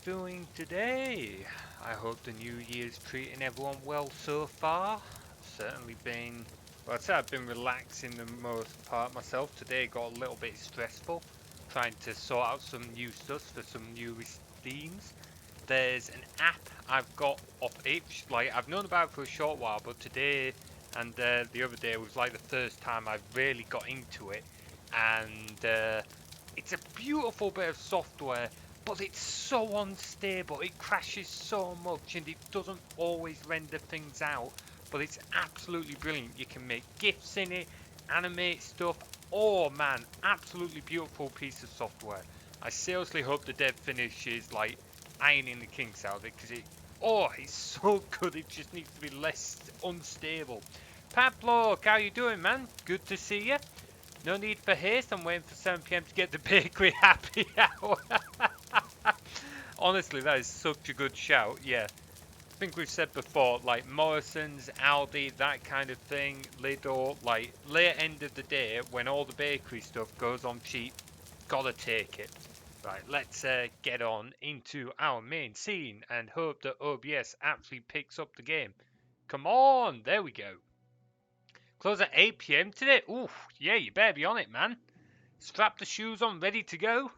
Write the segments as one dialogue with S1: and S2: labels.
S1: doing today? I hope the new year's treating everyone well so far. Certainly been, well, I'd say I've been relaxing the most part myself. Today got a little bit stressful, trying to sort out some new stuff for some new themes. There's an app I've got off itch, like I've known about it for a short while, but today and the other day was like the first time I've really got into it, and it's a beautiful bit of software, but it's so unstable. It crashes so much and it doesn't always render things out, but it's absolutely brilliant. You can make GIFs in it, animate stuff. Oh man, absolutely beautiful piece of software. I seriously hope the dev finishes like ironing the kinks out of it, because it's so good. It just needs to be less unstable. Pablo, how you doing, man? Good to see you. No need for haste. I'm waiting for 7 PM to get the bakery happy hour. Honestly, that is such a good shout. Yeah, I think we've said before, like Morrison's, Aldi, that kind of thing, Lidl, like late end of the day when all the bakery stuff goes on cheap, gotta take it. Right, let's get on into our main scene and hope that OBS actually picks up the game. Come on, there we go. Close at 8 PM today? Ooh, yeah, you better be on it, man. Strap the shoes on, ready to go.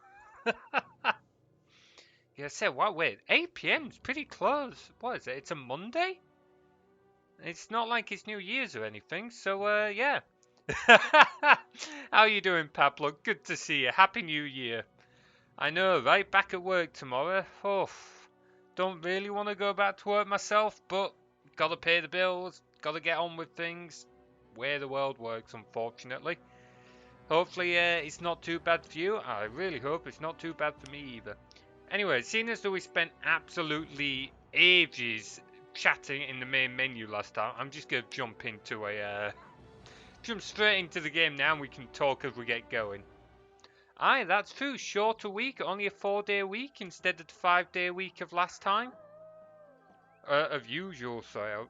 S1: Yeah, I said, what, wait, 8 PM is pretty close. What is it? It's a Monday? It's not like it's New Year's or anything, so, yeah. How you doing, Pablo? Good to see you. Happy New Year. I know, right? Back at work tomorrow. Oh, don't really want to go back to work myself, but gotta pay the bills, gotta get on with things. Way the world works, unfortunately. Hopefully, it's not too bad for you. I really hope it's not too bad for me either. Anyway, seeing as though we spent absolutely ages chatting in the main menu last time, I'm just gonna jump straight into the game now, and we can talk as we get going. Aye, that's true. Shorter week, only a 4-day week instead of the 5-day week of last time. Of usual, so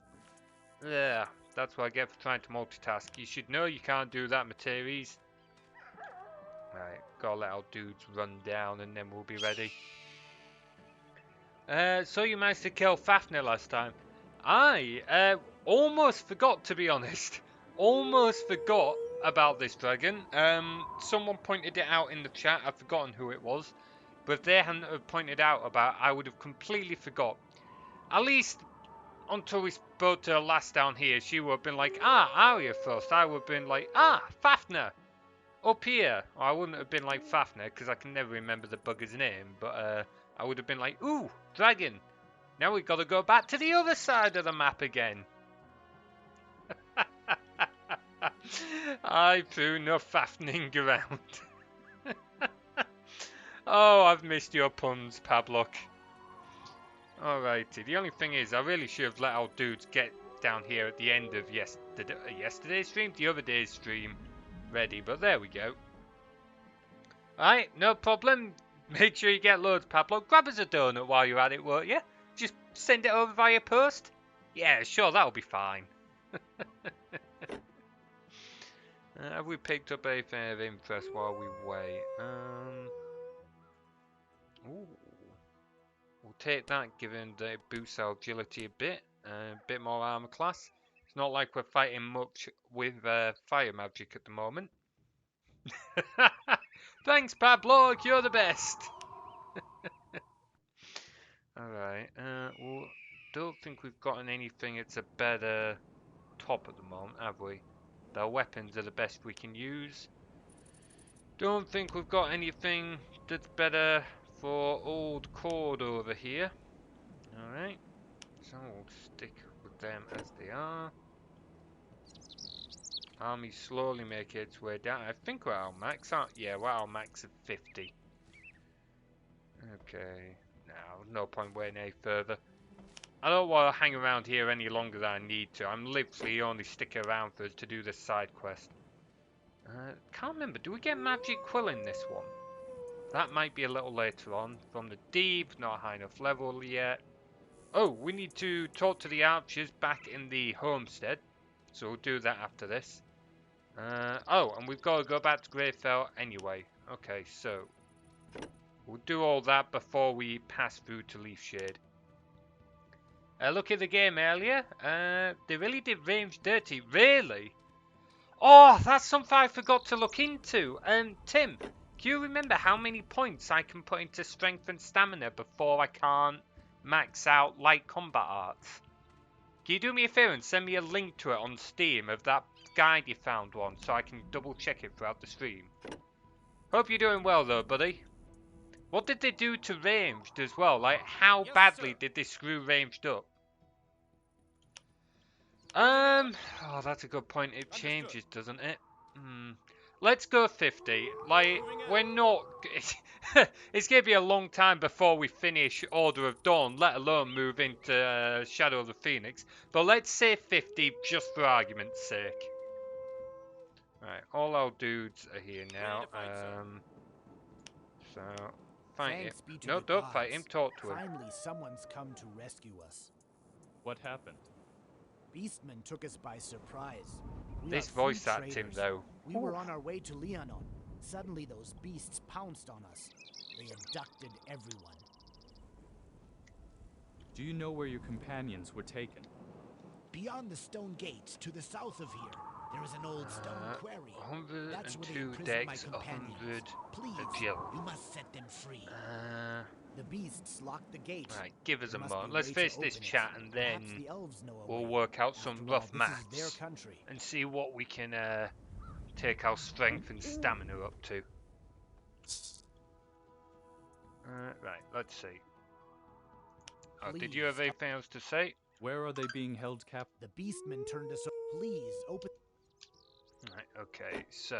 S1: yeah, that's what I get for trying to multitask. You should know you can't do that, Materies. Right, gotta let our dudes run down and then we'll be ready. So you managed to kill Fafnir last time. I almost forgot, to be honest. Almost forgot about this dragon. Someone pointed it out in the chat. I've forgotten who it was. But if they hadn't have pointed out about, I would have completely forgot. At least until we spoke to her last down here, she would have been like, Arya first. I would have been like, Fafnir. Up here. Well, I wouldn't have been like Fafnir, because I can never remember the bugger's name. But I would have been like, ooh, dragon. Now we've got to go back to the other side of the map again. I threw no Fafning around. Oh, I've missed your puns, Pablock. Alrighty, the only thing is, I really should have let our dudes get down here at the end of yesterday's stream, the other day's stream, ready, but there we go. Alright, no problem. Make sure you get loads, Pablo. Grab us a donut while you're at it, won't you? Just send it over via post? Yeah, sure, that'll be fine. Have we picked up anything of interest while we wait? Ooh. We'll take that, given that it boosts our agility a bit more armor class. It's not like we're fighting much with fire magic at the moment. Thanks, Pablo, you're the best. Alright, well, don't think we've gotten anything it's a better top at the moment, have we? Their weapons are the best we can use. Don't think we've got anything that's better for old Cord over here. Alright, so we'll stick with them as they are. Army slowly making its way down. I think we're at our max, yeah, we're at our max of 50. Okay, now, no point waiting any further. I don't want to hang around here any longer than I need to. I'm literally only sticking around for to do this side quest. Can't remember, do we get Magic Quill in this one? That might be a little later on. From the deep, not a high enough level yet. Oh, we need to talk to the archers back in the homestead. So we'll do that after this. Oh, and we've got to go back to Greyfell anyway. Okay, so We'll do all that before we pass through to Leaf Shade. Look at the game earlier. They really did range dirty. Really? Oh, that's something I forgot to look into. Tim, do you remember how many points I can put into strength and stamina before I can't max out light combat arts? Can you do me a favour and send me a link to it on Steam of that guide you found one so I can double check it throughout the stream? Hope you're doing well though, buddy. What did they do to ranged as well? Like, how badly did they screw ranged up? Oh, that's a good point. It changes, doesn't it? Let's go 50. Like, we're not... It's going to be a long time before we finish Order of Dawn, let alone move into Shadow of the Phoenix. But let's say 50 just for argument's sake. Right, all our dudes are here now. So, fight him. No, don't fight him. Talk to him.
S2: Finally, someone's come to rescue us.
S3: What happened?
S2: Beastmen took us by surprise.
S1: This voice acting, though.
S2: We were on our way to Leonon. Suddenly, those beasts pounced on us. They abducted everyone.
S3: Do you know where your companions were taken?
S2: Beyond the stone gate, to the south of here, there is an old stone quarry.
S1: 102 decks, 100 agility.
S2: You must set them free. The beasts locked the gate.
S1: Right, give us a moment. Let's face this chat and then we'll work out some rough maths and see what we can take our strength and stamina up to. Right, let's see. Oh, did you have anything else to say?
S3: Where are they being held captive?
S2: The beastmen turned us over. Please open.
S1: Right, okay, so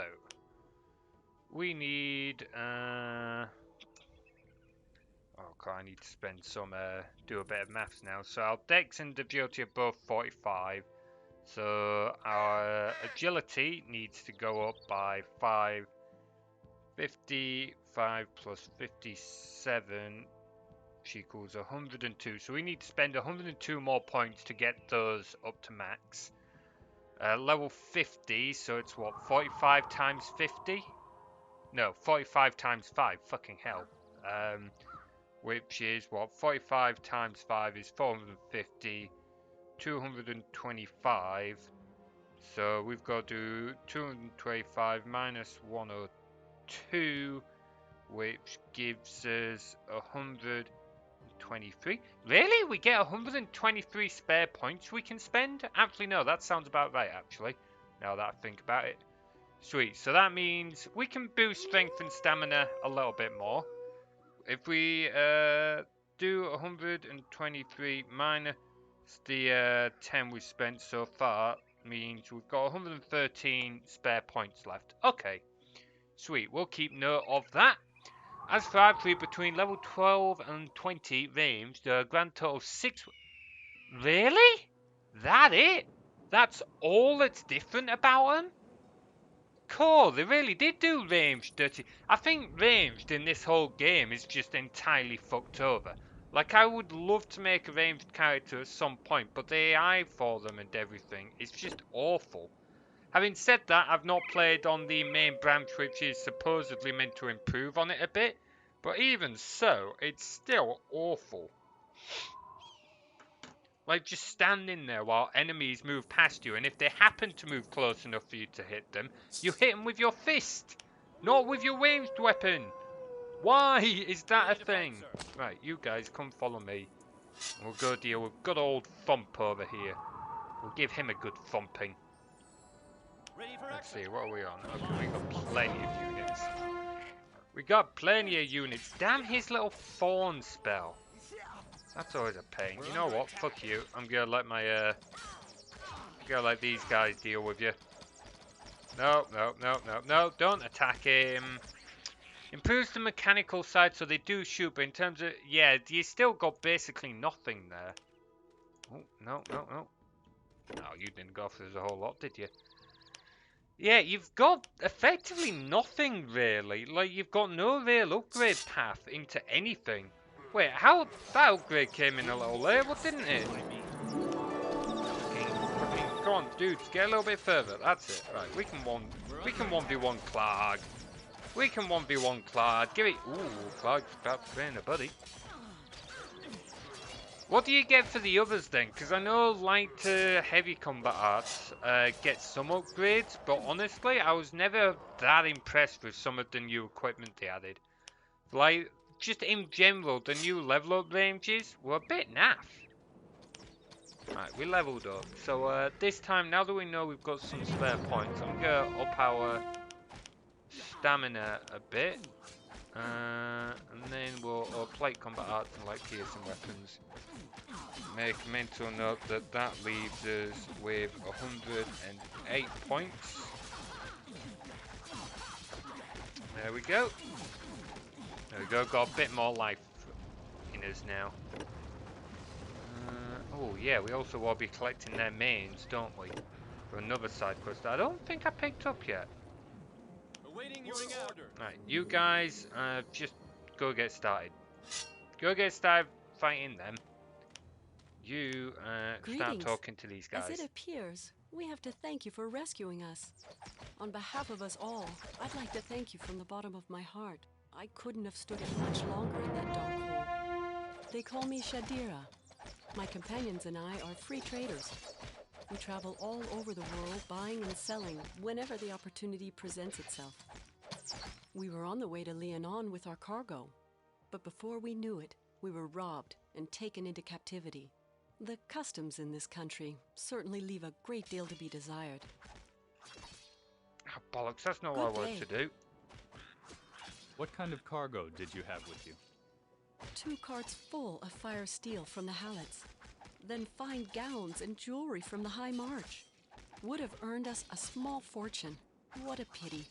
S1: we need oh god, I need to spend some do a bit of maths now. So our dex and agility are both 45. So our agility needs to go up by 5. 55 plus 57 equals 102. So we need to spend 102 more points to get those up to max. Level 50, so it's what, 45 times 50? No, 45 times 5, fucking hell. Which is what, 45 times 5 is 450, 225. So we've got to do 225 minus 102, which gives us 123. Really? We get 123 spare points we can spend? Actually, no, that sounds about right, actually. Now that I think about it. Sweet, so that means we can boost strength and stamina a little bit more. If we do 123 minus the 10 we've spent so far, means we've got 113 spare points left. Okay, sweet, we'll keep note of that. As for archery, between level 12 and 20 range, the grand total of 6... Really? That it? That's all that's different about them? Cool, they really did do ranged dirty. I think ranged in this whole game is just entirely fucked over. Like, I would love to make a ranged character at some point, but the AI for them and everything is just awful. Having said that, I've not played on the main branch, which is supposedly meant to improve on it a bit. But even so, it's still awful. Like, just standing there while enemies move past you, and if they happen to move close enough for you to hit them, you hit them with your fist, not with your ranged weapon. Why is that a thing? Right, you guys, come follow me. We'll go deal with good old Thump over here. We'll give him a good thumping. Let's see, what are we on? Okay, we got plenty of units. We got plenty of units. Damn his little fawn spell. That's always a pain. You know what? Fuck you. I'm gonna let my gonna let these guys deal with you. No, no, no, no, no, don't attack him. Improves the mechanical side so they do shoot, but in terms of, yeah, you still got basically nothing there. Oh, no, no, no. No, you didn't go through a whole lot, did you? Yeah, you've got effectively nothing really. Like, you've got no real upgrade path into anything. Wait, how that upgrade came in a little later, didn't it? Fucking, come on, dudes, get a little bit further. That's it. Right, we can 1v1 Clark. We can 1v1 Clyde. Give it. Ooh, Clyde's about to train a buddy. What do you get for the others then? Because I know light to heavy combat arts get some upgrades, but honestly, I was never that impressed with some of the new equipment they added. Like, just in general, the new level up ranges were a bit naff. Right, we leveled up. So this time, now that we know we've got some spare points, I'm going to up our stamina a bit. And then we'll plate combat arts and light piercing weapons. Make a mental note that that leaves us with 108 points. There we go. There we go, got a bit more life in us now. Oh yeah, we also will be collecting their mains, don't we? For another side quest I don't think I picked up yet.
S4: Awaiting your order.
S1: Right, you guys just go get started. Go get started fighting them. You start
S5: Greetings.
S1: talking to these guys.
S5: As it appears, we have to thank you for rescuing us. On behalf of us all, I'd like to thank you from the bottom of my heart. I couldn't have stood it much longer in that dark hole. They call me Shadira. My companions and I are free traders. We travel all over the world buying and selling whenever the opportunity presents itself. We were on the way to Leonon with our cargo, but before we knew it, we were robbed and taken into captivity. The customs in this country certainly leave a great deal to be desired.
S1: Oh, bollocks, that's not what I wanted to do.
S3: What kind of cargo did you have with you?
S5: 2 carts full of fire steel from the Hallets, then fine gowns and jewelry from the High March. Would have earned us a small fortune. What a pity.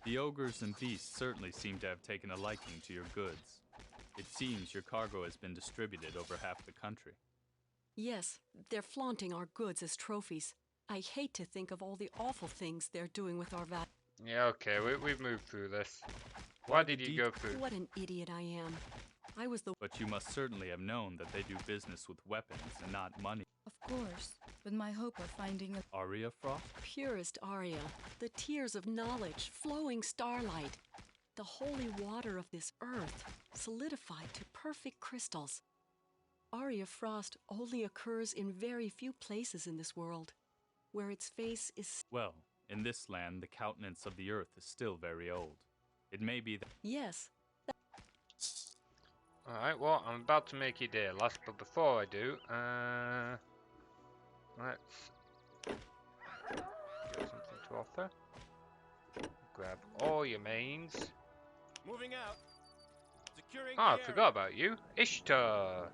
S3: The ogres and beasts certainly seem to have taken a liking to your goods. It seems your cargo has been distributed over half the country.
S5: Yes, they're flaunting our goods as trophies. I hate to think of all the awful things they're doing with our value.
S1: Yeah, okay, we've moved through this. Why did you go through?
S5: What an idiot I am. I was the...
S3: But you must certainly have known that they do business with weapons and not money.
S6: Of course, with my hope of finding a...
S3: Aria Frost?
S5: Purest Aria, the tears of knowledge, flowing starlight, the holy water of this earth, solidified to perfect crystals. Aria Frost only occurs in very few places in this world, where its face is...
S3: Well, in this land, the countenance of the earth is still very old. It may be that...
S5: Yes.
S1: Alright, well, I'm about to make you dear, lass, but before I do, let's get something to offer. Grab all your mains.
S4: Moving out. Securing
S1: Oh, I
S4: the
S1: forgot about you. Ishtar!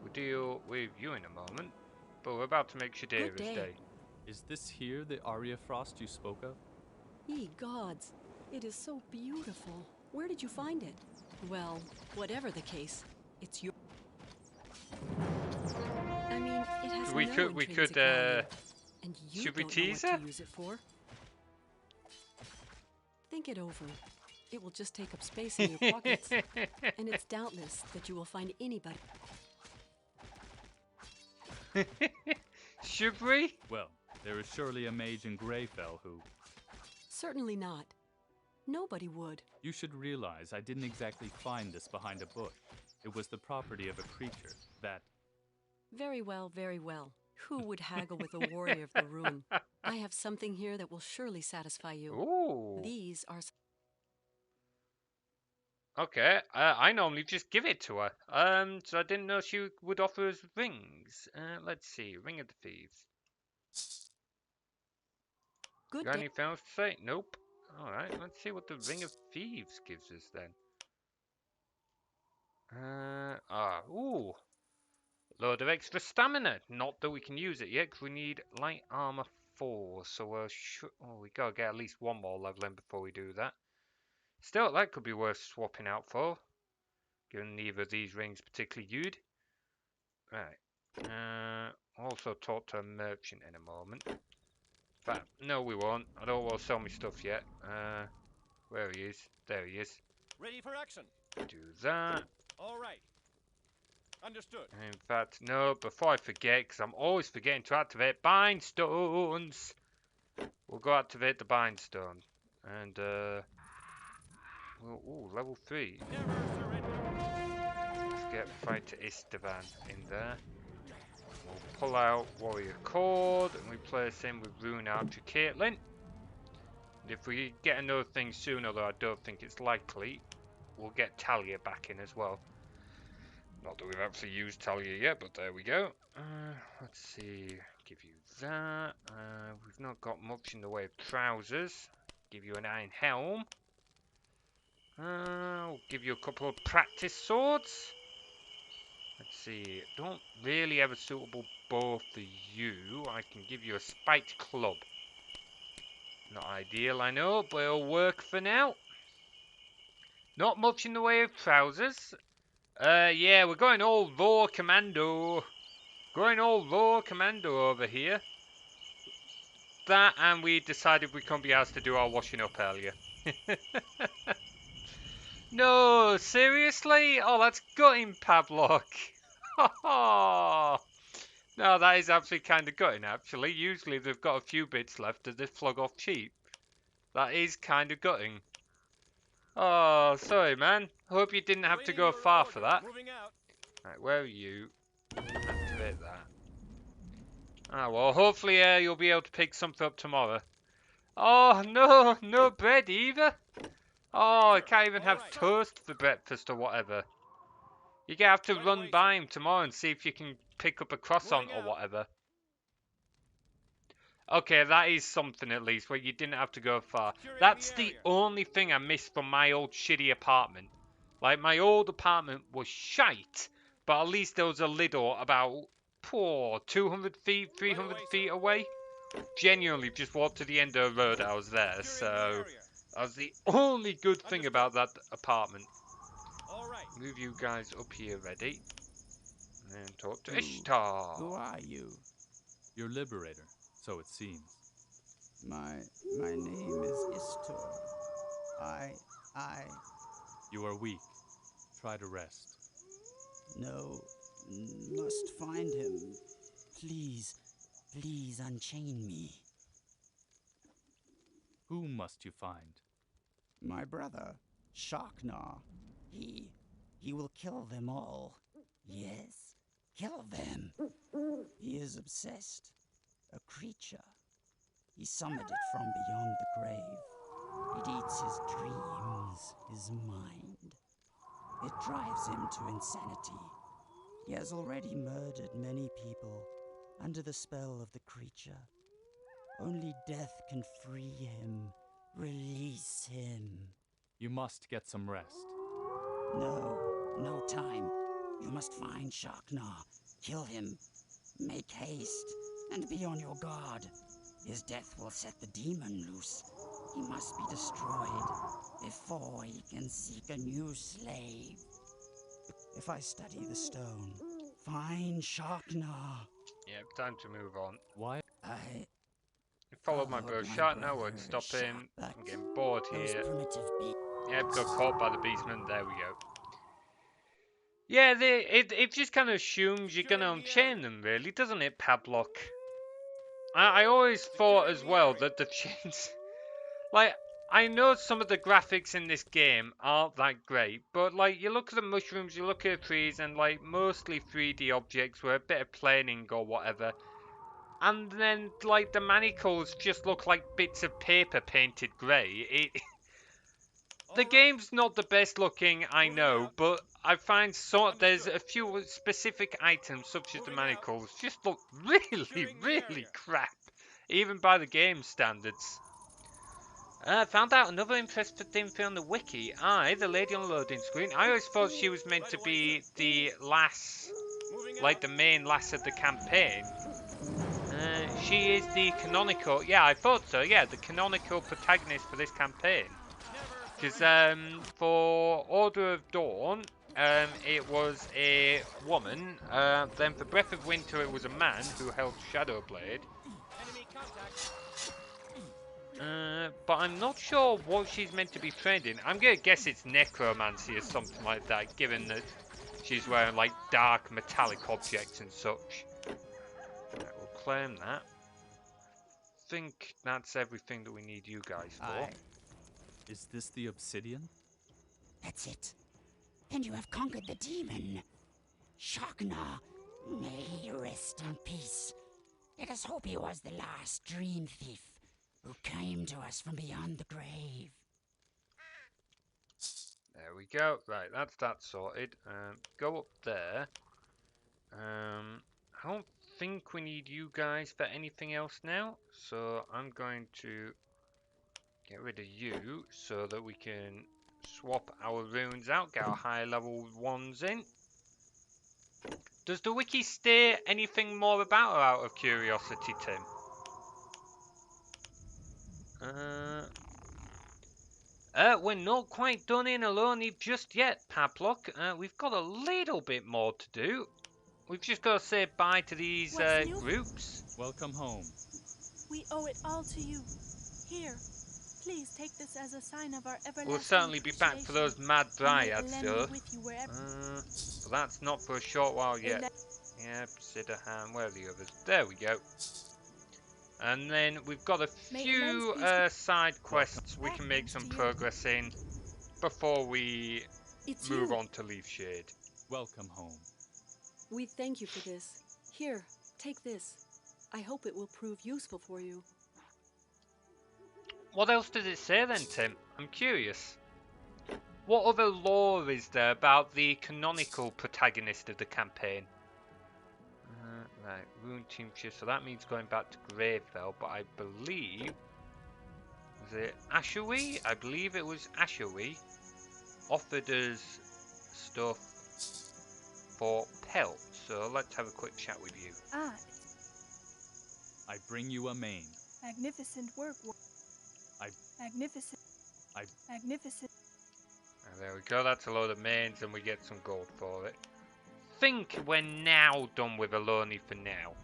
S1: We'll deal with you in a moment, but we're about to make Shadira's
S5: Good day.
S1: day.
S3: Is this here the Aria Frost you spoke of?
S5: Ye gods, it is so beautiful. Where did you find it? Well, whatever the case, it's your... I mean, it has
S1: We
S5: no
S1: could,
S5: intrinsic value, and you
S1: should we
S5: don't know
S1: tease
S5: what
S1: her?
S5: to use it for. Think it over. It will just take up space in your pockets, and it's doubtless that you will find anybody.
S1: Should we?
S3: Well, there is surely a mage in Greyfell who...
S5: Certainly not. Nobody would.
S3: You should realize I didn't exactly find this behind a bush. It was the property of a creature that...
S5: Very well, very well. Who would haggle with a warrior of the rune? I have something here that will surely satisfy you.
S1: Ooh.
S5: These are...
S1: Okay, I normally just give it to her. So I didn't know she would offer us rings. Let's see, Ring of the Thieves.
S5: Good
S1: Got
S5: day.
S1: anything else to say? Nope. Alright, let's see what the Ring of Thieves gives us then. Ooh. Load of extra stamina. Not that we can use it yet, because we need light armor 4. So we gotta get at least one more level in before we do that. Still, that could be worth swapping out for. Given neither of these rings particularly good. Right. Also talk to a merchant in a moment. But no, we won't. I don't want to sell me stuff yet. Where he is? There he is.
S4: Ready for action.
S1: Do that.
S4: All right. Understood.
S1: In fact, no, before I forget, because I'm always forgetting to activate bind stones. We'll go activate the bind stone. And, Well, ooh, level 3.
S4: Never surrender.
S1: Let's get Fighter Istavan in there. We'll pull out Warrior Cord and replace him with Rune Archer Caitlyn. And if we get another thing soon, although I don't think it's likely, we'll get Talia back in as well. Not that we've actually used Talia yet, but there we go. Let's see, give you that. We've not got much in the way of trousers. Give you an iron helm. I'll give you a couple of practice swords. Let's see, don't really have a suitable bow for you. I can give you a spiked club. Not ideal, I know, but it'll work for now. Not much in the way of trousers. Yeah, we're going all raw commando. Going all raw commando over here. That, and we decided we couldn't be asked to do our washing up earlier. No, seriously? Oh, that's gutting, Pavlok. No, that is actually kind of gutting, actually. Usually they've got a few bits left that they flog off cheap. That is kind of gutting. Oh, sorry, man. Hope you didn't have to
S4: Awaiting
S1: go
S4: your
S1: far for
S4: order.
S1: that.
S4: Moving out.
S1: Right, where are you? Activate that. Ah, well, hopefully you'll be able to pick something up tomorrow. Oh, no, no bread either. Oh, I can't even have toast for breakfast or whatever. You're gonna have to
S4: Right
S1: run
S4: away,
S1: by
S4: sir.
S1: him tomorrow and see if you can pick up a croissant
S4: Moving
S1: or
S4: out.
S1: whatever. Okay, that is something at least, where you didn't have to go far.
S4: Securing
S1: That's
S4: the
S1: the
S4: area.
S1: only thing I miss from my old shitty apartment. Like, my old apartment was shite, but at least there was a little about, 200 feet, 300
S4: away,
S1: feet
S4: sir.
S1: away. Genuinely just walked to the end of the road, I was there,
S4: Securing the
S1: so
S4: area.
S1: that was the only good thing
S4: Understood.
S1: about that apartment.
S4: All right.
S1: Move you guys up here, ready? And then talk to
S7: Who
S1: Ishtar.
S7: are you?
S3: Your liberator, so it seems.
S7: My name is Istor. I
S3: You are weak. Try to rest.
S7: no must find him. Please, please unchain me.
S3: Who must you find?
S7: My brother, Sharknar. He will kill them all. Yes, kill them. He is obsessed. A creature. He summoned it from beyond the grave. It eats his dreams, his mind. It drives him to insanity. He has already murdered many people under the spell of the creature. Only death can free him, release him.
S3: You must get some rest.
S7: No time. You must find Sharknar, kill him, make haste, and be on your guard. His death will set the demon loose. He must be destroyed before he can seek a new slave. If I study the stone, find Sharknar.
S1: Yep, time to move on.
S3: Why?
S7: I
S1: You followed my bro Sharknar, won't stop him. I'm getting bored
S7: those
S1: here.
S7: primitive beasts.
S1: Yep, got caught by the beastman. There we go. Yeah, it just kind of assumes you're gonna unchain them, really, doesn't it, Pavlok? I always thought as well that the chains... Like, I know some of the graphics in this game aren't that great, but, like, you look at the mushrooms, you look at the trees, and, like, mostly 3D objects with a bit of planing or whatever. And then, like, the manacles just look like bits of paper painted grey. The game's not the best looking, I know, but I find there's a few specific items, such as the manacles, just look really, really crap, even by the game standards. Found out another interesting thing on the wiki. The lady on the loading screen, I always thought she was meant to be the lass, like the main lass of the campaign. She is the canonical, yeah, I thought so, yeah, the canonical protagonist for this campaign. Because for Order of Dawn, it was a woman. Then for Breath of Winter, it was a man who held Shadowblade.
S4: Enemy contact.
S1: But I'm not sure what she's meant to be trained in. I'm gonna guess it's necromancy or something like that, given that she's wearing like dark metallic objects and such. Right, we'll claim that. I think that's everything that we need you guys for.
S3: Is this the obsidian?
S7: That's it. Then you have conquered the demon. Shockna, may he rest in peace. Let us hope he was the last dream thief who came to us from beyond the grave.
S1: There we go. Right, that's that sorted. Go up there. I don't think we need you guys for anything else now, so I'm going to get rid of you so that we can swap our runes out, get our high level ones in. Does the wiki state anything more about her out of curiosity, Tim? We're not quite done in Aloni just yet, Paplock. We've got a little bit more to do. We've just got to say bye to these
S8: What's new?
S1: groups.
S3: Welcome home.
S8: We owe it all to you. Here, please take this as a sign of our everlasting
S1: We'll certainly be back for those mad dryads,
S8: May
S1: sir.
S8: Eleni with you wherever.
S1: But that's not for a short while yet. Yep, Sidahan, where are the others? There we go. And then we've got a few side quests we can make some progress in before we
S5: It's
S1: move
S5: you.
S1: on to Leaf Shade.
S3: Welcome home.
S5: We thank you for this. Here, take this. I hope it will prove useful for you.
S1: What else does it say then, Tim? I'm curious. What other lore is there about the canonical protagonist of the campaign? Right, Rune Tincture, so that means going back to Gravefell, but I believe... Was it Ashery? I believe it was Ashery offered us stuff for pelt, so let's have a quick chat with you.
S8: Ah,
S3: I bring you a mane.
S8: magnificent work.
S3: I-
S8: Magnificent.
S3: I-
S8: Magnificent.
S1: And there we go, that's a load of mains and we get some gold for it. Think we're now done with Aloni for now.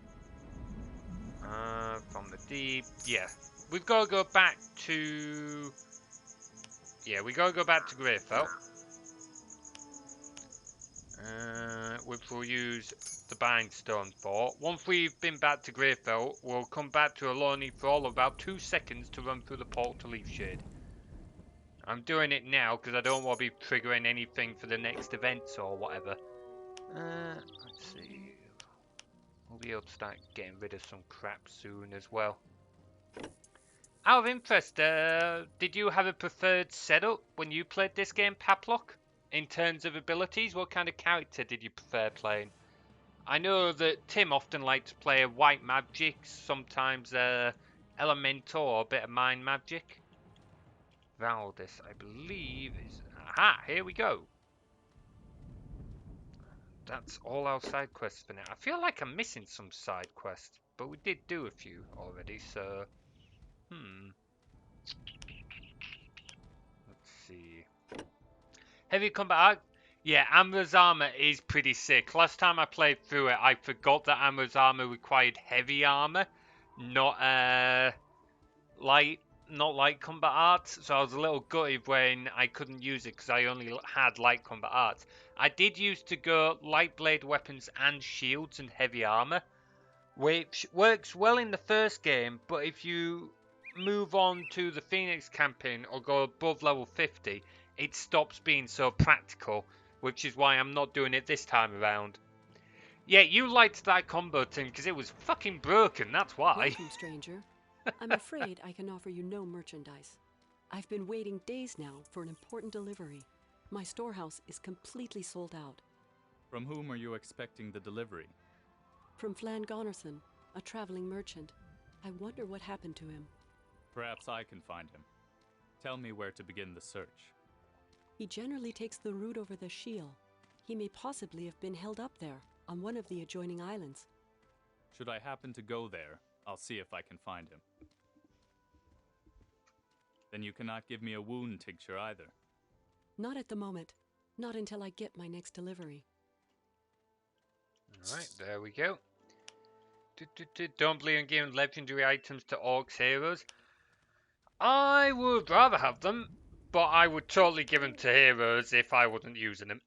S1: From the deep, yeah. We've got to go back to... Yeah, we got to go back to Greyfell. Which we'll use the Bindstone for. Once we've been back to Greyfell, we'll come back to Aloni for all of about 2 seconds to run through the portal to Leaf Shade. I'm doing it now because I don't want to be triggering anything for the next events or whatever. Let's see. We'll be able to start getting rid of some crap soon as well. Out of interest, did you have a preferred setup when you played this game, Paplock? In terms of abilities, what kind of character did you prefer playing? I know that Tim often liked to play a white magic, sometimes elemental or a bit of mind magic. Valdis, I believe, is... Aha, here we go. That's all our side quests for now. I feel like I'm missing some side quests, but we did do a few already, so... Let's see. Heavy combat arc? Yeah, Amra's armor is pretty sick. Last time I played through it, I forgot that Amra's armor required heavy armor, not light combat arts. So I was a little gutted when I couldn't use it because I only had light combat arts. I did used to go light blade weapons and shields and heavy armor, which works well in the first game, but if you move on to the Phoenix campaign or go above level 50, it stops being so practical, which is why I'm not doing it this time around. Yeah, you liked that combo, Tim, because it was fucking broken, that's why.
S5: Welcome, stranger. I'm afraid I can offer you no merchandise. I've been waiting days now for an important delivery. My storehouse is completely sold out.
S3: From whom are you expecting the delivery?
S5: From Flan Gonnerson, a traveling merchant. I wonder what happened to him.
S3: Perhaps I can find him. Tell me where to begin the search.
S5: He generally takes the route over the Shield. He may possibly have been held up there, on one of the adjoining islands.
S3: Should I happen to go there, I'll see if I can find him. Then you cannot give me a wound tincture either.
S5: Not at the moment. Not until I get my next delivery.
S1: Alright, there we go. Don't believe in giving legendary items to Orcs heroes. I would rather have them, but I would totally give them to heroes if I wasn't using them.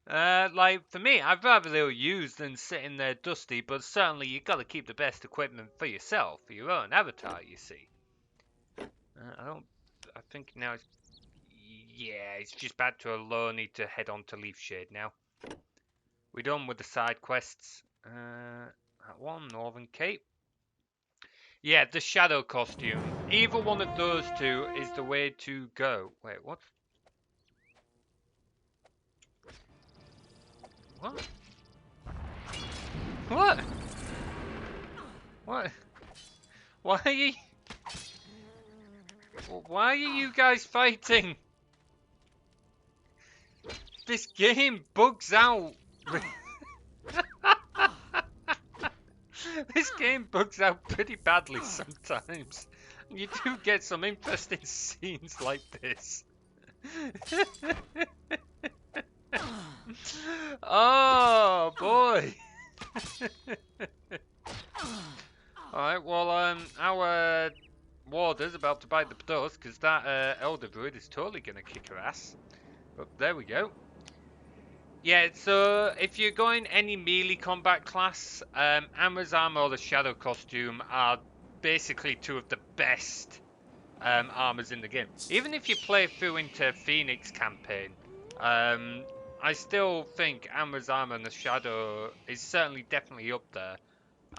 S1: Like, for me, I'd rather they were used than sitting there dusty, but certainly you've got to keep the best equipment for yourself, for your own avatar, you see. I think now it's... Yeah, it's just back to alone. Need to head on to Leaf Shade now. We're done with the side quests. That one, Northern Cape. Yeah, the shadow costume. Either one of those two is the way to go. Wait, what? What? What? What? Why are you... Why are you guys fighting? This game bugs out. This game bugs out pretty badly sometimes. You do get some interesting scenes like this. Oh boy. Alright, well, our warder's about to bite the dust because that elder druid is totally gonna kick her ass. But there we go. Yeah, so if you're going any melee combat class, Amra's armor or the shadow costume are basically two of the best armors in the game. Even if you play through into Phoenix campaign, I still think Amra's armor and the shadow is certainly definitely up there.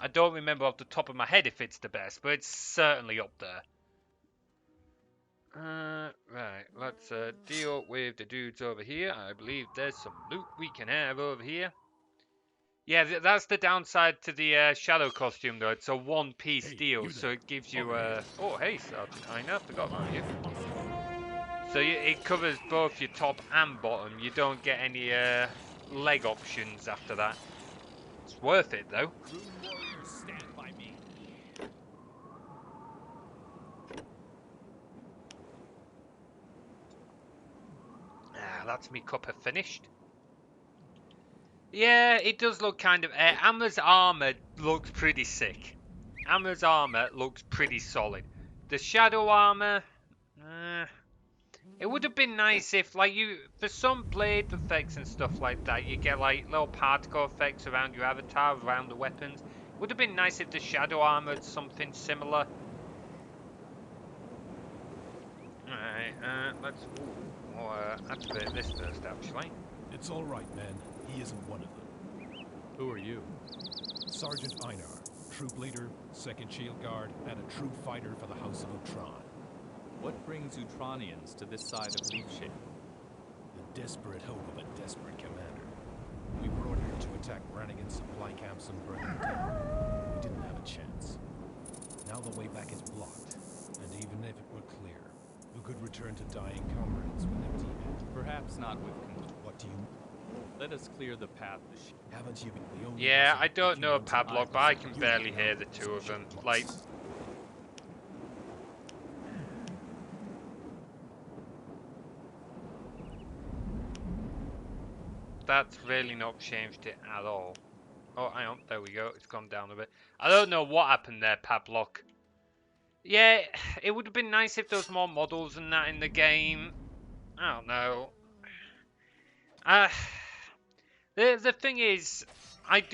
S1: I don't remember off the top of my head if it's the best, but it's certainly up there. Right, let's deal with the dudes over here. I believe there's some loot we can have over here. Yeah, that's the downside to the shadow costume, though. It's a one-piece deal, so it gives you oh, hey, Sergeant Einar, forgot about you. So it covers both your top and bottom. You don't get any leg options after that. It's worth it, though.
S4: Stand by me.
S1: That's me cuppa finished. Yeah, it does look kind of... Amra's armor looks pretty sick. Amra's armor looks pretty solid. The shadow armor... it would have been nice if, like, for some blade effects and stuff like that, you get, like, little particle effects around your avatar, around the weapons. It would have been nice if the shadow armor had something similar. Alright, let's... activate this first, actually.
S9: It's all right, man. He isn't one of them.
S3: Who are you?
S9: Sergeant Einar, troop leader, 2nd Shield Guard, and a true fighter for the House of Utron.
S3: What brings Utronians to this side of Leaf Shade?
S9: The desperate hope of a desperate commander. We were ordered to attack Brannigan's supply camps and burn them down. We didn't have a chance. Now the way back is blocked, and even if it were clear, who could return to dying comrades with empty hands?
S3: Perhaps not with...
S9: What do you...
S3: Let us clear the path to
S9: Haven't you been the only...
S1: Yeah,
S9: person
S1: I don't
S9: who
S1: know
S9: wants to
S1: Padlock, but I can barely hear the two of them. Like... That's really not changed it at all. Oh, hang on. There we go. It's gone down a bit. I don't know what happened there, Padlock. Yeah, it would have been nice if there was more models and that in the game. I don't know. The thing is, it's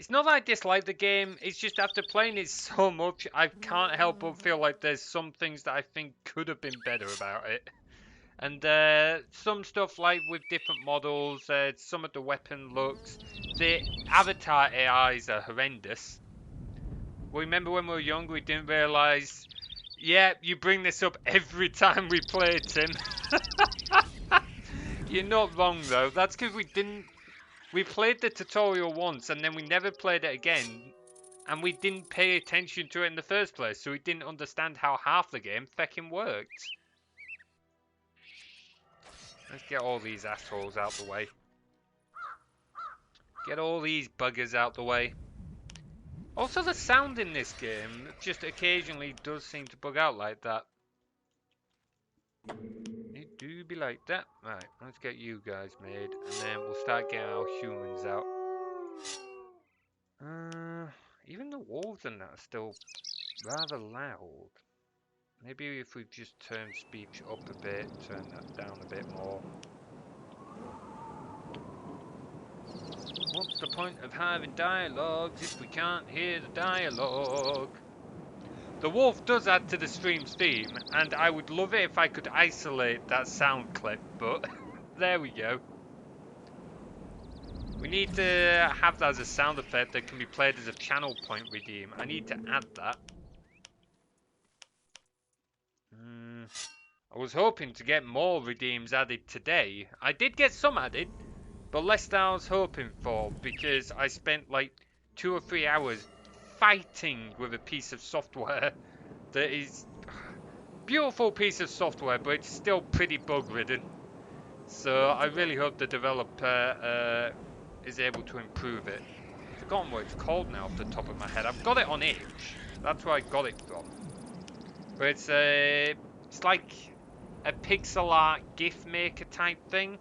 S1: not that I dislike the game, it's just after playing it so much, I can't help but feel like there's some things that I think could have been better about it. And some stuff like with different models, some of the weapon looks, the avatar AIs are horrendous. Remember when we were young, we didn't realise, yeah, you bring this up every time we play, Tim. You're not wrong though, that's because we played the tutorial once and then we never played it again. And we didn't pay attention to it in the first place, so we didn't understand how half the game feckin' worked. Let's get all these assholes out the way. Get all these buggers out the way. Also, the sound in this game just occasionally does seem to bug out like that. It do be like that. Right, let's get you guys made, and then we'll start getting our humans out. Even the wolves and that are still rather loud. Maybe if we just turn speech up a bit, turn that down a bit more. What's the point of having dialogues if we can't hear the dialogue? The wolf does add to the stream's theme, and I would love it if I could isolate that sound clip, but there we go. We need to have that as a sound effect that can be played as a channel point redeem. I need to add that. I was hoping to get more redeems added today. I did get some added, but less than I was hoping for because I spent like 2 or 3 hours fighting with a piece of software that is beautiful piece of software, but it's still pretty bug ridden. So I really hope the developer is able to improve it. I've forgotten what it's called now off the top of my head. I've got it on itch. That's where I got it from. But it's like a pixel art GIF maker type thing.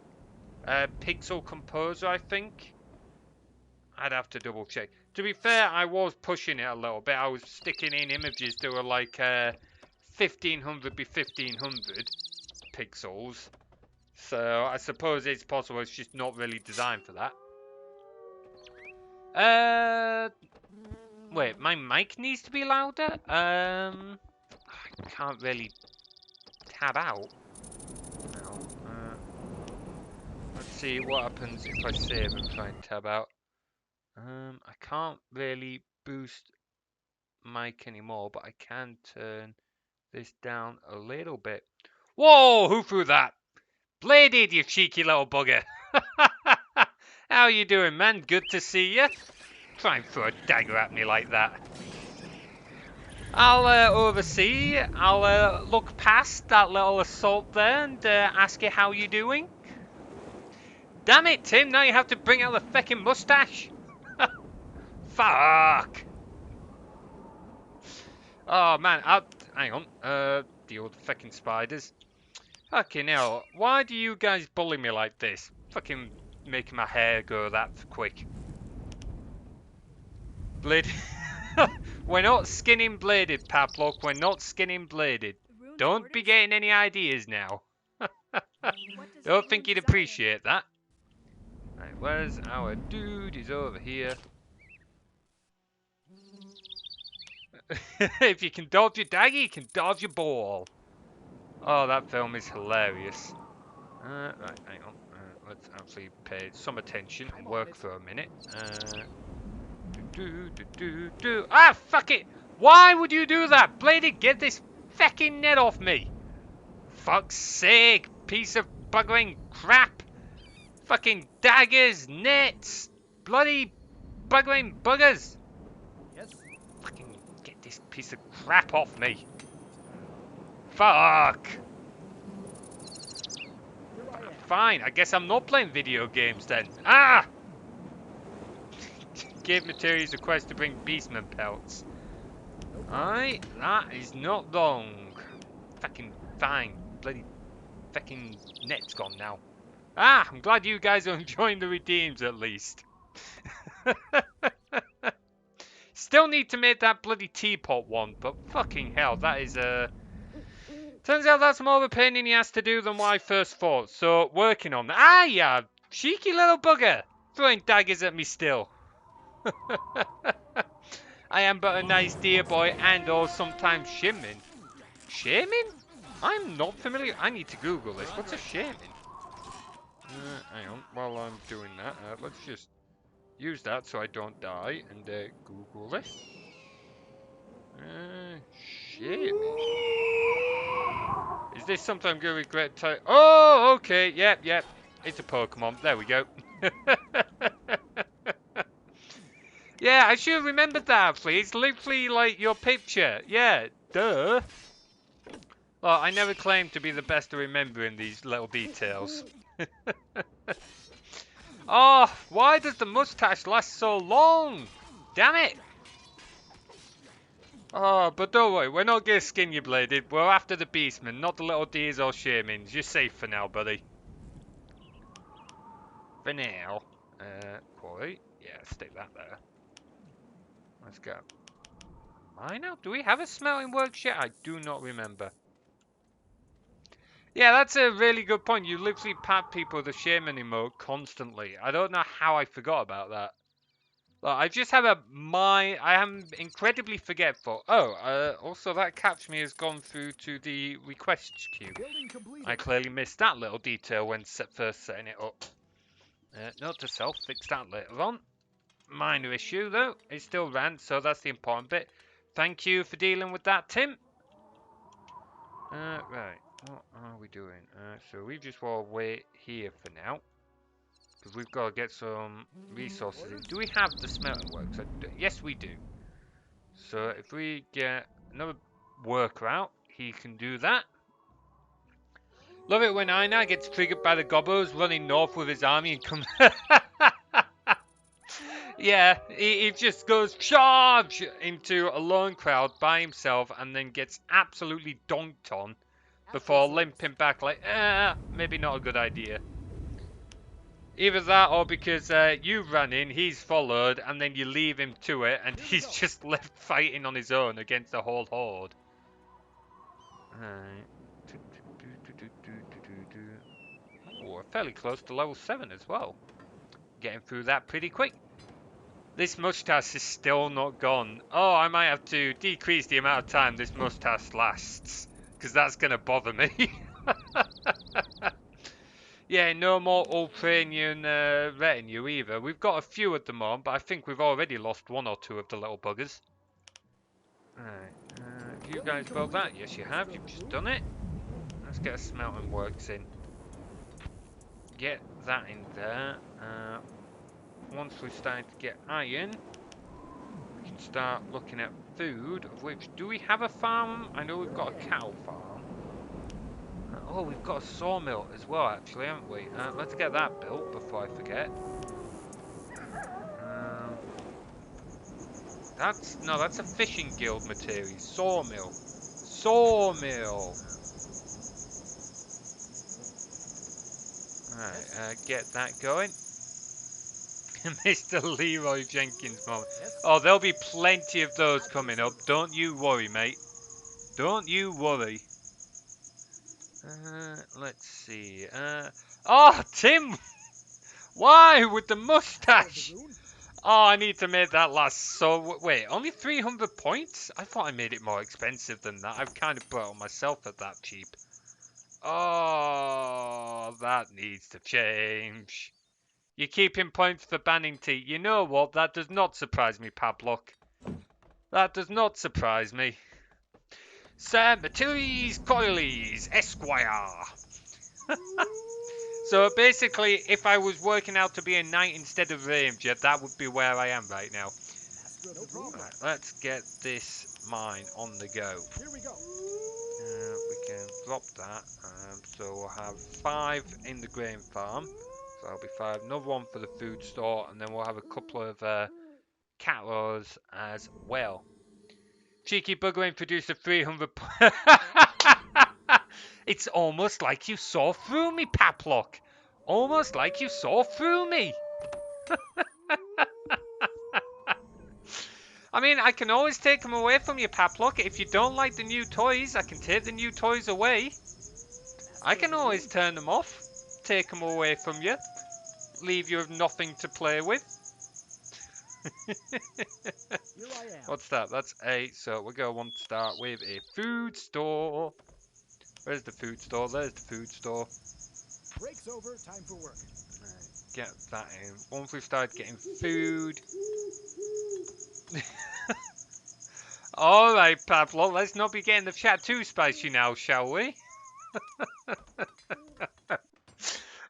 S1: Pixel Composer, I think. I'd have to double check. To be fair, I was pushing it a little bit. I was sticking in images that were like 1500 by 1500 pixels. So I suppose it's possible it's just not really designed for that. Wait, my mic needs to be louder? I can't really tab out. No. Let's see what happens if I save and try and tab out. I can't really boost mic anymore, but I can turn this down a little bit. Whoa, who threw that? Bladed, you cheeky little bugger. How you doing, man? Good to see you. Try and throw a dagger at me like that. I'll oversee. I'll look past that little assault there and ask you how you doing. Damn it, Tim! Now you have to bring out the feckin' mustache. Fuck. Oh man, hang on. The old feckin' spiders. Fucking hell! Why do you guys bully me like this? Fucking making my hair go that quick. Blade. We're not skinning bladed, Paplock. We're not skinning bladed. Don't be getting any ideas now. Don't think you'd appreciate that. Right, where's our dude? He's over here. If you can dodge your dagger, you can dodge your ball. Oh, that film is hilarious. Right, hang on. Let's actually pay some attention and work for a minute. Ah, fuck it! Why would you do that? Bladed, get this fucking net off me! Fuck's sake, piece of buggering crap! Fucking daggers, nets, bloody buggering buggers!
S2: Yes.
S1: Fucking get this piece of crap off me! Fuck! Fine, I guess I'm not playing video games then. Ah! Gave Materials a quest to bring Beastman pelts. Aye, that is not wrong. Fucking fine. Bloody fucking net's gone now. Ah, I'm glad you guys are enjoying the redeems at least. Still need to make that bloody teapot one, but fucking hell, that is turns out that's more of a pain in the ass to do than what I first thought. So, working on that. Ah, yeah, cheeky little bugger. Throwing daggers at me still. I am but a nice dear boy and or sometimes shaman. Shaman? I'm not familiar. I need to Google this. What's a shaman? Hang on. While I'm doing that, let's just use that so I don't die and Google this. Shaman. Is this something I'm going to regret? Oh, okay. Yep. It's a Pokemon. There we go. Yeah, I should have remembered that, actually. It's literally like your picture. Yeah, duh. Well, I never claimed to be the best at remembering these little details. Oh, why does the mustache last so long? Damn it! Oh, but don't worry, we're not going to skin you, Bladed. We're after the Beastmen, not the little deers or shamans. You're safe for now, buddy. For now. Quarry. Yeah, stick that there. Let's go. Mine out? Do we have a smelting works yet? I do not remember. Yeah, that's a really good point. You literally pat people with the shaman emote constantly. I don't know how I forgot about that. Look, I just have a mind. I am incredibly forgetful. Oh, also that catch me has gone through to the requests queue.
S2: Building completed.
S1: I clearly missed that little detail when first setting it up. Note to self, fix that later on. Minor issue though, it still ran, so that's the important bit. Thank you for dealing with that, Tim. Right, what are we doing? So we just want to wait here for now. Because we've got to get some resources in. Do we have the smelting works? Yes, we do. So if we get another worker out, he can do that. Love it when Einar gets triggered by the gobos running north with his army and comes... Yeah, he just goes charge into a lone crowd by himself and then gets absolutely donked on before limping back like, maybe not a good idea. Either that or because you ran in, he's followed, and then you leave him to it, and he's just left fighting on his own against the whole horde. Right. Oh, we're fairly close to level 7 as well. Getting through that pretty quick. This mustache is still not gone. Oh, I might have to decrease the amount of time this mustache lasts, because that's going to bother me. Yeah, no more Ukrainian retinue either. We've got a few at the moment, but I think we've already lost one or two of the little buggers. Alright, have you guys built that? Yes, you have. You've just done it. Let's get a smelting works in. Get that in there. Once we're starting to get iron, we can start looking at food, of which, do we have a farm? I know we've got a cattle farm. Oh, we've got a sawmill as well, actually, haven't we? Let's get that built before I forget. That's a fishing guild material. Sawmill. Sawmill. Alright, get that going. Mr. Leroy Jenkins moment. Oh, there'll be plenty of those coming up. Don't you worry, mate. Don't you worry. Let's see. Oh, Tim! Why with the mustache? Oh, I need to make that last. So, wait, only 300 points? I thought I made it more expensive than that. I've kind of bought it myself at that cheap. Oh, that needs to change. You're keeping points for banning tea. You know what? That does not surprise me, Pablock. That does not surprise me. Sir Matilis Coiles, Esquire. So basically, if I was working out to be a knight instead of ranger, that would be where I am right now. Right, let's get this mine on the go.
S2: Here we go.
S1: We can drop that. So we'll have 5 in the grain farm. So that'll be 5. Another one for the food store, and then we'll have a couple of cat rows as well. Cheeky bugger introduced a 300. It's almost like you saw through me, Paplock. Almost like you saw through me. I mean, I can always take them away from you, Paplock. If you don't like the new toys, I can take the new toys away. I can always turn them off, take them away from you, leave you with nothing to play with. What's that? That's 8, so we're going to want to start with a food store. Where's the food store? There's the food store.
S2: Break's over, time for work.
S1: Right, get that in. Once we've started getting food. Alright, Pablo, let's not be getting the chat too spicy now, shall we?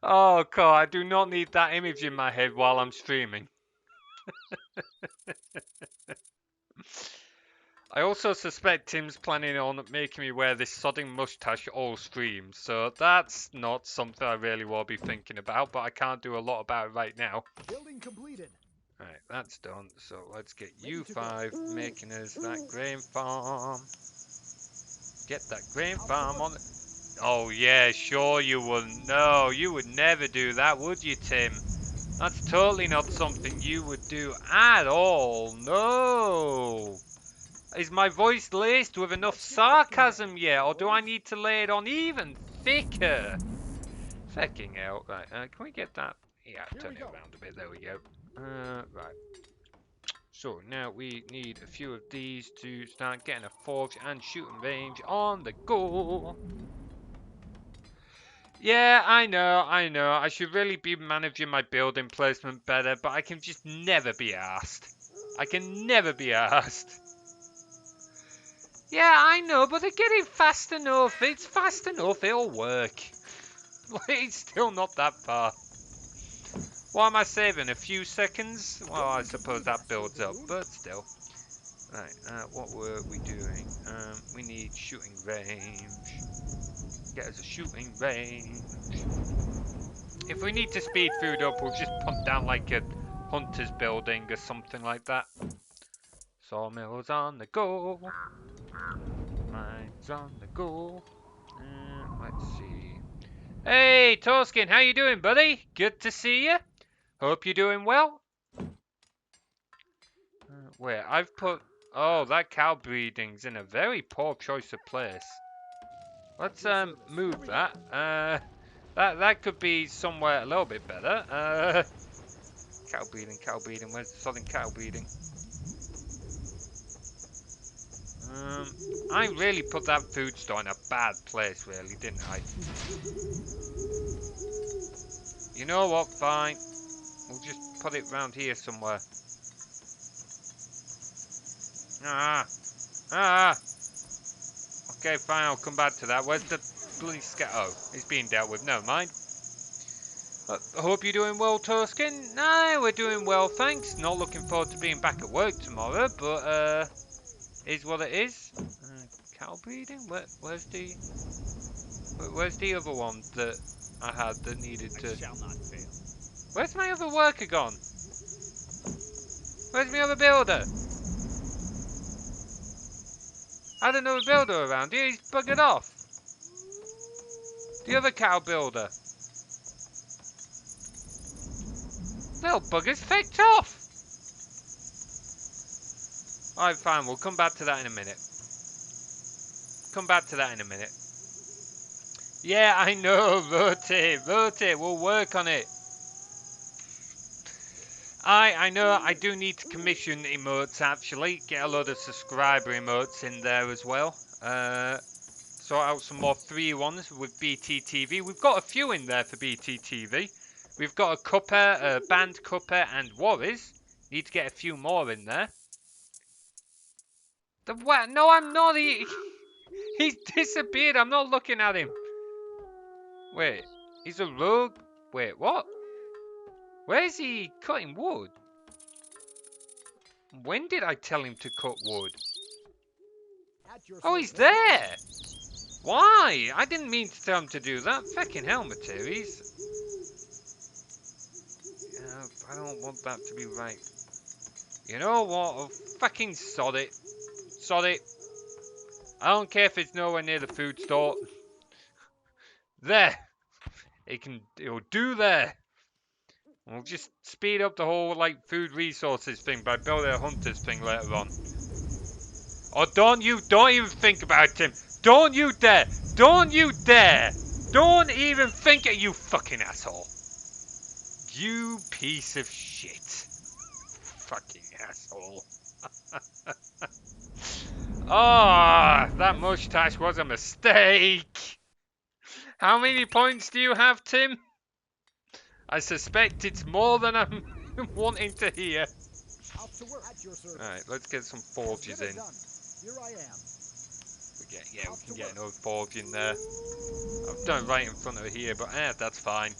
S1: Oh, God, I do not need that image in my head while I'm streaming. I also suspect Tim's planning on making me wear this sodding mustache all streams, so that's not something I really will be thinking about, but I can't do a lot about it right now.
S2: Building completed.
S1: Right, that's done, so let's get U5 making us that grain farm. Get that grain farm on. Oh yeah, sure you wouldn't. No, you would never do that, would you, Tim? That's totally not something you would do at all. No. Is my voice laced with enough sarcasm yet, or do I need to lay it on even thicker? Fucking hell. Right, can we get that? Yeah, turn it around a bit. There we go. Right. So now we need a few of these to start getting a forge and shooting range on the go. Yeah, I know. I should really be managing my building placement better, but I can just never be asked. I can never be asked. Yeah, I know, but they're getting fast enough. It's fast enough, it'll work. It's still not that far. What am I saving? A few seconds? Well, I suppose that builds up, but still. Right, what were we doing? We need shooting range. Get us a shooting range. If we need to speed food up, we'll just punt down like a hunter's building or something like that. Sawmills on the go. Mines on the go. Let's see. Hey, Torskin, how you doing, buddy? Good to see you. Hope you're doing well. Where I've put... Oh, that cow breeding's in a very poor choice of place. Let's move that. That could be somewhere a little bit better. Cow breeding. Where's the southern cow breeding? I really put that food store in a bad place, really, didn't I? You know what? Fine. We'll just put it round here somewhere. Ah. Okay, fine. I'll come back to that. Where's the bloody scat? Oh, he's being dealt with. Never mind. I hope you're doing well, Toskin. No, we're doing well, thanks. Not looking forward to being back at work tomorrow, but is what it is. Cow breeding? Where's the other one that I had that needed to?
S4: I shall not fail.
S1: Where's my other worker gone? Where's my other builder? I had another builder around here. He's buggered off. The other cow builder. Little bugger's fecked off. Alright, fine. We'll come back to that in a minute. Yeah, I know. Rotate. We'll work on it. I know I do need to commission emotes, actually. Get a load of subscriber emotes in there as well. Sort out some more free ones with BTTV. We've got a few in there for BTTV. We've got a Cupper, a Band Cupper, and Warriors. Need to get a few more in there. The what? No, I'm not. He's disappeared. I'm not looking at him. Wait, he's a rogue? Wait, what? Where is he cutting wood? When did I tell him to cut wood? Oh, he's there! Why? I didn't mean to tell him to do that. Fucking hell, Materies. Yeah, I don't want that to be right. You know what? I'll fucking sod it. I don't care if it's nowhere near the food store. There! It'll do there. We'll just speed up the whole, like, food resources thing by building a hunter's thing later on. Oh, don't even think about him. Don't you dare. Don't even think it, you fucking asshole. You piece of shit. Fucking asshole. Ah, that mustache was a mistake. How many points do you have, Tim? I suspect it's more than I'm wanting to hear. Alright, let's get some forges in.
S2: Here I am.
S1: We can get another forge in there. I've done it right in front of here, but that's fine.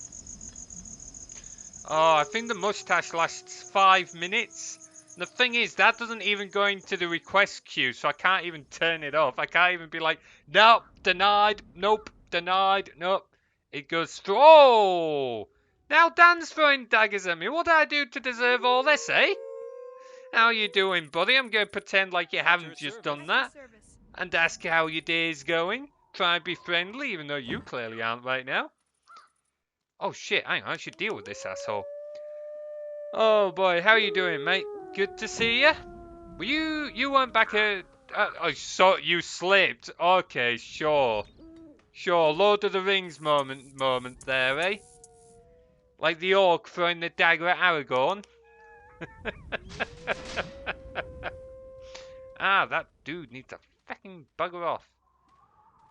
S1: Oh, I think the mustache lasts 5 minutes. The thing is, that doesn't even go into the request queue, so I can't even turn it off. I can't even be like, nope, denied, nope, denied, nope. It goes through. Oh! Now Dan's throwing daggers at me. What did I do to deserve all this, eh? How you doing, buddy? I'm going to pretend like you haven't just done that. And ask how your day's going. Try and be friendly, even though you clearly aren't right now. Oh shit, hang on, I should deal with this asshole. Oh boy, how you doing, mate? Good to see you. Were you weren't back at... oh, so you slipped. Okay, sure. Sure, Lord of the Rings moment there, eh? Like the orc throwing the dagger at Aragorn. Ah, that dude needs to fucking bugger off.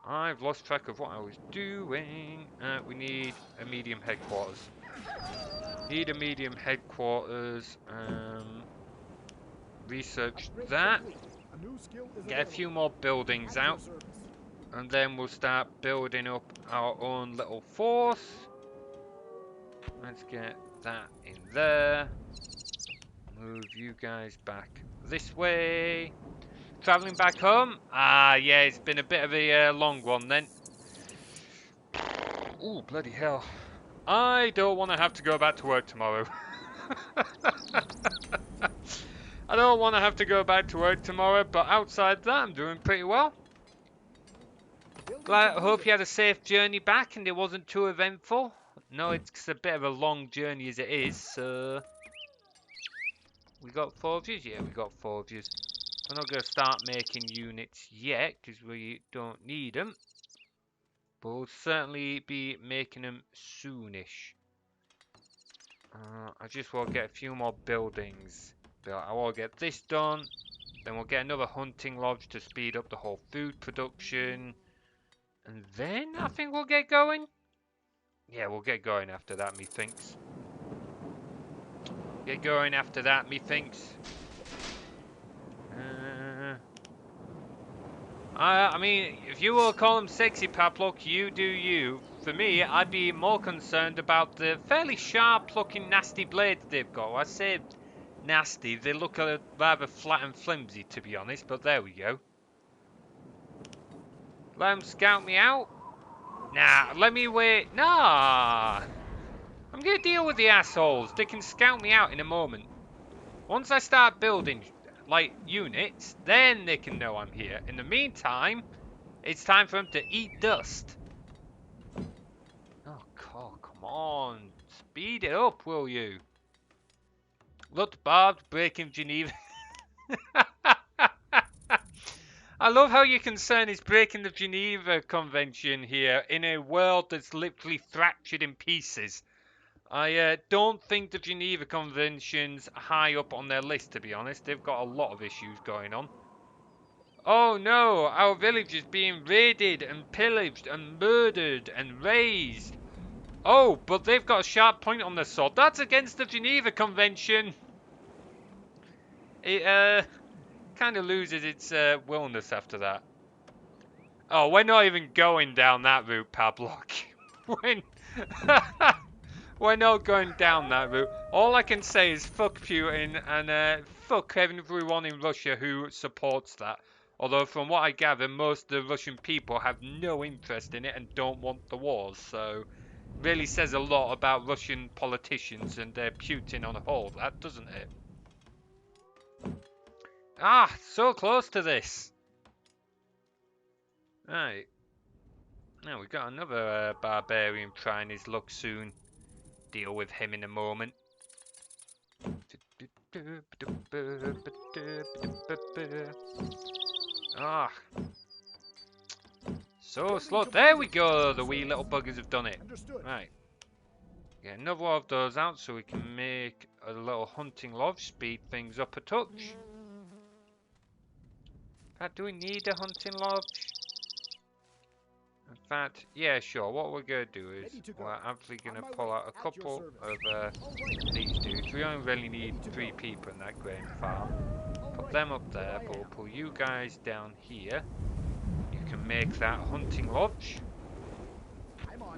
S1: I've lost track of what I was doing. We need a medium headquarters. Need a medium headquarters. Research that. Get a few more buildings out. And then we'll start building up our own little force. Let's get that in there. Move you guys back this way. Travelling back home? Ah, yeah, it's been a bit of a long one then. Ooh, bloody hell. I don't want to have to go back to work tomorrow. I don't want to have to go back to work tomorrow, but outside that, I'm doing pretty well. Glad, hope you had a safe journey back and it wasn't too eventful. No, it's a bit of a long journey as it is, so... We got forges? Yeah, we got forges. We're not going to start making units yet, because we don't need them. But we'll certainly be making them soonish. I just want to get a few more buildings. I want to get this done. Then we'll get another hunting lodge to speed up the whole food production. And then I think we'll get going. Yeah, we'll get going after that, methinks. Get going after that, methinks. I mean, if you will call them sexy, Paplock, you do you. For me, I'd be more concerned about the fairly sharp-looking nasty blades they've got. Well, I say nasty, they look rather flat and flimsy, to be honest, but there we go. Let them scout me out? Nah, let me wait. Nah! I'm gonna deal with the assholes. They can scout me out in a moment. Once I start building, like, units, then they can know I'm here. In the meantime... It's time for him to eat dust. Oh, God, come on. Speed it up, will you? Look, Barbed, breaking Geneva. I love how your concern is breaking the Geneva Convention here in a world that's literally fractured in pieces. I don't think the Geneva Convention's high up on their list, to be honest. They've got a lot of issues going on. Oh no, our village is being raided and pillaged and murdered and razed. Oh, but they've got a sharp point on their sword. That's against the Geneva Convention. It kind of loses its willness after that. Oh, we're not even going down that route, Pablock. We're not going down that route. All I can say is fuck Putin and fuck everyone in Russia who supports that. Although from what I gather, most of the Russian people have no interest in it and don't want the wars. So, really says a lot about Russian politicians and Putin on a whole, that doesn't it? Ah, so close to this. Right. Now we've got another barbarian trying his luck soon. Deal with him in a moment. Ah. So slow. There we go. The wee little buggers have done it. Right. Get another one of those out so we can make a little hunting lodge. Speed things up a touch. In fact, do we need a hunting lodge? In fact, yeah, sure. What we're going to do is we're actually going to pull out a couple of these dudes. We only really need 3 people in that grain farm. Put them up there, but we'll pull you guys down here. You can make that hunting lodge.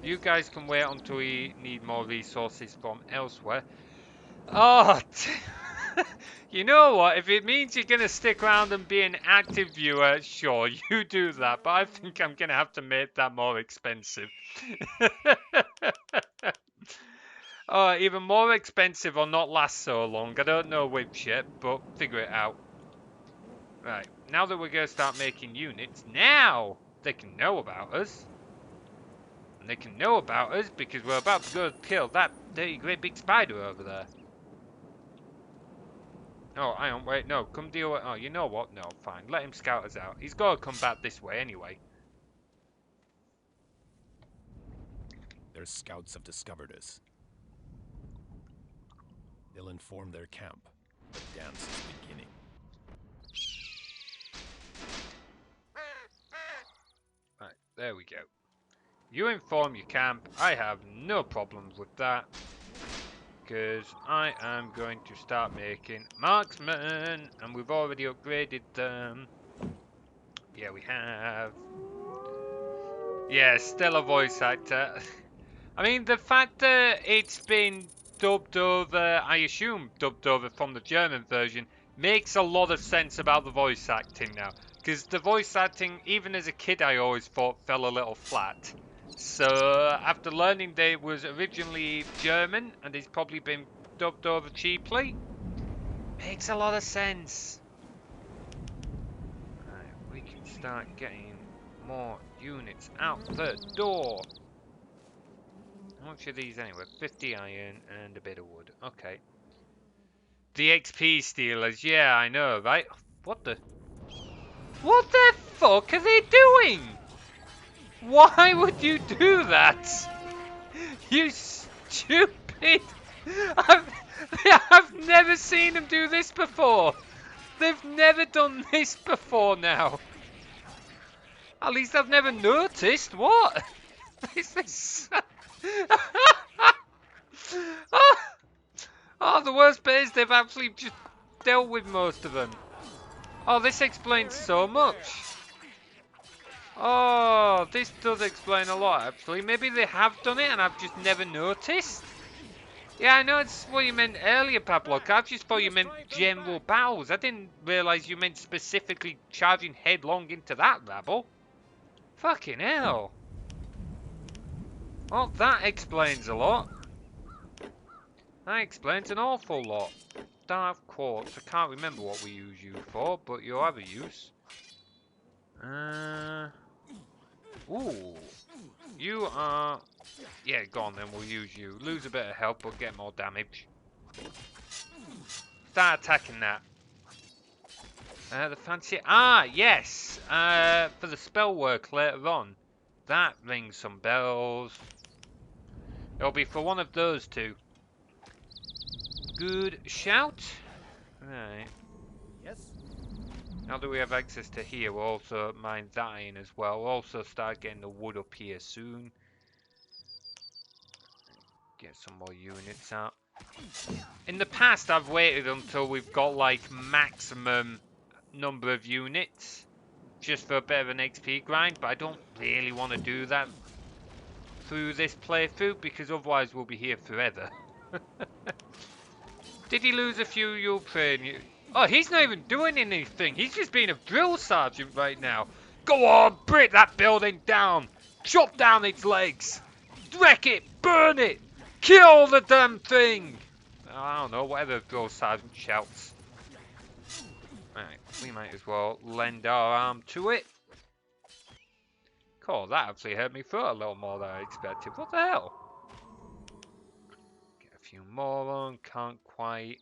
S1: You guys can wait until we need more resources from elsewhere. Oh, you know what? If it means you're going to stick around and be an active viewer, sure, you do that. But I think I'm going to have to make that more expensive. Oh, even more expensive or not last so long. I don't know which yet, but figure it out. Right, now that we're going to start making units, now they can know about us. And they can know about us because we're about to go kill that dirty great big spider over there. Oh, hang on, wait, no, come deal with... Oh, you know what? No, fine, let him scout us out. He's got to come back this way anyway.
S9: Their scouts have discovered us. They'll inform their camp. The dance is beginning.
S1: There we go. You inform your camp. I have no problems with that. Because I am going to start making marksmen. And we've already upgraded them. Yeah, we have. Yeah, still a voice actor. I mean, the fact that it's been dubbed over, I assume dubbed over from the German version, makes a lot of sense about the voice acting now. Because the voice acting, even as a kid, I always thought fell a little flat. So, after learning that it was originally German, and it's probably been dubbed over cheaply, makes a lot of sense. Right, we can start getting more units out the door. How much are these anyway? 50 iron and a bit of wood. Okay. The XP stealers. Yeah, I know, right? What the? What the fuck are they doing? Why would you do that? You stupid. I've, I've never seen them do this before. They've never done this before now. At least I've never noticed. What? Is this? Oh, the worst bit is they've actually just dealt with most of them. Oh, this explains so much. Oh, this does explain a lot, actually. Maybe they have done it and I've just never noticed. Yeah, I know it's what you meant earlier, Pablo. I just thought you meant general battles. I didn't realise you meant specifically charging headlong into that rabble. Fucking hell. Well, that explains a lot. That explains an awful lot. Dark quartz. I can't remember what we use you for, but you'll have a use. Ooh. You are... Yeah, go on then, we'll use you. Lose a bit of health, but get more damage. Start attacking that. The fancy... Ah, yes! For the spell work later on. That rings some bells. It'll be for one of those two. Good shout. Right.
S2: Yes?
S1: Now that we have access to here, we'll also mine that in as well. We'll also start getting the wood up here soon. Get some more units out. In the past, I've waited until we've got like maximum number of units just for a bit of an XP grind, but I don't really want to do that through this playthrough because otherwise we'll be here forever. Did he lose a few Ukraine? Oh, he's not even doing anything. He's just being a drill sergeant right now. Go on, break that building down. Chop down its legs. Wreck it. Burn it. Kill the damn thing. I don't know, whatever drill sergeant shouts. Right, we might as well lend our arm to it. Cool, that actually hurt me through a little more than I expected. What the hell? Get a few more on. Can't quite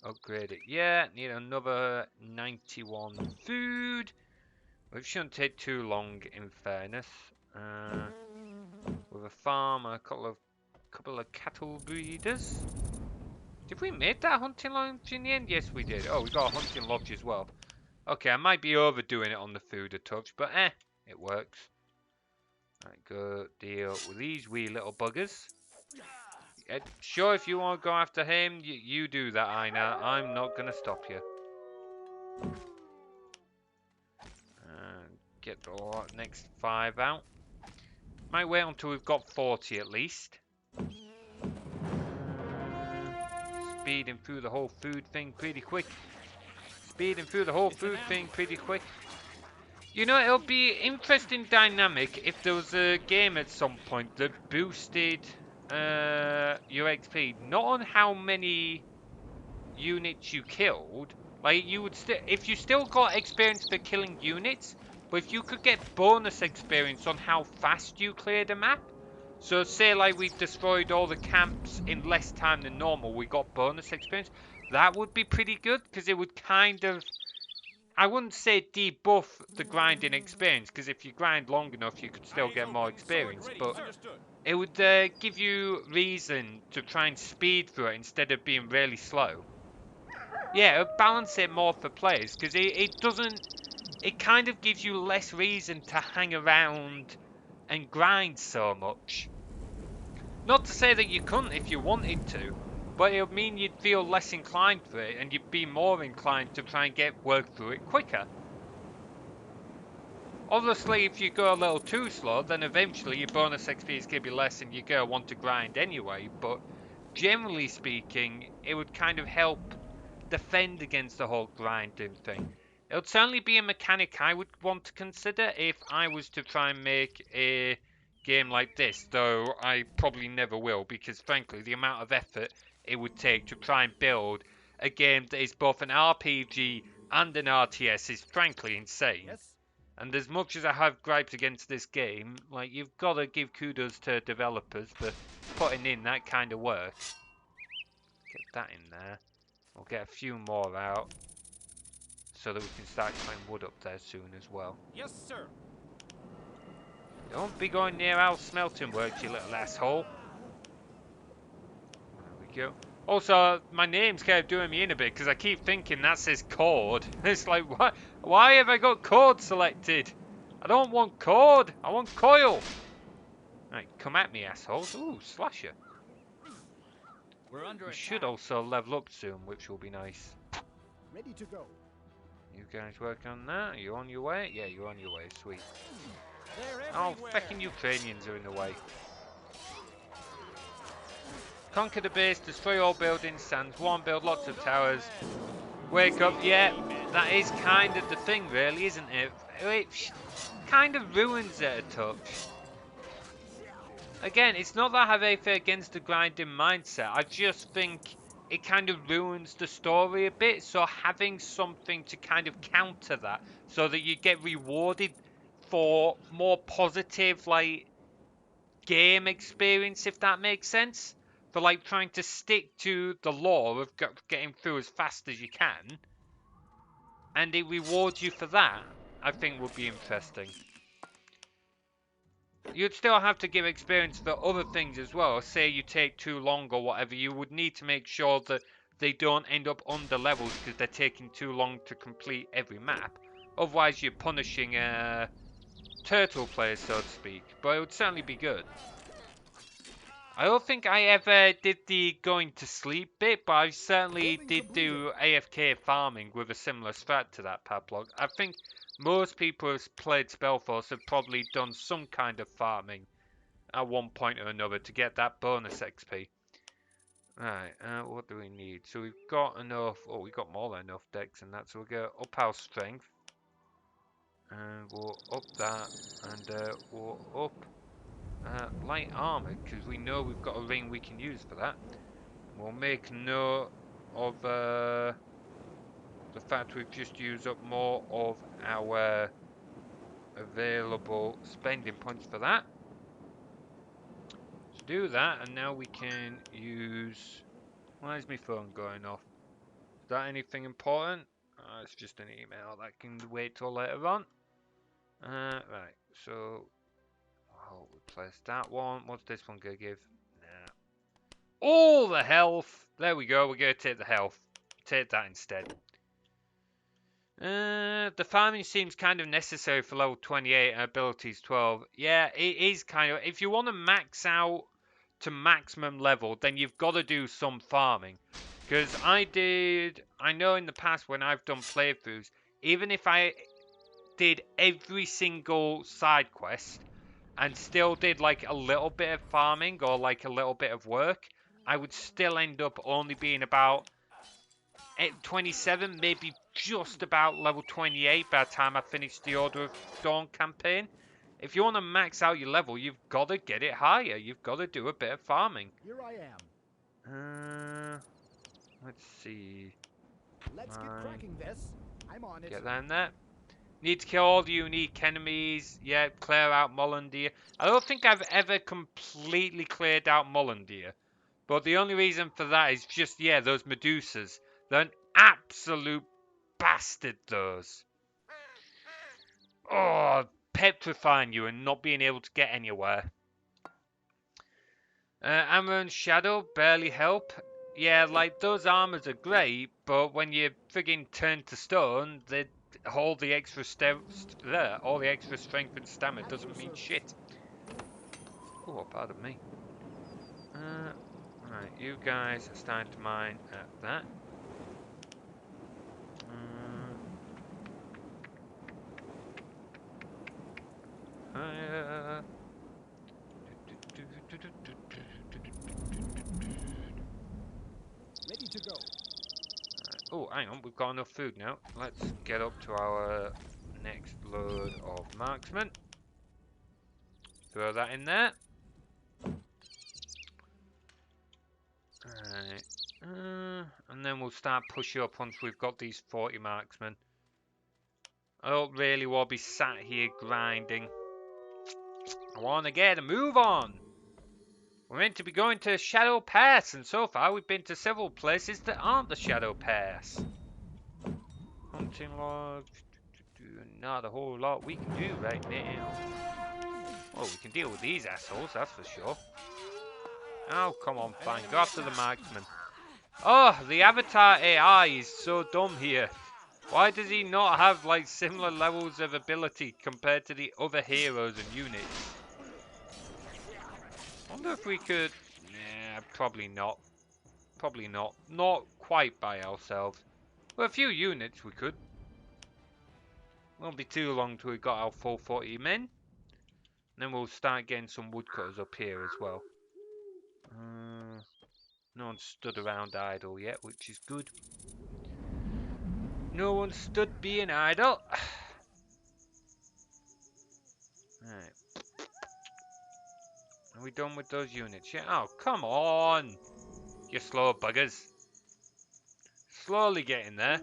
S1: upgrade it yet. Need another 91 food. Which shouldn't take too long, in fairness. With a farm and a couple of cattle breeders. Did we make that hunting lodge in the end? Yes, we did. Oh, we got a hunting lodge as well. Okay, I might be overdoing it on the food a touch, but it works. Right, go deal with these wee little buggers. Sure, if you want to go after him, you do that, Aina. I'm not going to stop you. Get the next 5 out. Might wait until we've got 40 at least. Speeding through the whole food thing pretty quick. Speeding through the whole food thing pretty quick. You know, it'll be interesting dynamic if there was a game at some point that boosted your XP. Not on how many units you killed. Like, you would still... If you still got experience for killing units, but if you could get bonus experience on how fast you cleared a map. So, say, like, we've destroyed all the camps in less time than normal. We got bonus experience. That would be pretty good, because it would kind of... I wouldn't say debuff the grinding experience, because if you grind long enough, you could still get more experience, but it would give you reason to try and speed through it instead of being really slow. Yeah, it would balance it more for players, because it kind of gives you less reason to hang around and grind so much. Not to say that you couldn't if you wanted to, but it would mean you'd feel less inclined for it and you'd be more inclined to try and get work through it quicker. Obviously, if you go a little too slow, then eventually your bonus XP is going to be less and you're going to want to grind anyway, but generally speaking, it would kind of help defend against the whole grinding thing. It would certainly be a mechanic I would want to consider if I was to try and make a game like this, though I probably never will, because frankly, the amount of effort it would take to try and build a game that is both an RPG and an RTS is frankly insane.
S2: Yes?
S1: And as much as I have gripes against this game, like, you've got to give kudos to developers for putting in that kind of work. Get that in there. We'll get a few more out so that we can start cutting wood up there soon as well.
S4: Yes, sir.
S1: Don't be going near our smelting works, you little asshole. There we go. Also, my name's kind of doing me in a bit because I keep thinking that says cord. It's like, what? Why have I got cord selected? I don't want cord. I want coil. Right, come at me, assholes. Ooh, slasher.
S4: We're under
S1: We
S4: attack.
S1: should also level up soon, which will be nice.
S2: Ready to go.
S1: You guys working on that? Are you on your way? Yeah, you're on your way. Sweet.
S4: They're
S1: Oh,
S4: everywhere.
S1: feckin' Ukrainians are in the way. Conquer the base, destroy all buildings, sands, one, build lots of towers. Wake up, yeah, that is kind of the thing really, isn't it? It kind of ruins it a touch. Again, it's not that I have anything against the grinding mindset, I just think it kind of ruins the story a bit, so having something to kind of counter that, so that you get rewarded for more positive, like, game experience, if that makes sense. For like trying to stick to the law of getting through as fast as you can, and it rewards you for that, I think would be interesting. You'd still have to give experience for other things as well. Say you take too long or whatever, you would need to make sure that they don't end up under levels because they're taking too long to complete every map. Otherwise you're punishing turtle players, so to speak. But it would certainly be good. I don't think I ever did the going to sleep bit, but I certainly did do AFK farming with a similar strat to that, Padlock. I think most people who've played Spellforce have probably done some kind of farming at one point or another to get that bonus XP. Right, what do we need? So we've got enough, oh, we've got more than enough decks and that, so we'll go up our strength. And we'll up that, and we'll up light armor, because we know we've got a ring we can use for that. We'll make note of the fact we've just used up more of our available spending points for that. So do that, and now we can use... Why is my phone going off? Is that anything important? It's just an email that can wait till later on. Right, so I'll replace that one. What's this one gonna give? Nah. All the health! There we go, we're gonna take the health. Take that instead. The farming seems kind of necessary for level 28 and abilities 12. Yeah, it is kind of... If you want to max out to maximum level, then you've got to do some farming. Because I know in the past when I've done playthroughs, even if I did every single side quest and still did like a little bit of farming or like a little bit of work, I would still end up only being about 27, maybe just about level 28 by the time I finished the Order of Dawn campaign. If you want to max out your level, you've got to get it higher. You've got to do a bit of farming.
S2: Here I am.
S1: Let's see.
S2: Let's get cracking this. I'm on it.
S1: Get that in there. Need to kill all the unique enemies. Yeah, clear out Mollendeer. I don't think I've ever completely cleared out Mollendeer. But the only reason for that is just, yeah, those Medusas. They're an absolute bastard, those. Oh, petrifying you and not being able to get anywhere. Armor and Shadow barely help. Yeah, like, those armors are great, but when you friggin' turn to stone, they... all the extra strength and stamina doesn't mean shit. Oh, pardon me. Right, you guys are starting to mine at that.
S9: Ready to go.
S1: Oh, hang on, we've got enough food now. Let's get up to our next load of marksmen. Throw that in there. Alright. And then we'll start pushing up once we've got these 40 marksmen. I don't really want to be sat here grinding. I want to get a move on. We're meant to be going to Shadow Pass, and so far we've been to several places that aren't the Shadow Pass. Hunting log. Not a whole lot we can do right now. Well, we can deal with these assholes, that's for sure. Oh, come on, fine. Go after the marksman. Oh, the Avatar AI is so dumb here. Why does he not have, like, similar levels of ability compared to the other heroes and units? I wonder if we could... Nah, probably not. Probably not. Not quite by ourselves. Well, a few units we could. Won't be too long till we got our full 40 men. And then we'll start getting some woodcutters up here as well. No one's stood around idle yet, which is good. No one stood being idle. Right. Are we done with those units yet? Oh, come on! You slow buggers. Slowly getting there.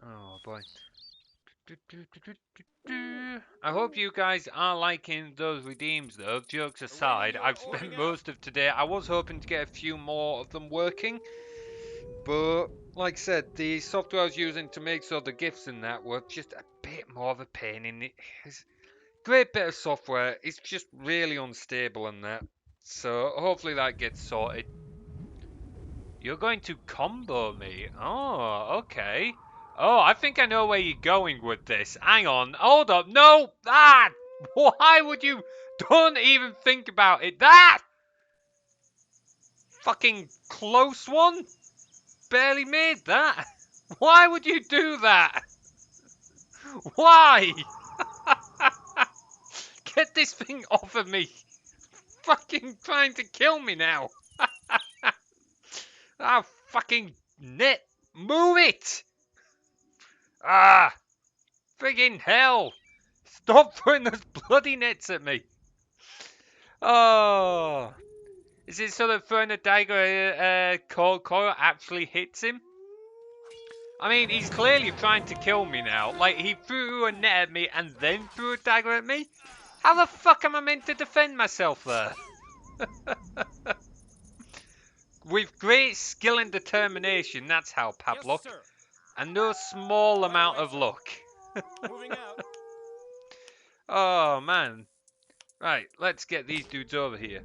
S1: Oh boy. I hope you guys are liking those redeems though. Jokes aside, I've spent most of today. I was hoping to get a few more of them working. But, like I said, the software I was using to make so the gifts and that were just a bit more of a pain in it. It's a great bit of software. It's just really unstable and that. So, hopefully that gets sorted. You're going to combo me. Oh, okay. Oh, I think I know where you're going with this. Hang on. Hold up. No! Ah! Why would you... Don't even think about it. That! Fucking close one? Barely made that. Why would you do that? Why? Get this thing off of me. Fucking trying to kill me now. Ah, fucking net. Move it. Ah, friggin' hell. Stop throwing those bloody nets at me. Oh. Is it so that throwing a dagger Koro actually hits him? I mean, he's clearly trying to kill me now. Like, he threw a net at me and then threw a dagger at me? How the fuck am I meant to defend myself there? With great skill and determination, that's how, Pablock.
S9: Yes,
S1: And no small amount of luck.
S9: Moving out.
S1: Oh, man. Right, let's get these dudes over here.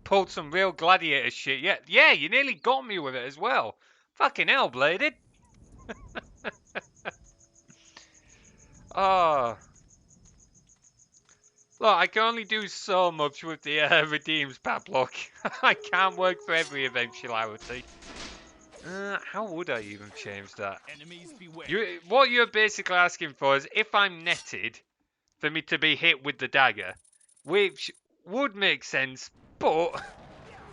S1: Pulled some real gladiator shit. Yeah, you nearly got me with it as well. Fucking hell, Bladed. Oh. Look, I can only do so much with the redeems, Pablock. I can't work for every eventuality. How would I even change that?
S9: Enemies beware.
S1: What you're basically asking for is if I'm netted, for me to be hit with the dagger, which would make sense, but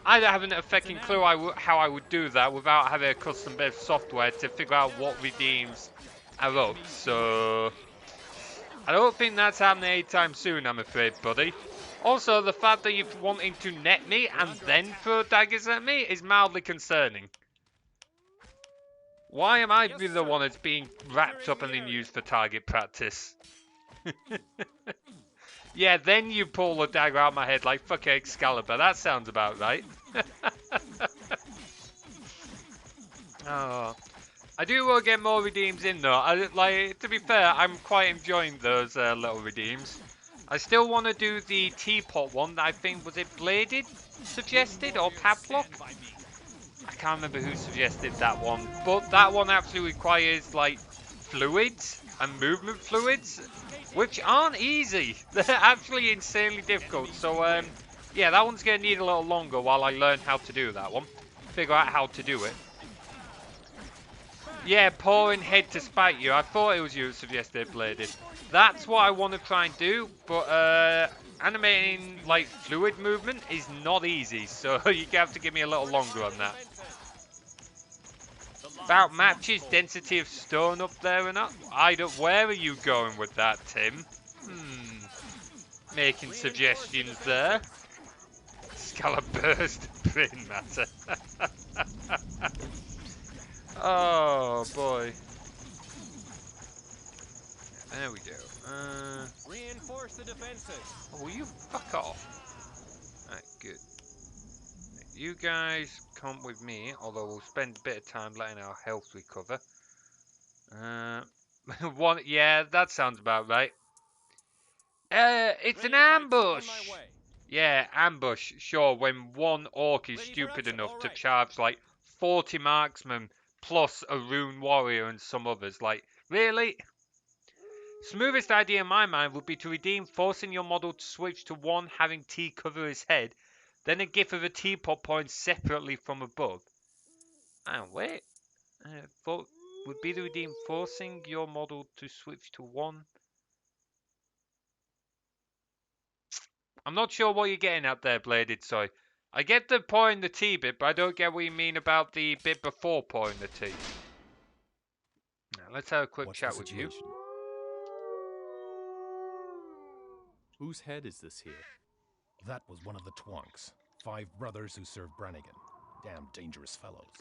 S1: I haven't a fucking clue how I would do that without having a custom-based software to figure out what redeems are up. So I don't think that's happening anytime soon, I'm afraid, buddy. Also, the fact that you're wanting to net me and then throw daggers at me is mildly concerning. Why am I the one that's being wrapped up and then used for target practice? Yeah, then you pull the dagger out of my head like fucking Excalibur. That sounds about right. Oh, I do want to get more redeems in though. To be fair, I'm quite enjoying those little redeems. I still want to do the teapot one that I think was it Bladed suggested or Pablock. I can't remember who suggested that one, but that one actually requires like fluids and movement fluids, which aren't easy. They're actually insanely difficult. So yeah, that one's gonna need a little longer while I learn how to do that one. Figure out how to do it. Yeah, pouring head to spite you. I thought it was you who suggested bladed. That's what I want to try and do, but animating like fluid movement is not easy, so you have to give me a little longer on that. About matches density of stone up there or not? I don't. Where are you going with that, Tim? Making suggestions there. Scallop burst brain matter. Oh boy. There we go.
S4: Reinforce the defenses.
S1: Oh, will you fuck off? Alright, good. You guys come with me, although we'll spend a bit of time letting our health recover. One, yeah, that sounds about right. It's an ambush! Yeah, ambush, sure, when one orc is stupid enough to charge like 40 marksmen plus a rune warrior and some others. Like, really? Smoothest idea in my mind would be to redeem, forcing your model to switch to one having tea cover his head, then a gif of a teapot pouring separately from above. Oh, wait. Would be to redeem, forcing your model to switch to one. I'm not sure what you're getting at there, Bladed Soy. I get the pouring the tea bit, but I don't get what you mean about the bit before pouring the tea. Now, let's have a quick
S9: What's
S1: chat
S9: the
S1: with you.
S9: situation?
S3: Whose head is this here?
S9: That was one of the Twonks. 5 brothers who served Brannigan. Damn dangerous fellows.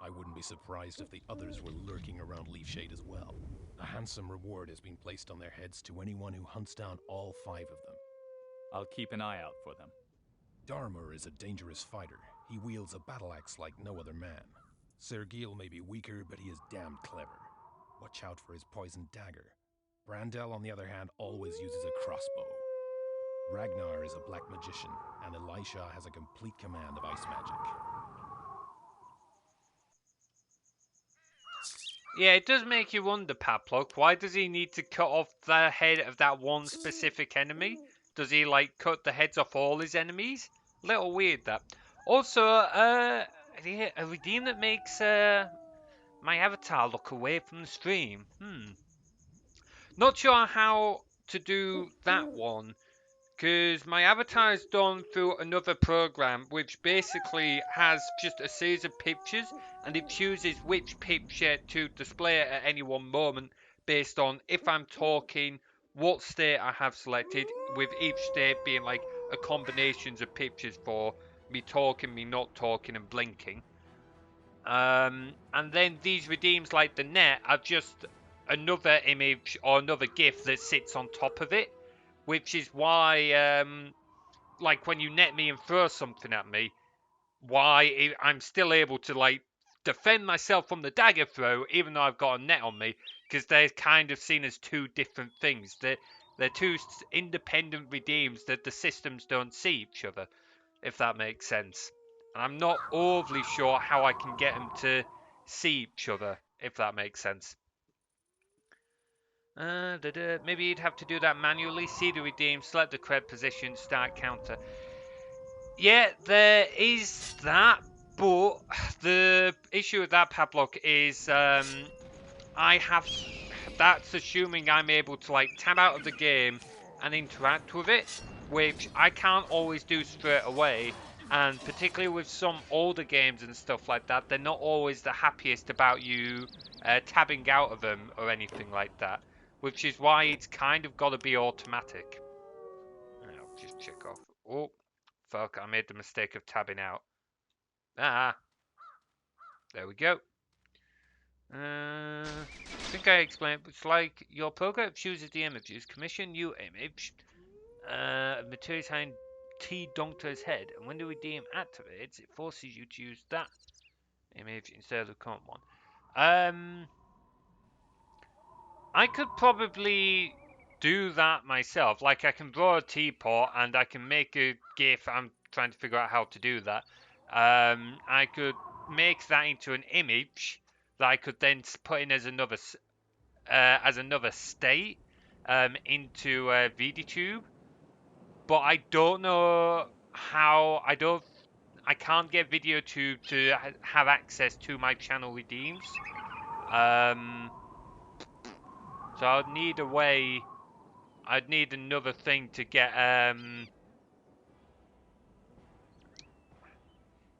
S9: I wouldn't be surprised if the others were lurking around Leafshade as well. A handsome reward has been placed on their heads to anyone who hunts down all 5 of them.
S3: I'll keep an eye out for them.
S9: Darmur is a dangerous fighter. He wields a battle axe like no other man. Sergil may be weaker, but he is damned clever. Watch out for his poisoned dagger. Brandel, on the other hand, always uses a crossbow. Ragnar is a black magician, and Elisha has a complete command of ice magic.
S1: Yeah, it does make you wonder, Paplock. Why does he need to cut off the head of that one specific enemy? Does he, like, cut the heads off all his enemies? Little weird, that. Also, a redeem that makes, my avatar look away from the stream. Not sure how to do that one, because my avatar is done through another program which basically has just a series of pictures, and it chooses which picture to display at any one moment based on if I'm talking, what state I have selected, with each state being like a combinations of pictures for me talking, me not talking, and blinking. And then these redeems like the net are just another image or another GIF that sits on top of it, which is why, like when you net me and throw something at me, why I'm still able to like defend myself from the dagger throw, even though I've got a net on me, because they're kind of seen as two different things. They're two independent redeems that the systems don't see each other, if that makes sense. And I'm not overly sure how I can get them to see each other, if that makes sense. Maybe you'd have to do that manually. See the redeem, select the correct position, start counter. Yeah, there is that, but the issue with that padlock is I have. That's assuming I'm able to like tab out of the game and interact with it, which I can't always do straight away. And particularly with some older games and stuff like that, they're not always the happiest about you tabbing out of them or anything like that, which is why it's kind of got to be automatic. I'll just check off. Oh, fuck, I made the mistake of tabbing out. Ah, there we go. I think I explained. It's like your program chooses the images, commission new image, materials behind T Donctor's head, and when the redeem activates, it forces you to use that image instead of the current one. I could probably do that myself. Like I can draw a teapot and I can make a GIF. I'm trying to figure out how to do that. I could make that into an image that I could then put in as another state into VDTube. But I don't know how. I can't get VideoTube to have access to my channel redeems. So I'd need a way. I'd need another thing to get.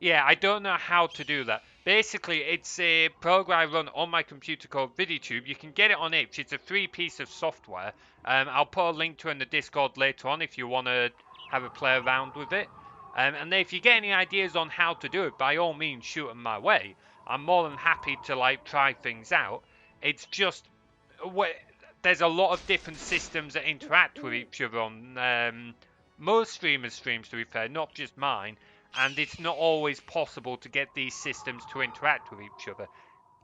S1: Yeah, I don't know how to do that. Basically, it's a program I run on my computer called VideoTube. You can get it on itch. It's a free piece of software. I'll put a link to it in the Discord later on if you want to have a play around with it. And then if you get any ideas on how to do it, by all means, shoot them my way. I'm more than happy to like try things out. It's just there's a lot of different systems that interact with each other on most streamers' streams, to be fair, not just mine. And it's not always possible to get these systems to interact with each other.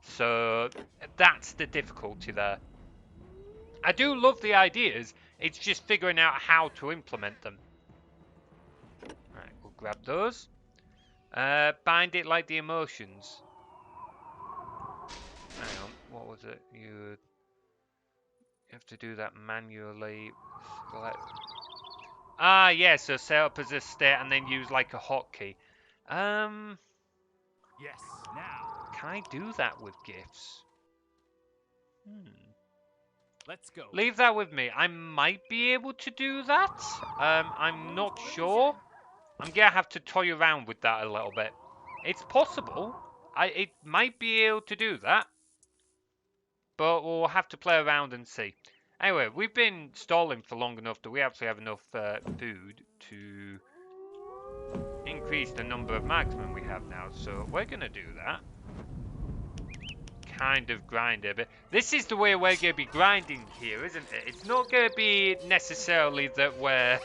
S1: So that's the difficulty there. I do love the ideas, it's just figuring out how to implement them. Right, we'll grab those. Bind it like the emotions. Hang on, what was it? You have to do that manually. Select. Ah, yeah, so set up as a state and then use like a hotkey.
S9: Yes, now.
S1: Can I do that with GIFs?
S9: Let's go.
S1: Leave that with me. I might be able to do that. I'm not sure. I'm gonna have to toy around with that a little bit. It's possible. It might be able to do that. But we'll have to play around and see. Anyway, we've been stalling for long enough that we actually have enough food to increase the number of marksmen we have now. So we're gonna do that. Kind of grind a bit. This is the way we're going to be grinding here, isn't it? It's not going to be necessarily that we're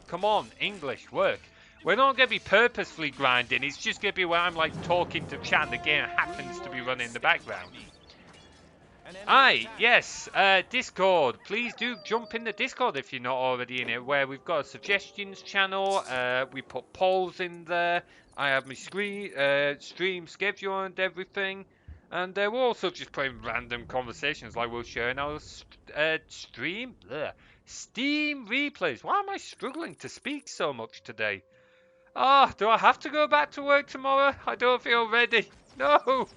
S1: come on, English, work. We're not going to be purposefully grinding. It's just going to be where I'm like talking to chat and the game happens to be running in the background. Aye, yes, Discord. Please do jump in the Discord if you're not already in it, where we've got a suggestions channel. We put polls in there. I have my stream schedule and everything. And we're also just playing random conversations like we'll share in our Steam replays. Why am I struggling to speak so much today? Oh, do I have to go back to work tomorrow? I don't feel ready. No.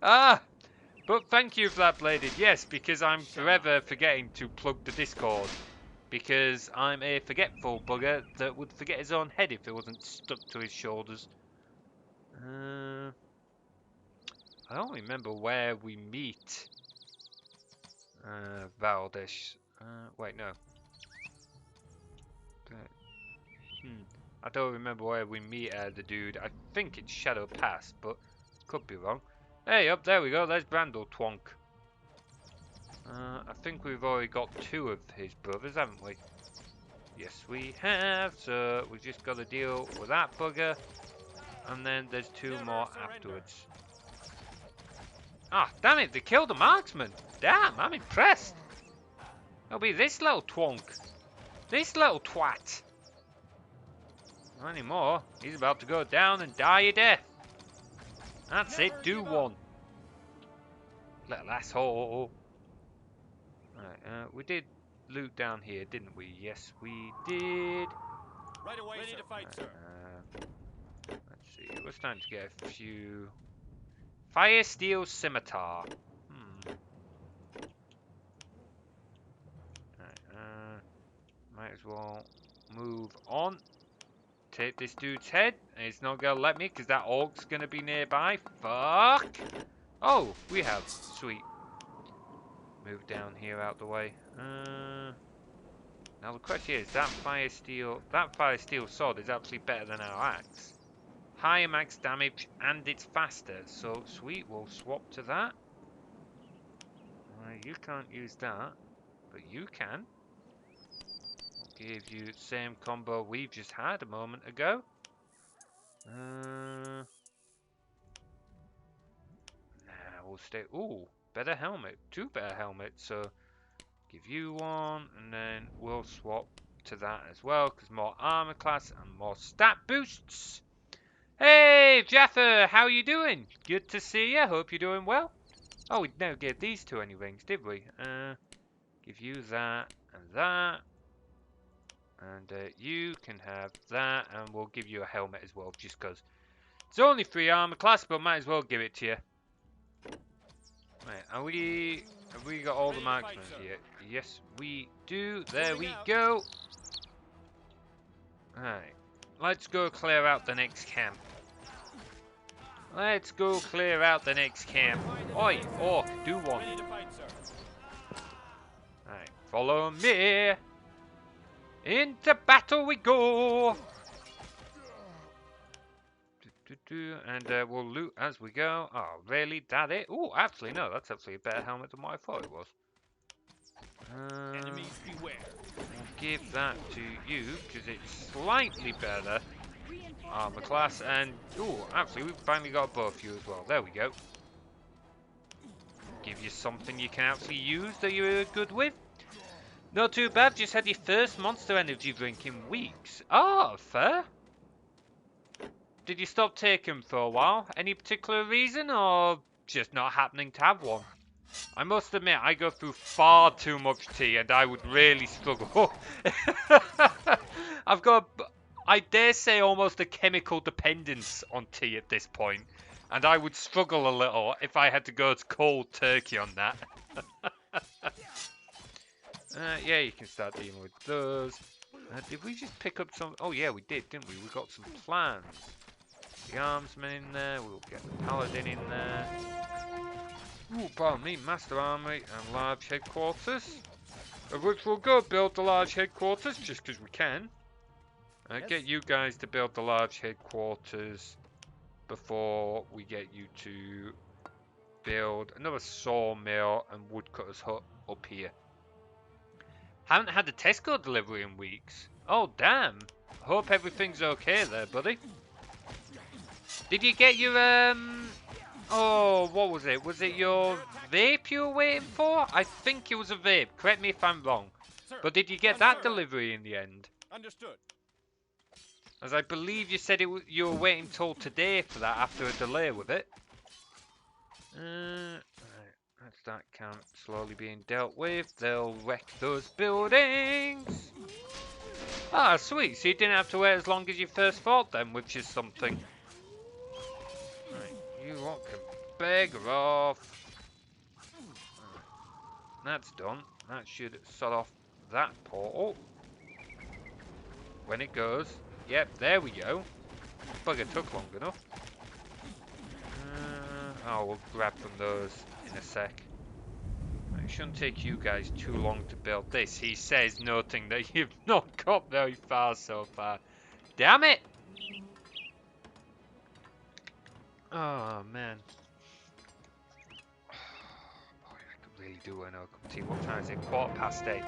S1: But thank you for that, Bladed. Yes, because I'm forever forgetting to plug the Discord. Because I'm a forgetful bugger that would forget his own head if it wasn't stuck to his shoulders. I don't remember where we meet. Valdish. Wait, no. I don't remember where we meet the dude. I think it's Shadow Pass, but could be wrong. Hey, up there we go. There's Brandel Twonk. I think we've already got 2 of his brothers, haven't we? Yes, we have. So we just got to deal with that bugger. And then there's 2 more afterwards. Ah, damn it. They killed a marksman. Damn, I'm impressed. It'll be this little twonk. This little twat. Not anymore. He's about to go down and die a death. That's it. Do one. Little asshole. Right, we did loot down here, didn't we? Yes, we did.
S4: Right away, ready to fight, sir.
S1: Let's see. It was time to get a few. Fire steel scimitar. Right, might as well move on. Take this dude's head. It's not gonna let me because that orc's gonna be nearby. Fuck. Oh, we have. Sweet. Move down here out the way. Now the question is, that fire steel sword is actually better than our axe. Higher max damage and it's faster. So sweet, we'll swap to that. You can't use that, but you can. I'll give you the same combo we've just had a moment ago. Nah, we'll stay. Ooh. Better helmet. 2 better helmets, so give you one, and then we'll swap to that as well, because more armor class and more stat boosts. Hey, Jaffa, how you doing? Good to see you. Hope you're doing well. Oh, we never gave these two any rings, did we? Give you that and that. And you can have that, and we'll give you a helmet as well, just because. It's only 3 armor class, but might as well give it to you. Right, have we got all the marksmen here? Yes, we do. There we go. Alright, let's go clear out the next camp. Let's go clear out the next camp. Oi, orc, do one. Alright, follow me. Into battle we go. And we'll loot as we go. Oh, really? That it? Oh, actually, no. That's actually a better helmet than what I thought it was.
S4: Enemies beware.
S1: I'll give that to you because it's slightly better armor class. And oh, actually, we've finally got both you as well. There we go. Give you something you can actually use that you're good with. Not too bad. Just had your first monster energy drink in weeks. Oh, fair. Did you stop taking for a while? Any particular reason, or just not happening to have one? I must admit, I go through far too much tea, and I would really struggle. I've got, I dare say, almost a chemical dependence on tea at this point, and I would struggle a little if I had to go to cold turkey on that. Yeah, you can start dealing with those. Did we just pick up some? Oh yeah, we did, didn't we? We got some plans. The armsman in there, we'll get the paladin in there. Ooh, pardon me, master armory and large headquarters. Of which we'll go build the large headquarters, just because we can. Get you guys to build the large headquarters before we get you to build another sawmill and woodcutter's hut up here. Haven't had a Tesco delivery in weeks. Oh, damn. Hope everything's okay there, buddy. Did you get your, oh, what was it? Was it your vape you were waiting for? I think it was a vape. Correct me if I'm wrong. But did you get that delivery in the end?
S4: Understood.
S1: As I believe you said you were waiting till today for that after a delay with it. Right, that's that camp slowly being dealt with. They'll wreck those buildings. Ah, sweet. So you didn't have to wait as long as you first thought then, which is something. You lot can beggar off. That's done. That should set off that portal. When it goes. Yep, there we go. Bugger took long enough. Oh, we'll grab from those in a sec. It shouldn't take you guys too long to build this, he says, noting that you've not got very far so far. Damn it! Oh, man. Boy, I could really do an cup of tea. What time is it? 8:15.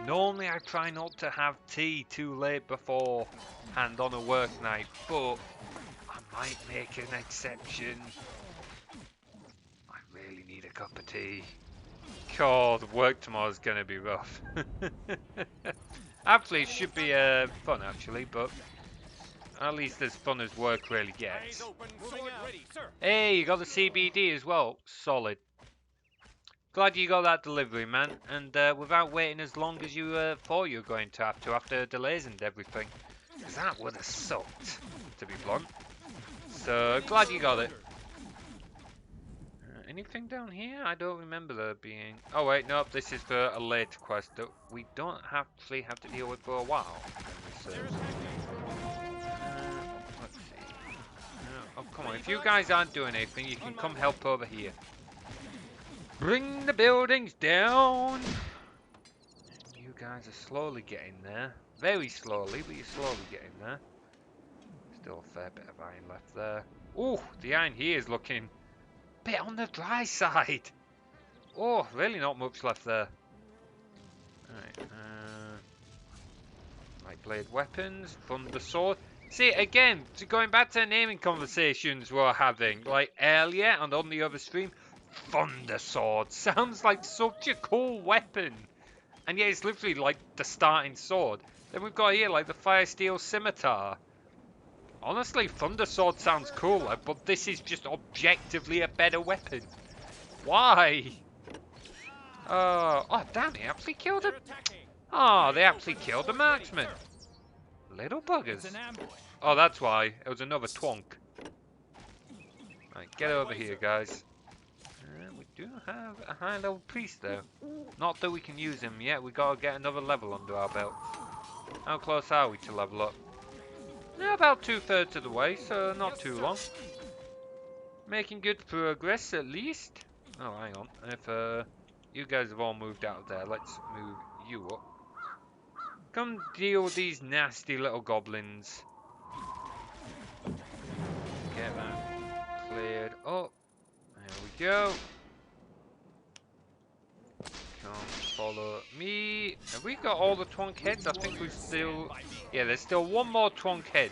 S1: Normally I try not to have tea too late before hand on a work night, but I might make an exception. I really need a cup of tea. God, work tomorrow's gonna be rough. Actually, it should be fun actually, but at least as fun as work really gets. Hey, you got the CBD as well. Solid. Glad you got that delivery, man. And without waiting as long as you thought you were going to have to after delays and everything. Because that would have sucked, to be blunt. So, glad you got it. Anything down here? I don't remember there being... Oh wait, nope, this is for a later quest that we don't actually have to deal with for a while. Let's see. Oh, come on, if you guys aren't doing anything, you can come help over here. Bring the buildings down! You guys are slowly getting there. Very slowly, but you're slowly getting there. Still a fair bit of iron left there. Ooh, the iron here is looking... bit on the dry side. Oh, really not much left there. Alright, light blade weapons, thunder sword. See, again, going back to the naming conversations we were having, like earlier and on the other stream, thunder sword sounds like such a cool weapon. And yeah, it's literally like the starting sword. Then we've got here like the Fire Steel Scimitar. Honestly, Thunder Sword sounds cooler, but this is just objectively a better weapon. Why? Oh damn, he actually killed him. Oh, they actually killed the marksman. Little buggers. Oh, that's why. It was another twonk. Right, get over here, guys. We do have a high level priest though. Not that we can use him yet. We gotta get another level under our belt. How close are we to level up? About 2/3 of the way, so not too long. Making good progress at least. Oh, hang on. If you guys have all moved out of there, let's move you up. Come deal with these nasty little goblins. Get that cleared up. There we go. Come follow me. Have we got all the twonk heads? I think we still... Yeah, there's still one more twonk head.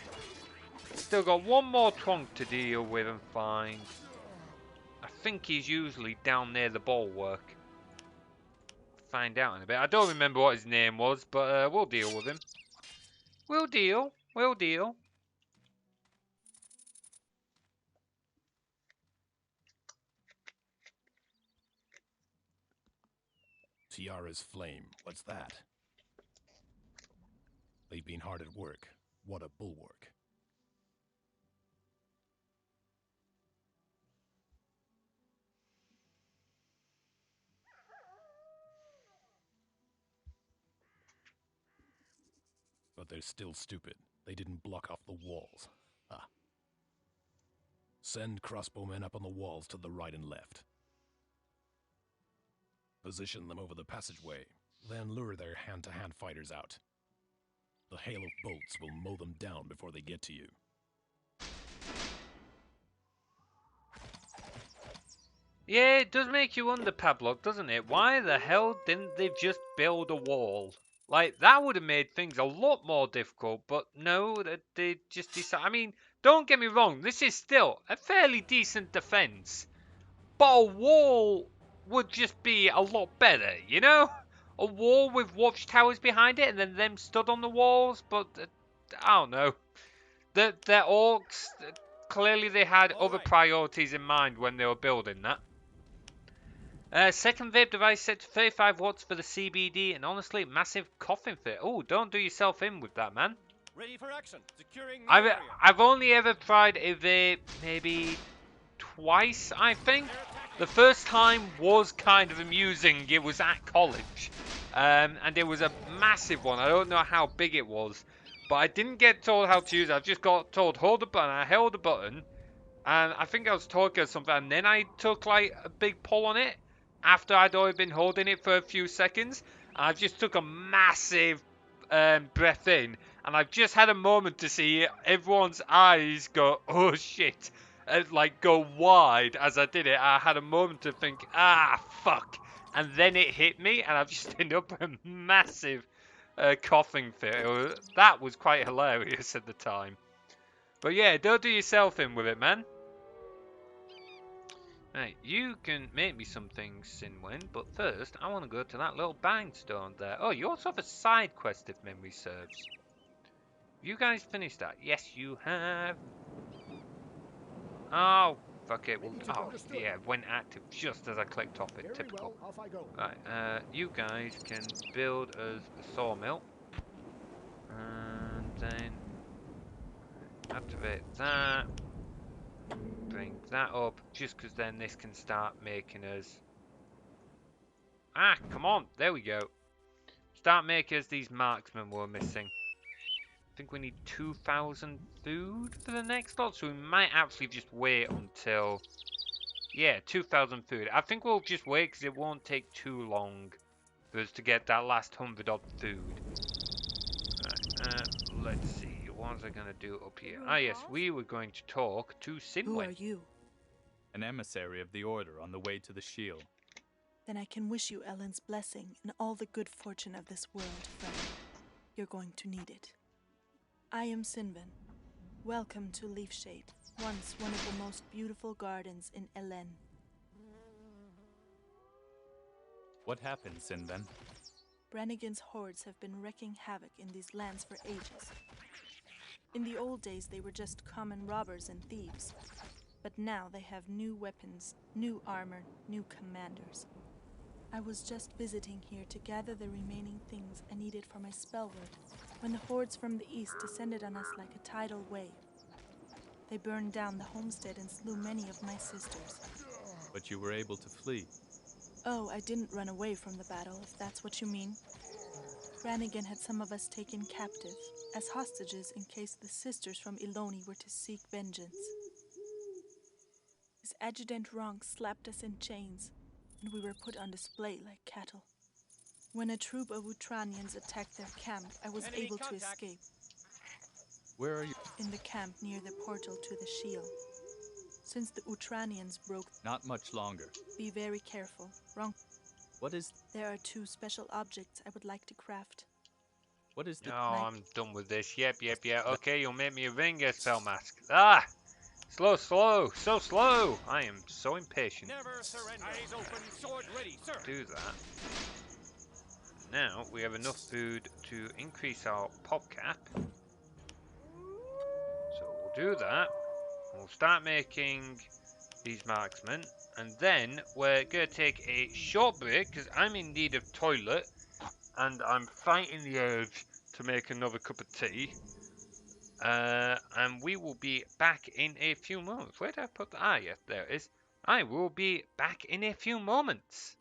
S1: Still got one more twonk to deal with and find. I think he's usually down near the bulwark. Find out in a bit. I don't remember what his name was, but we'll deal with him. We'll deal. We'll deal.
S9: Tiara's flame. What's that? They've been hard at work. What a bulwark. But they're still stupid. They didn't block off the walls. Ah. Send crossbowmen up on the walls to the right and left. Position them over the passageway, then lure their hand-to-hand fighters out. The hail of bolts will mow them down before they get to you.
S1: Yeah, it does make you wonder, Pablo, doesn't it? Why the hell didn't they just build a wall? Like, that would have made things a lot more difficult, but no, they just decided... I mean, don't get me wrong, this is still a fairly decent defense, but a wall would just be a lot better, you know? A wall with watchtowers behind it and then them stood on the walls, but I don't know. They're orcs. Clearly they had other priorities in mind when they were building that. Second vape device set to 35 watts for the CBD, and honestly, massive coughing fit. Oh, don't do yourself in with that, man.
S4: Ready for action. Securing the area.
S1: I've only ever tried a vape maybe twice, I think. The first time was kind of amusing. It was at college, and it was a massive one. I don't know how big it was, but I didn't get told how to use it. I just got told hold the button. I held the button, and I think I was talking or something, and then I took like a big pull on it after I'd already been holding it for a few seconds. I just took a massive breath in, and I've just had a moment to see everyone's eyes go, oh shit, like go wide as I did it. I had a moment to think, ah, fuck, and then it hit me, and I've just ended up a massive coughing fit. That was quite hilarious at the time. But yeah, don't do yourself in with it, man. Right, you can make me some things, Sinwin, but first I want to go to that little bang stone there. Oh, you also have a side quest if memory serves. You guys finished that? Yes, you have. Oh, fuck it. Oh, yeah, it went active just as I clicked off it. Typical. Right, you guys can build us a sawmill. And then activate that. Bring that up, just because then this can start making us... Ah, come on, there we go. Start making us these marksmen we're missing. I think we need 2,000 food for the next lot, so we might actually just wait until... Yeah, 2,000 food. I think we'll just wait, because it won't take too long for us to get that last 100 odd food. Right, let's see. What was I going to do up here? Ah, yes, we were going to talk to Sinwin.
S8: Who are you?
S3: An emissary of the Order on the way to the shield.
S8: Then I can wish you Ellen's blessing and all the good fortune of this world, friend. You're going to need it. I am Sinvin. Welcome to Leafshade, once one of the most beautiful gardens in Elen.
S3: What happened, Sinven?
S8: Brannigan's hordes have been wreaking havoc in these lands for ages. In the old days, they were just common robbers and thieves. But now they have new weapons, new armor, new commanders. I was just visiting here to gather the remaining things I needed for my spellword when the hordes from the east descended on us like a tidal wave. They burned down the homestead and slew many of my sisters.
S3: But you were able to flee.
S8: Oh, I didn't run away from the battle, if that's what you mean. Brannigan had some of us taken captive, as hostages in case the sisters from Iloni were to seek vengeance. His adjutant Ronk slapped us in chains, and we were put on display like cattle. When a troop of Utranians attacked their camp, I was
S4: Enemy
S8: able to
S4: contact.
S8: escape.
S3: Where are you?
S8: In the camp near the portal to the shield. Since the Utranians broke,
S3: Not much longer.
S8: be very careful. Ronk,
S3: What is
S8: there are 2 special objects I would like to craft.
S3: what is the
S1: Oh, I'm done with this. Yep. Okay, you'll make me a ringer, spell mask. Ah! Slow, so slow. I am so impatient.
S4: Never surrender. Eyes open, sword ready, sir.
S1: Do that. Now we have enough food to increase our pop cap. So we'll do that. We'll start making these marksmen. And then we're going to take a short break because I'm in need of toilet. And I'm fighting the urge to make another cup of tea. And we will be back in a few moments. Where did I put that? Ah, yes, there it is. I will be back in a few moments.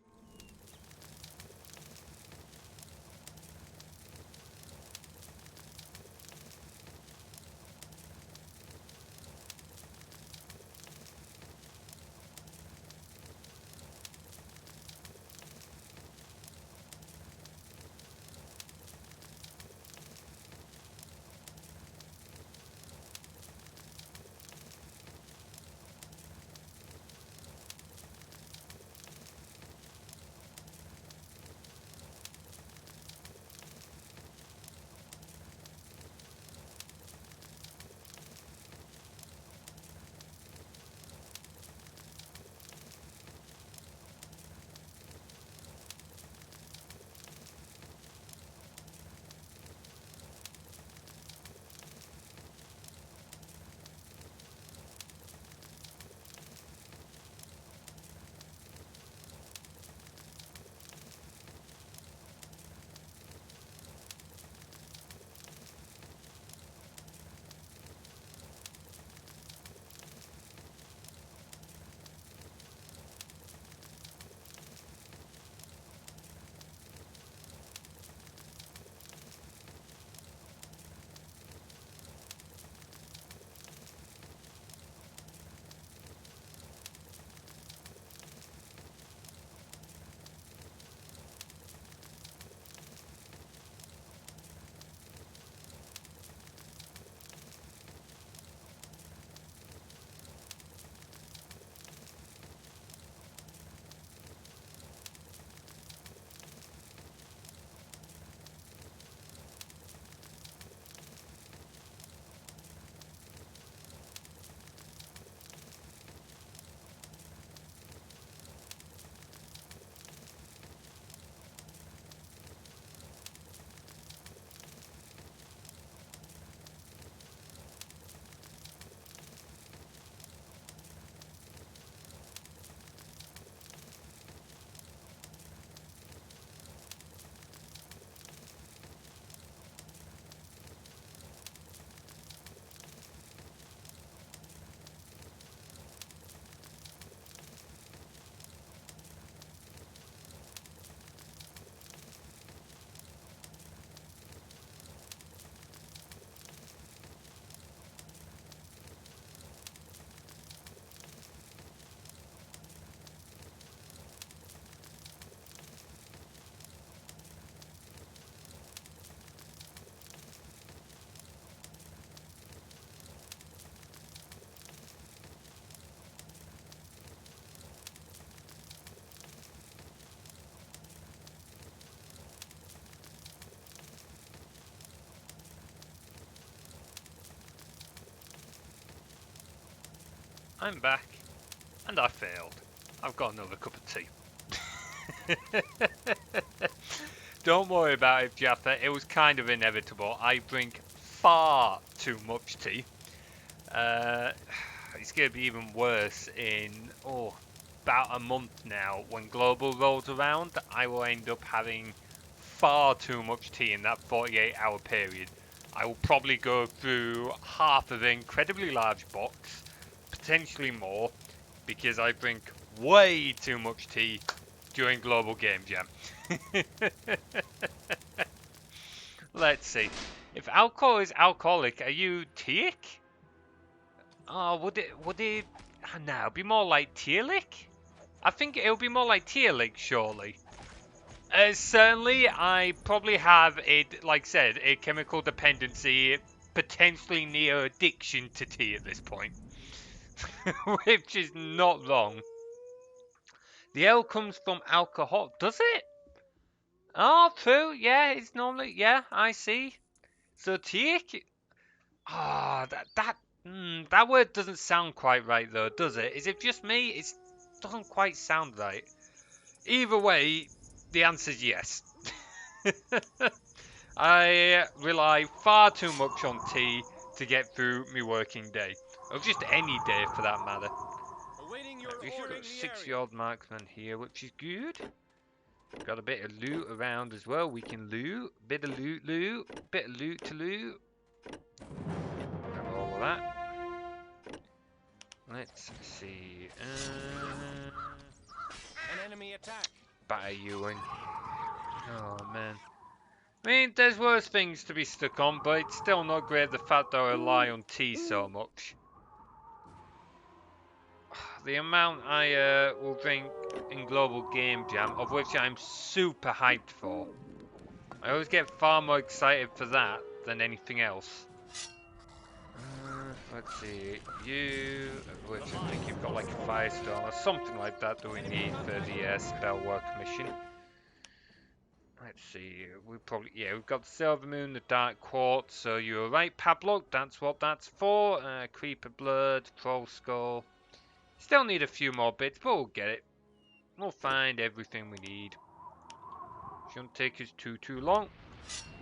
S1: I'm back, and I failed. I've got another cup of tea. Don't worry about it, Jaffa. It was kind of inevitable. I drink far too much tea. It's going to be even worse in, about a month now. When global rolls around, I will end up having far too much tea in that 48-hour period. I will probably go through half of an incredibly large box, potentially more, because I drink way too much tea during Global Game Jam. Let's see. If alcohol is alcoholic, are you teaic? Oh, would it? No, it'd be more like tealic. I think it would be more like tealic, surely. Certainly, I probably have like I said, a chemical dependency, potentially near addiction to tea at this point, which is not wrong. The L comes from alcohol, does it? Oh, true. Yeah, it's normally. Yeah, I see. So teaic. Ah, that word doesn't sound quite right though, does it? Is it just me? It doesn't quite sound right. Either way, the answer's yes. I rely far too much on tea to get through my working day, or just any day for that matter.
S4: Awaiting your
S1: We've
S4: order
S1: got
S4: in the area.
S1: 6-yard marksman here, which is good. Got a bit of loot around as well. We can loot. Bit of loot. Bit of loot to loot. Got all of that. Let's see.
S4: An enemy attack.
S1: Batter you in. Oh man. I mean, there's worse things to be stuck on, but it's still not great the fact that I rely on tea so much. The amount I will drink in Global Game Jam, of which I'm super hyped for. I always get far more excited for that than anything else. Let's see, you, which I think you've got like a Firestone or something like that we need for the spell work mission. Let's see, we've got the Silver Moon, the Dark Quartz, so you're right, Pablo, that's what that's for. Creeper Blood, Troll Skull. Still need a few more bits, but we'll get it. We'll find everything we need. Shouldn't take us too long.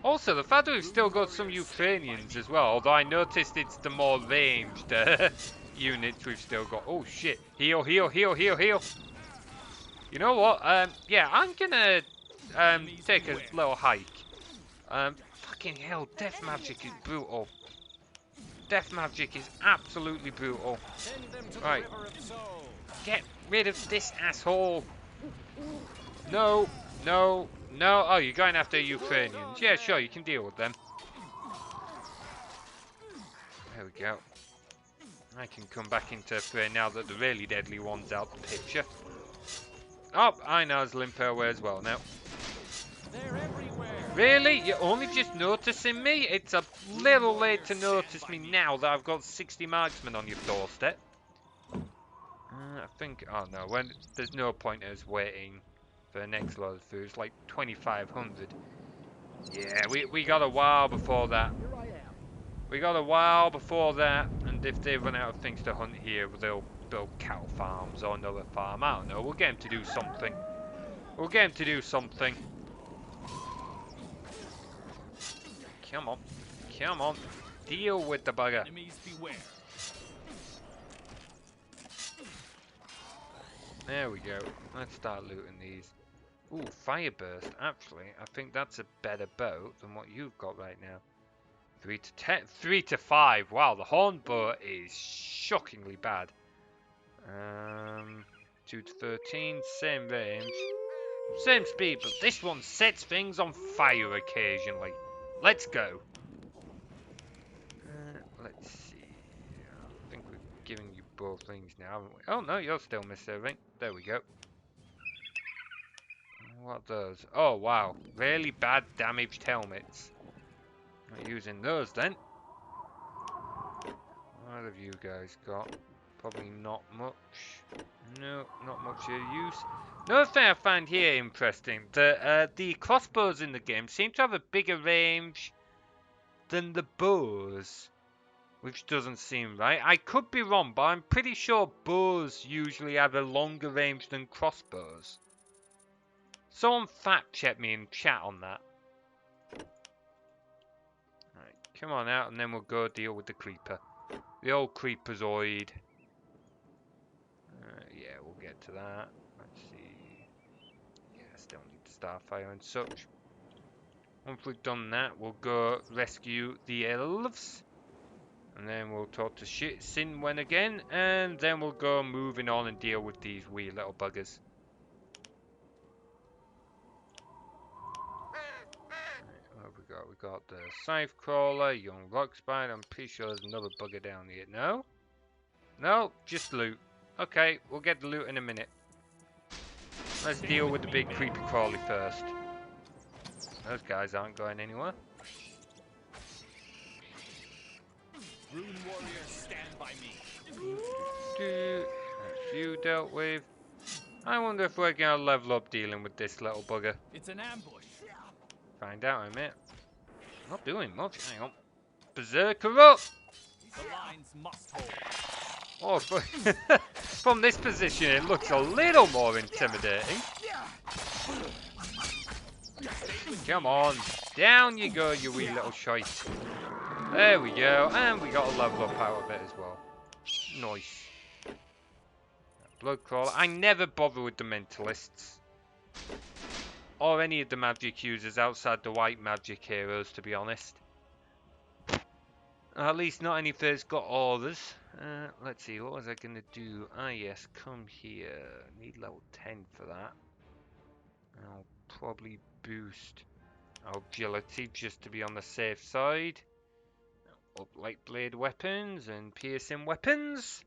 S1: Also, the fact that we've still got some Ukrainians as well, although I noticed it's the more ranged units we've still got. Oh shit, heal. You know what, yeah, I'm gonna take a little hike. Fucking hell, death magic is brutal. Death magic is absolutely brutal. Right, get rid of this asshole. No. Oh, you're going after Ukrainians. Yeah, sure, you can deal with them. There we go. I can come back into play now that the really deadly one's out the picture. Oh, I know it's Limpo as well now.
S4: They're everywhere.
S1: Really? You're only just noticing me? It's a little late to notice me now that I've got 60 marksmen on your doorstep. I think... Oh no, there's no point in us waiting for the next load of food. It's like 2,500. Yeah, we got a while before that. We got a while before that, and if they run out of things to hunt here, they'll build cattle farms or another farm. I don't know, we'll get them to do something. We'll get them to do something. Come on. Come on. Deal with the bugger.
S4: Enemies beware.
S1: There we go. Let's start looting these. Ooh, Fireburst. Actually, I think that's a better boat than what you've got right now. 3 to 10. 3 to 5. Wow, the horn boat is shockingly bad. 2 to 13. Same range. Same speed, but this one sets things on fire occasionally. Let's go. Let's see. I think we're giving you both things now, haven't we? Oh no, you're still misserving. There we go. What are those? Oh wow, really bad damaged helmets. Not using those then. What have you guys got? Probably not much. No, not much of use. Another thing I find here interesting, the crossbows in the game seem to have a bigger range than the bows, which doesn't seem right. I could be wrong, but I'm pretty sure bows usually have a longer range than crossbows. Someone fact check me in chat on that. Right, come on out and then we'll go deal with the creeper. The old creeperzoid. Yeah, we'll get to that. Let's see. Yeah, still need starfire and such. Once we've done that, we'll go rescue the elves. And then we'll talk to Sinwen again. And then we'll go moving on and deal with these wee little buggers. What have we got? We got the scythe crawler, young rock spider. I'm pretty sure there's another bugger down here. No? No, just loot. Okay, we'll get the loot in a minute. Let's deal with the big creepy crawly first. Those guys aren't going anywhere.
S4: Rune warriors, stand by me.
S1: That's you dealt with. I wonder if we're gonna level up dealing with this little bugger.
S3: It's an ambush.
S1: Find out in a minute. Not doing much. Hang on. Berserker up!
S3: The lines must hold.
S1: Oh, from this position, it looks a little more intimidating. Come on, down you go, you wee little shite. There we go, and we got a level up out of it as well. Nice. Blood crawler. I never bother with the mentalists. Or any of the magic users outside the white magic heroes, to be honest. At least not any if it's got auras. Let's see, what was I going to do? Ah yes, come here. Need level 10 for that. I'll probably boost our agility just to be on the safe side. Up light blade weapons and piercing weapons.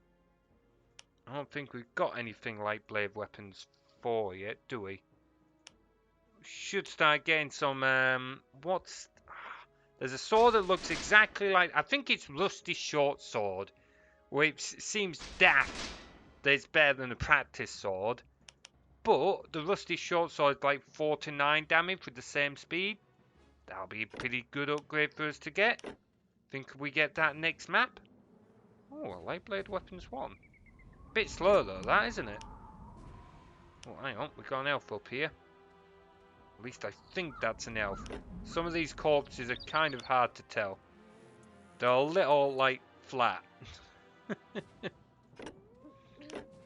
S1: I don't think we've got anything light blade weapons for yet, do we? Should start getting some, there's a sword that looks exactly like, I think it's Rusty Short Sword, which seems daft that it's better than a practice sword, but the Rusty Short Sword is like 4 to 9 damage with the same speed. That'll be a pretty good upgrade for us to get. Think we get that next map? Oh, a light blade weapons 1. Bit slow though, that, isn't it? Oh, hang on, we got an elf up here. At least I think that's an elf. Some of these corpses are kind of hard to tell. They're a little, like, flat.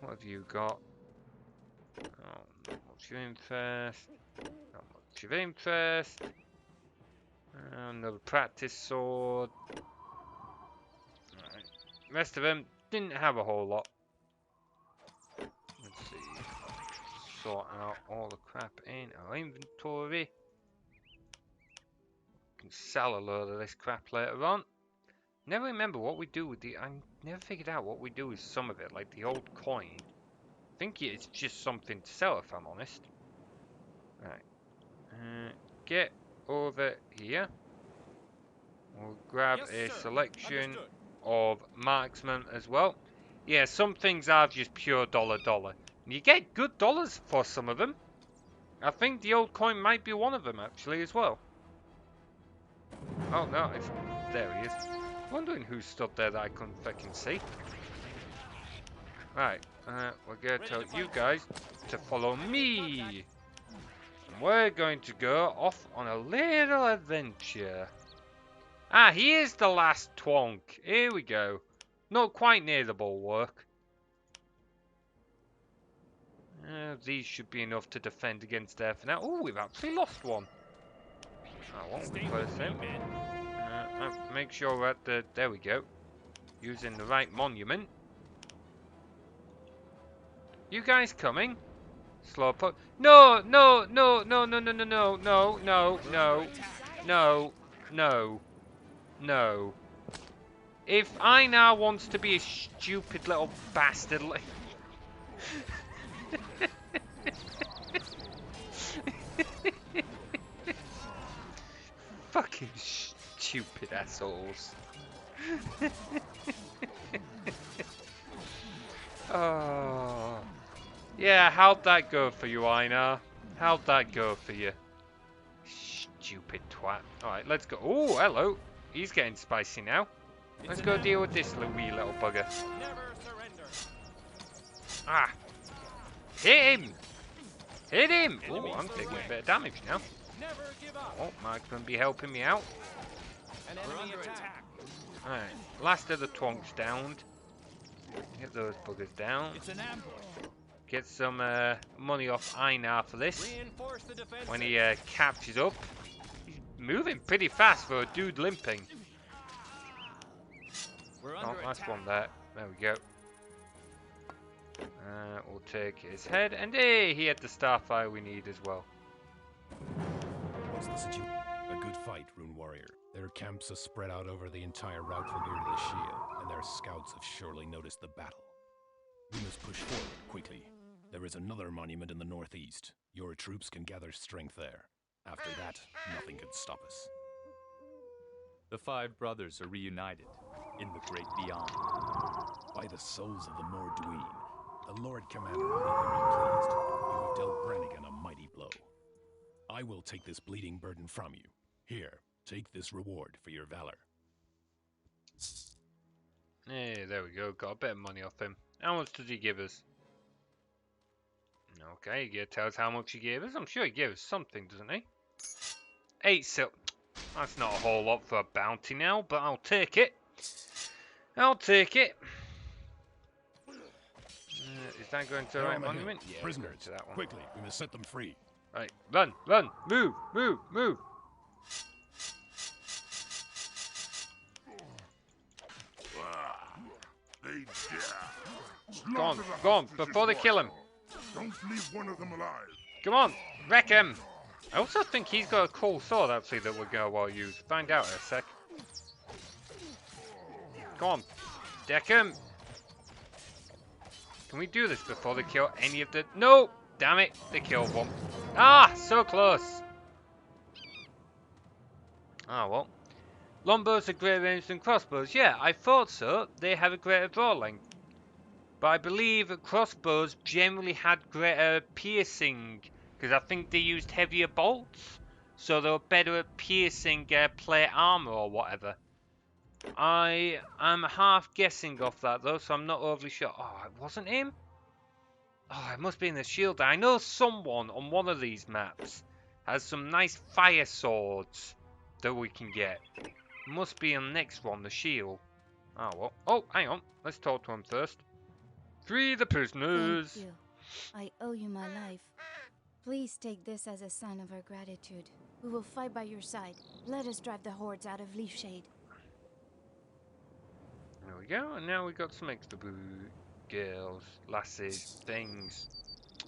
S1: What have you got? Oh, not much of interest. Not much of interest. Another practice sword. Right. Rest of them didn't have a whole lot. Let's see. Sort out all the crap in our inventory. Can sell a load of this crap later on. Never remember what we do with the. I never figured out what we do with some of it, like the old coin. I think it's just something to sell, if I'm honest. Right. Get over here. We'll grab a selection of marksmen as well. Yeah, some things are just pure dollar. And you get good dollars for some of them. I think the old coin might be one of them, actually, as well. Oh, no, there he is. Wondering who stood there that I couldn't fucking see. Right, we're going to tell you guys to follow me. And we're going to go off on a little adventure. Ah, here's the last twonk. Here we go. Not quite near the bulwark. These should be enough to defend against there for now. Oh, we've actually lost one. I won't replace him. Make sure we're at the... There we go. Using the right monument. You guys coming? Slow put. No. If Einar wants to be a stupid little bastard like... Fucking stupid assholes. Oh. Yeah, how'd that go for you, Einar? How'd that go for you? Stupid twat. Alright, let's go. Oh, hello. He's getting spicy now. Let's go deal with this wee little bugger.
S4: Never surrender.
S1: Ah. Hit him! Hit him! Oh, I'm taking a bit of damage now.
S4: Never give up.
S1: Oh, Marksman be helping me out.
S4: An enemy attack.
S1: Alright, last of the twonks downed. Get those buggers down.
S4: It's an ambush.
S1: Get some money off Einar for this.
S4: Reinforce the defense.
S1: When he catches up. He's moving pretty fast for a dude limping.
S4: We're
S1: Oh,
S4: under
S1: nice
S4: attack.
S1: one there. There we go. We'll take his head. And hey, he had the starfire we need as well.
S9: What's the situation? A good fight, Rune Warrior. Their camps are spread out over the entire route from here to the shield, and their scouts have surely noticed the battle. We must push forward quickly. There is another monument in the northeast. Your troops can gather strength there. After that, nothing can stop us.
S3: The 5 brothers are reunited in the great beyond.
S9: By the souls of the Morduin, the Lord Commander will be very pleased. You have dealt Brannigan a mighty blow. I will take this bleeding burden from you. Here, take this reward for your valor.
S1: Hey, there we go. Got a bit of money off him. How much does he give us? Okay, he tells us how much he gave us. I'm sure he gave us something, doesn't he? 8 silk. That's not a whole lot for a bounty now, but I'll take it. I'll take it. Is that going to the right monument? Yeah,
S9: prisoners,
S1: to that one.
S9: quickly, we must set them free.
S1: Right, run, run, move, move, move. Go on, before they kill him.
S10: Don't leave one of them alive.
S1: Come on, wreck him. I also think he's got a cool sword actually that we're going to use. Find out in a sec. Come on, deck him. Can we do this before they kill any of the... No! Damn it, they killed one. Ah, so close. Ah, well. Longbows are greater range than crossbows. Yeah, I thought so. They have a greater draw length. But I believe crossbows generally had greater piercing. Because I think they used heavier bolts. So they were better at piercing plate armor or whatever. I am half guessing off that though, so I'm not overly sure. Oh, it wasn't him? Oh, it must be in the shield. I know someone on one of these maps has some nice fire swords that we can get. Must be on the next one, the shield. Oh, well. Oh, hang on. Let's talk to him first. Free the prisoners.
S6: Thank you. I owe you my life. Please take this as a sign of our gratitude. We will fight by your side. Let us drive the hordes out of Leafshade.
S1: There we go. And now we got some extra girls, lasses, things.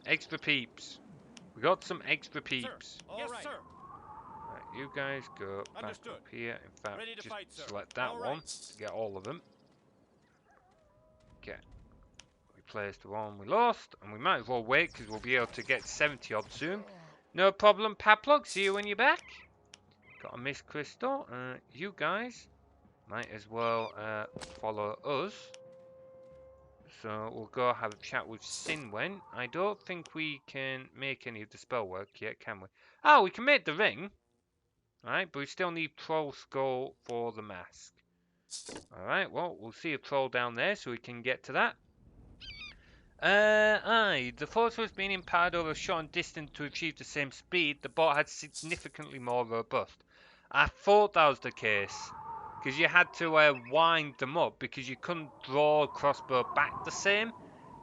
S1: Extra peeps. We got some extra peeps.
S4: Yes, sir.
S1: Right, you guys go back
S4: Understood.
S1: up here. In fact,
S4: Ready to
S1: just
S4: fight, sir.
S1: select that
S4: All
S1: one
S4: right.
S1: to get all of them. Okay. Replace the one we lost, and we might as well wait because we'll be able to get 70 odd soon. No problem, Paplog. See you when you're back. Got a Miss Crystal. You guys might as well follow us. So we'll go have a chat with Sinwen. I don't think we can make any of the spell work yet, can we? Oh, we can make the ring. Alright, but we still need Troll Skull for the mask. Alright, well, we'll see a troll down there so we can get to that. Aye, the force was being empowered over a short distance to achieve the same speed. The bot had significantly more robust. I thought that was the case. Because you had to wind them up because you couldn't draw a crossbow back the same.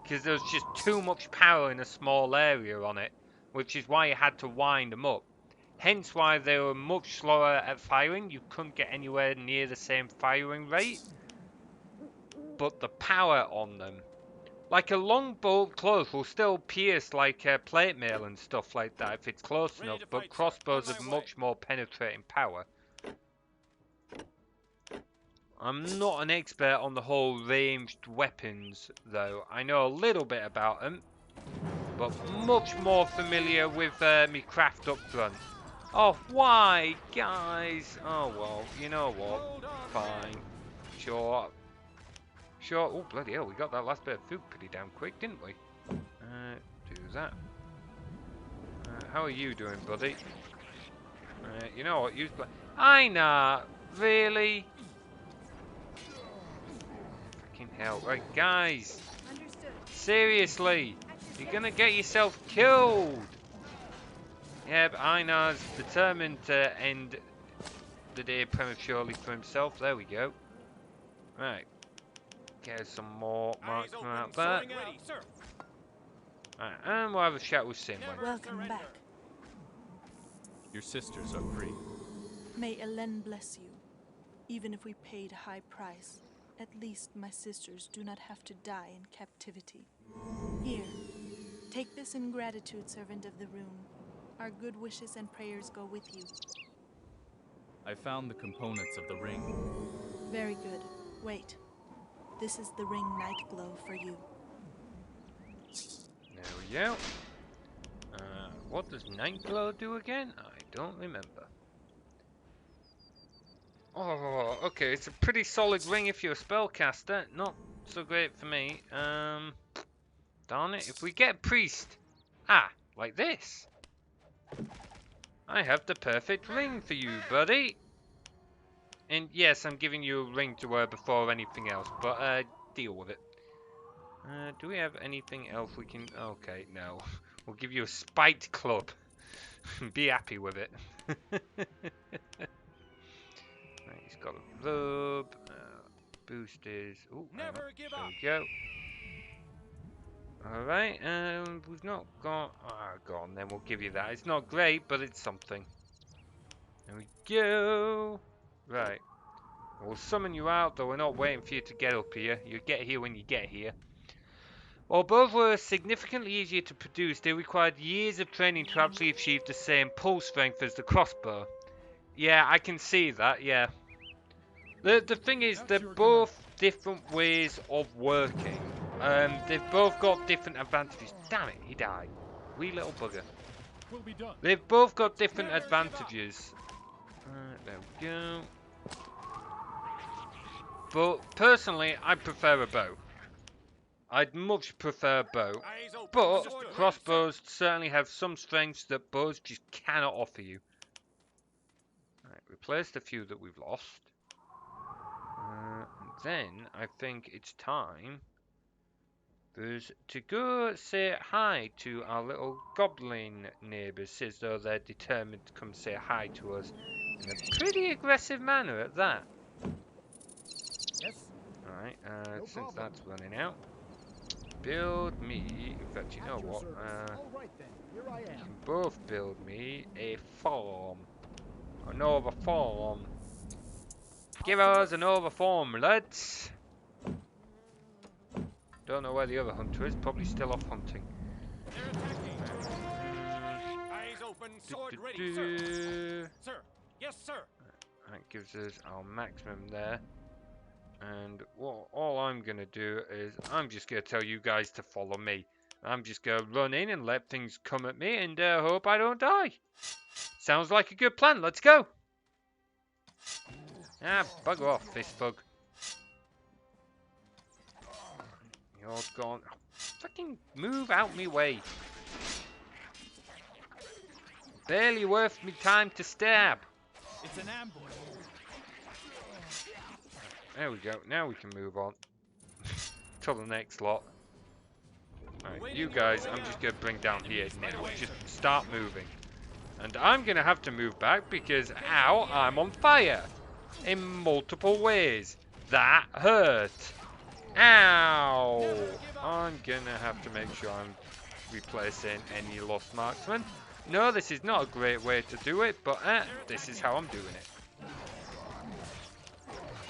S1: Because there was just too much power in a small area on it. Which is why you had to wind them up. Hence why they were much slower at firing. You couldn't get anywhere near the same firing rate. But the power on them. Like a long bolt close will still pierce like plate mail and stuff like that if it's close enough. But crossbows have much more penetrating power. I'm not an expert on the whole ranged weapons though. I know a little bit about them. But much more familiar with me craft up front. Oh, why, guys? Oh, well, you know what? Fine. Sure. Sure. Oh, bloody hell, we got that last bit of food pretty damn quick, didn't we? Do that. How are you doing, buddy? You know what? Use... Einar! Really? Fucking hell. Right, guys. Seriously. You're gonna get yourself killed. Yeah, but Einar's determined to end the day prematurely for himself. There we go. Right. Get us some more marksmen out there.
S4: Ready, sir.
S1: Right, and we'll have a chat with Sinway.
S8: Welcome back.
S3: Your sisters are free.
S8: May Elen bless you. Even if we paid a high price, at least my sisters do not have to die in captivity. Here, take this in gratitude, servant of the rune. Our good wishes and prayers go with you.
S3: I found the components of the ring.
S8: Very good. Wait. This is the ring night glow for you.
S1: There we go. What does Night Glow do again? I don't remember. Oh, okay, it's a pretty solid ring if you're a spellcaster. Not so great for me. Darn it, if we get Priest... Ah, like this. I have the perfect ring for you, buddy. And yes, I'm giving you a ring to wear before anything else, but deal with it. Do we have anything else we can... Okay, no. We'll give you a spiked club. Be happy with it. Right, he's got a robe. Boosters. Ooh,
S4: Never give
S1: there
S4: up.
S1: we go. Alright, we've not got... Ah, go on then, we'll give you that. It's not great, but it's something. There we go. Right. We'll summon you out, though we're not waiting for you to get up here. You get here when you get here. While both were significantly easier to produce, they required years of training to actually achieve the same pull strength as the crossbow. Yeah, I can see that, yeah. The thing is, they're both different ways of working. They've both got different advantages. Damn it, he died. Wee little bugger.
S9: We'll be done.
S1: They've both got different advantages. There we go. But personally, I prefer a bow. I'd much prefer a bow.
S4: Eyes open.
S1: But
S4: Understood.
S1: crossbows certainly have some strengths that bows just cannot offer you. Right, replace the few that we've lost. And then I think it's time for us to go say hi to our little goblin neighbours, as though they're determined to come say hi to us in a pretty aggressive manner at that.
S2: Yes.
S1: Alright,
S2: No
S1: since
S2: problem.
S1: that's running out, build me, in fact, you know
S2: At your
S1: what,
S2: service. All right then. Here I
S1: you
S2: am.
S1: can both build me a farm. Another farm. Give us another farm, lads. Don't know where the other hunter is, probably still off hunting.
S4: They're attacking. Eyes open. Sword ready, sir. Sir. Yes, sir.
S1: That gives us our maximum there. And all I'm going to do is, I'm just going to tell you guys to follow me. I'm just going to run in and let things come at me and hope I don't die. Sounds like a good plan, let's go. Ah, bugger off, fist bug. You're gone. Oh, fucking move out me way. Barely worth me time to stab.
S9: It's an ambush.
S1: There we go. Now we can move on to the next lot. Right, you guys, I'm just going to bring down here now. Just start moving. And I'm going to have to move back because, ow, I'm on fire. In multiple ways. That hurt. Ow. I'm going to have to make sure I'm replacing any lost marksmen. No, this is not a great way to do it, but this is how I'm doing it.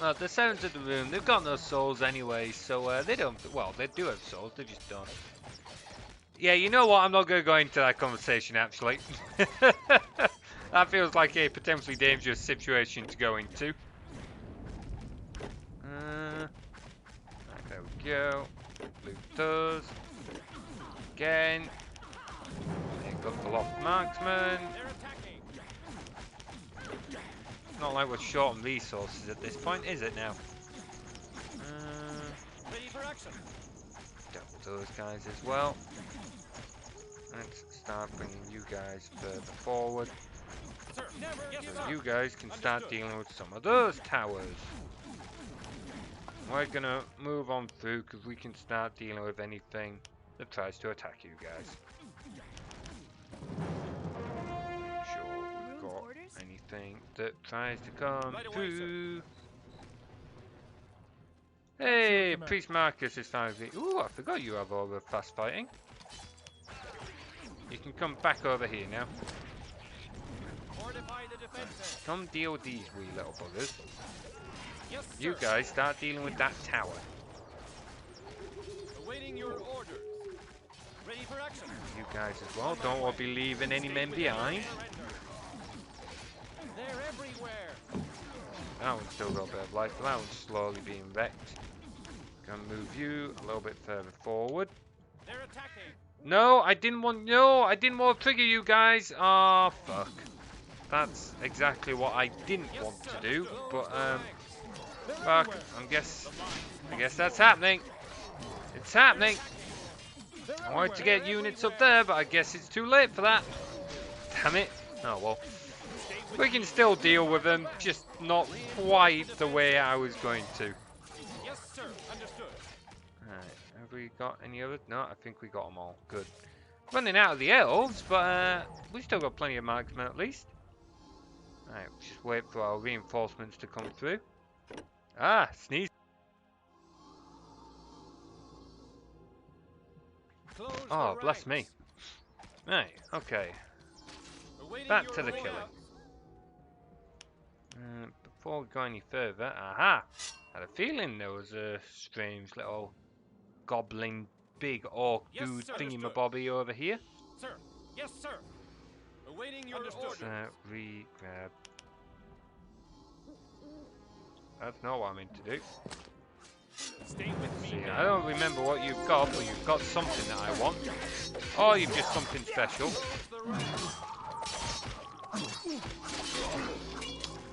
S1: Well, the Servants of the Room, they've got no souls anyway, so they don't, well, they do have souls, they just don't. Yeah, you know what, I'm not going to go into that conversation, actually. That feels like a potentially dangerous situation to go into. Right, there we go. Loot those. Again. Pick up the lost marksman. It's not like we're short on resources at this point, is it now?
S4: Ready for action.
S1: Dealt with those guys as well. Let's start bringing you guys further forward.
S4: Sir. Never give
S1: So
S4: up.
S1: you guys can start dealing with some of those towers. We're gonna move on through because we can start dealing with anything that tries to attack you guys. anything that tries to come
S4: Right away,
S1: through.
S9: Sir,
S1: Hey,
S9: Commander.
S1: Priest Marcus is finally. Ooh, I forgot you have all the fast fighting. You can come back over here now.
S4: Fortify the defenses.
S1: Come deal with these wee little buggers.
S4: Yes,
S1: You
S4: sir.
S1: guys start dealing with that tower.
S4: Awaiting your orders. Ready for action.
S1: You guys as well. Don't want to be leaving any men behind.
S4: They're everywhere.
S1: That one's still got a bit of life, but that one's slowly being wrecked. Gonna move you a little bit further forward.
S4: They're attacking.
S1: No, I didn't want. No, I didn't want to trigger you guys. Oh fuck. That's exactly what I didn't want to do. But fuck. I guess that's happening. It's happening. I wanted to get units up there, but I guess it's too late for that. Damn it. Oh well. We can still deal with them, just not quite the way I was going to.
S4: Yes, sir. Understood.
S1: Alright, have we got any others? No, I think we got them all. Good. Running out of the elves, but we've still got plenty of marksmen at least. Alright, just wait for our reinforcements to come through. Ah, sneeze.
S4: Close
S1: Oh,
S4: the
S1: bless me.
S4: ranks.
S1: Right, okay.
S4: Awaiting
S1: Back
S4: your
S1: to the
S4: orders.
S1: killing. Before we go any further, aha! Had a feeling there was a strange little goblin, big orc
S4: Yes,
S1: dude
S4: sir.
S1: thingy-mabobby over here.
S4: Sir. Yes, sir. Awaiting your orders.
S1: Re-grab. That's not what I meant to do.
S4: Stay with me.
S1: See, I don't remember what you've got, but you've got something that I want. Or you've just something special.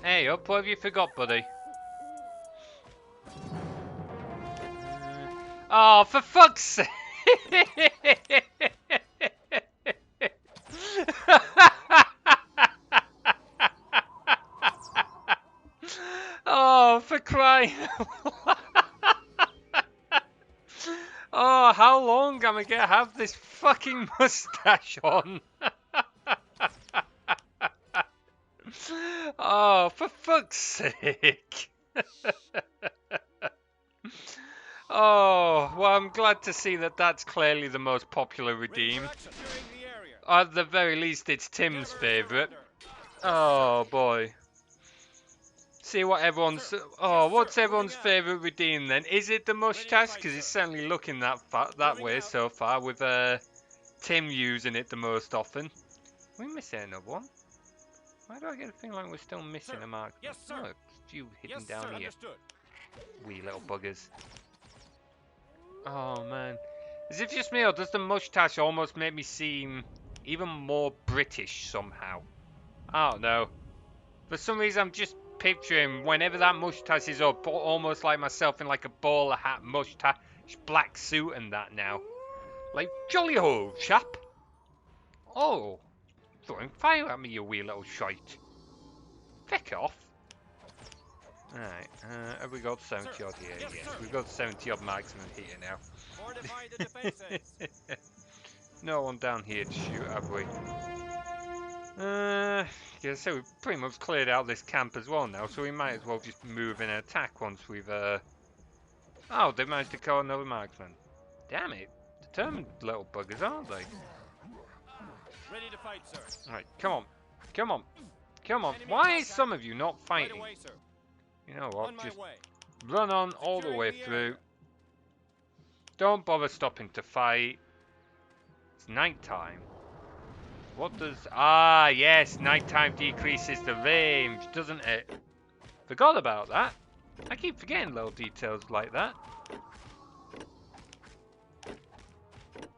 S1: Hey up, what have you forgot, buddy? Oh, for fuck's sake! Oh, for crying out loud. Oh, how long am I gonna have this fucking mustache on? Oh, for fuck's sake. Oh, well, I'm glad to see that that's clearly the most popular redeem. At the very least, it's Tim's favourite. Oh, boy. See what everyone's... Oh, what's everyone's favourite redeem then? Is it the mustache? Because it's certainly looking that way so far, with Tim using it the most often. We missing another one? Why do I get a feeling like we're still missing a mark?
S4: Yes, sir.
S1: Oh, it's you hidden
S4: Yes,
S1: down
S4: sir.
S1: here.
S4: Understood.
S1: Wee little buggers. Oh, man. Is it just me, or does the mustache almost make me seem even more British somehow? I don't know. For some reason, I'm just picturing whenever that mustache is up, almost like myself in like a bowler hat, mustache, black suit and that now. Like, jolly ho, chap. Oh, throwing fire at me, you wee little shite. Feck off. Alright, have we got 70 odd here?
S4: Yes,
S1: Yes,
S4: sir.
S1: we've got 70 odd marksmen here now.
S4: Fortify the defenses.
S1: No one down here to shoot, have we? Yeah, so we've pretty much cleared out this camp as well now, so we might as well just move in and attack once we've, Oh, they managed to kill another marksman. Damn it. Determined little buggers, aren't they?
S4: Ready to fight, sir.
S1: Alright, come on. Come on. Come on.
S4: Enemy
S1: Why is
S4: contact.
S1: some of you not
S4: Right
S1: fighting?
S4: away, sir.
S1: You know what,
S4: On my
S1: just
S4: way.
S1: run on all the
S4: Securing
S1: way
S4: the
S1: through.
S4: area.
S1: Don't bother stopping to fight. It's night time. What does... Ah, yes, nighttime decreases the range, doesn't it? Forgot about that. I keep forgetting little details like that.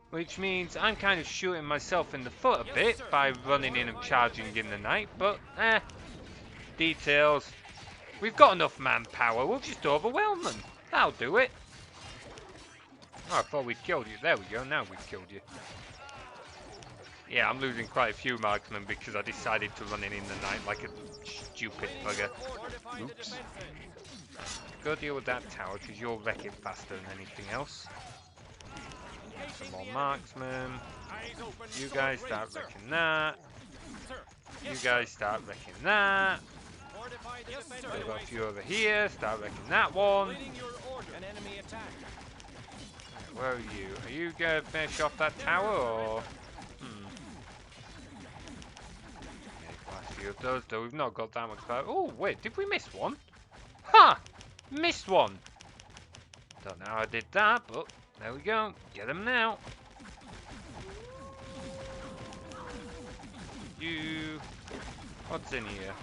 S1: Which means I'm kind of shooting myself in the foot a
S4: Yes,
S1: bit
S4: sir.
S1: by running in and charging in the night, but, details. We've got enough manpower, we'll just overwhelm them. That'll do it. Oh, I thought we'd killed you. There we go, now we've killed you. Yeah, I'm losing quite a few marksmen because I decided to run in the night like a stupid bugger.
S4: Fortify the
S1: Oops.
S4: defenses.
S1: Go deal with that tower because you'll wreck it faster than anything else. Some more marksmen.
S4: Eyes open.
S1: You
S4: sword
S1: guys
S4: ready,
S1: start
S4: sir.
S1: wrecking that.
S4: Sir.
S1: You guys start wrecking that.
S4: Fortify the defense.
S1: We've got a few over here. Start wrecking that one.
S4: Waiting your order. An enemy attack.
S1: Where are you? Are you gonna finish off that tower or? Last few of those, though we've not got that much power. Oh wait, did we miss one? Ha! Missed one. Don't know how I did that, but there we go. Get them now. You. What's in here?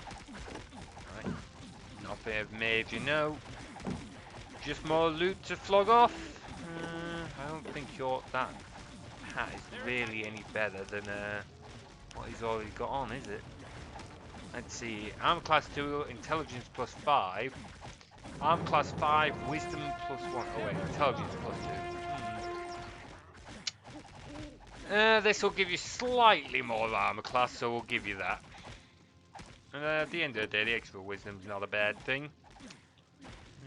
S1: Right. Nothing of major note. Just more loot to flog off. I don't think that hat is really any better than what he's already got on, is it? Let's see. Armor class 2, intelligence plus 5. Armor class 5, wisdom plus 1. Oh wait, intelligence plus 2. This will give you slightly more armor class, so we'll give you that. And at the end of the day, the extra wisdom's not a bad thing.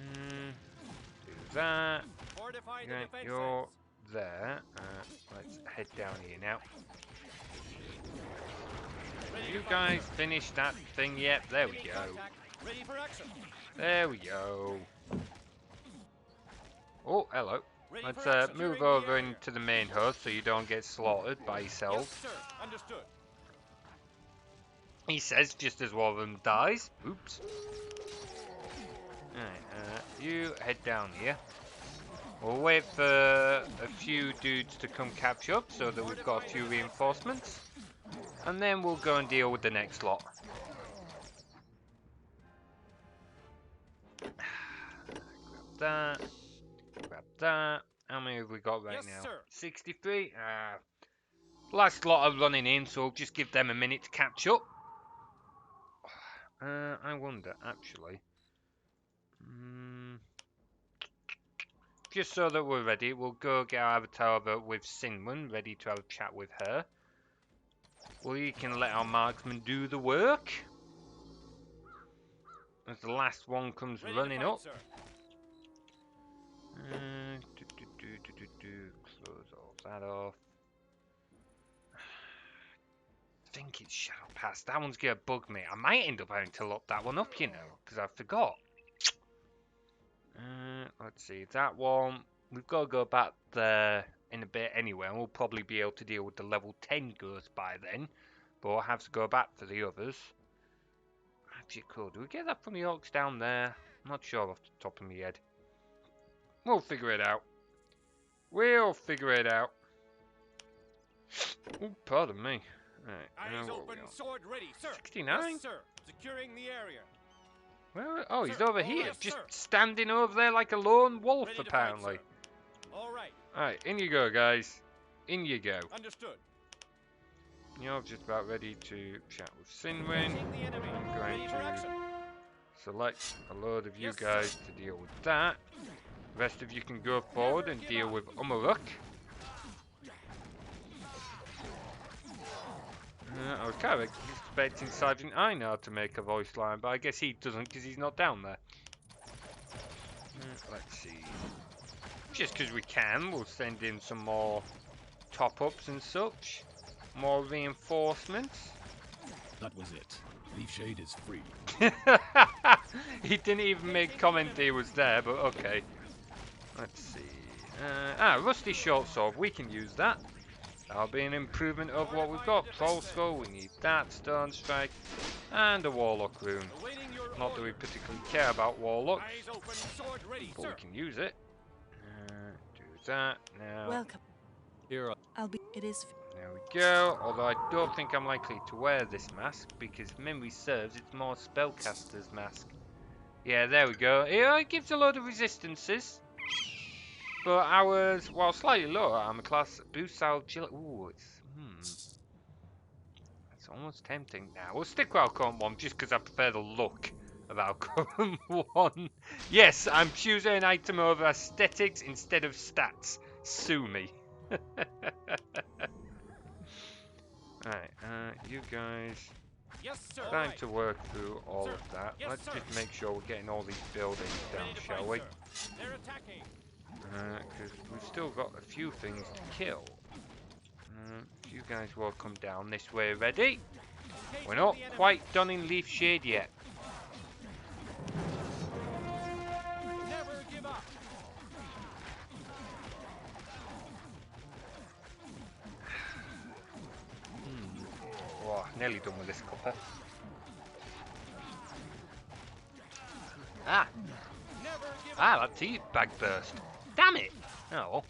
S1: Do that. You're there. Let's head down here now. You guys finished that thing yet? There we go. There we go. Oh, hello. Let's move over into the main host so you don't get slaughtered by yourself.
S4: Yes, sir. Understood.
S1: He says just as one of them dies. Oops. Alright, you head down here. We'll wait for a few dudes to come catch up so that we've got a few reinforcements. And then we'll go and deal with the next lot. Grab that. Grab that. How many have we got right now?
S4: Sir.
S1: 63? Last lot are running in, so we'll just give them a minute to catch up. I wonder, actually. Just so that we're ready, we'll go get our avatar over with Sinwin, ready to have a chat with her. We can let our marksman do the work. As the last one comes running up. Close all that off. I think it's Shadow Pass. That one's gonna bug me. I might end up having to lock that one up, you know, because I forgot. Let's see, that one, we've got to go back there in a bit anyway, and we'll probably be able to deal with the level 10 ghost by then, but we'll have to go back for the others. Magic Core, do we get that from the orcs down there? I'm not sure off the top of my head. We'll figure it out. We'll figure it out. Oh, pardon me. Right,
S4: Eyes open, sword ready, sir.
S1: 69?
S4: Yes, sir. Securing the area.
S1: Well, oh, he's
S4: Sir.
S1: over
S4: Oh,
S1: here,
S4: yes,
S1: just
S4: sir.
S1: standing over there like a lone wolf,
S4: Ready to fight,
S1: apparently.
S4: sir. All right.
S1: Alright, in you go, guys. In you go.
S4: Understood.
S1: You're just about ready to chat with Sinwin.
S4: Facing the enemy.
S1: I'm going
S4: Ready for action.
S1: to select a load of you
S4: Yes,
S1: guys
S4: sir.
S1: to deal with that. The rest of you can go forward and deal with Umaruk. I was kind of expecting Sergeant Einar to make a voice line, but I guess he doesn't because he's not down there. Let's see. Just because we can, we'll send in some more top-ups and such. More reinforcements.
S9: That was it. Leaf Shade is free.
S1: He didn't even make comment he was there, but okay. Let's see. Rusty short sword. We can use that. That'll be an improvement of what we've got. Troll Skull, we need that. Stone Strike, and a Warlock rune. Not that we particularly care about Warlocks,
S4: Eyes open, sword ready,
S1: but
S4: sir.
S1: we can use it. Do that now.
S8: Welcome.
S3: Here,
S8: I'll be. It is.
S1: There we go. Although I don't think I'm likely to wear this mask because if memory serves, it's more spellcaster's mask. Yeah, there we go. Yeah, it gives a load of resistances. But ours, while slightly lower armor class, boosts our agility. Ooh, it's It's almost tempting now. We'll stick with our current one just because I prefer the look of our current one. Yes, I'm choosing an item over aesthetics instead of stats. Sue me. Alright, you guys,
S4: Yes, sir.
S1: time to work through all
S4: Sir.
S1: of that.
S4: Yes,
S1: Let's
S4: sir.
S1: just make sure we're getting all these buildings down,
S4: Ready to
S1: shall
S4: fight,
S1: we?
S4: sir. They're attacking.
S1: Because we've still got a few things to kill. You guys will come down this way, ready? We're not quite done in Leaf Shade yet.
S4: Never give up.
S1: Oh, nearly done with this cuppa. Ah! Ah, that tea bag burst. Damn it! Oh.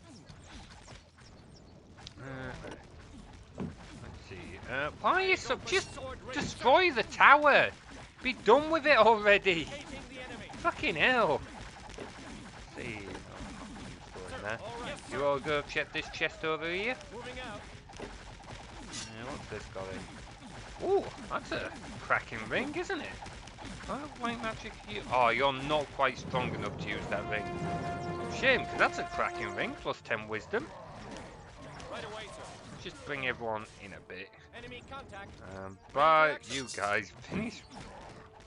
S1: Let's see. Why are you so... Just destroy the tower! Be done with it already! Fucking hell! Let's see. Oh, there. You all go check this chest over here. What's this got in? Ooh, that's a cracking ring, isn't it? Oh, white magic you. Oh, you're not quite strong enough to use that ring. Shame, because that's a cracking ring, plus 10 wisdom.
S4: Right away, sir.
S1: Just bring everyone in a bit.
S4: Enemy contact.
S1: But you guys finish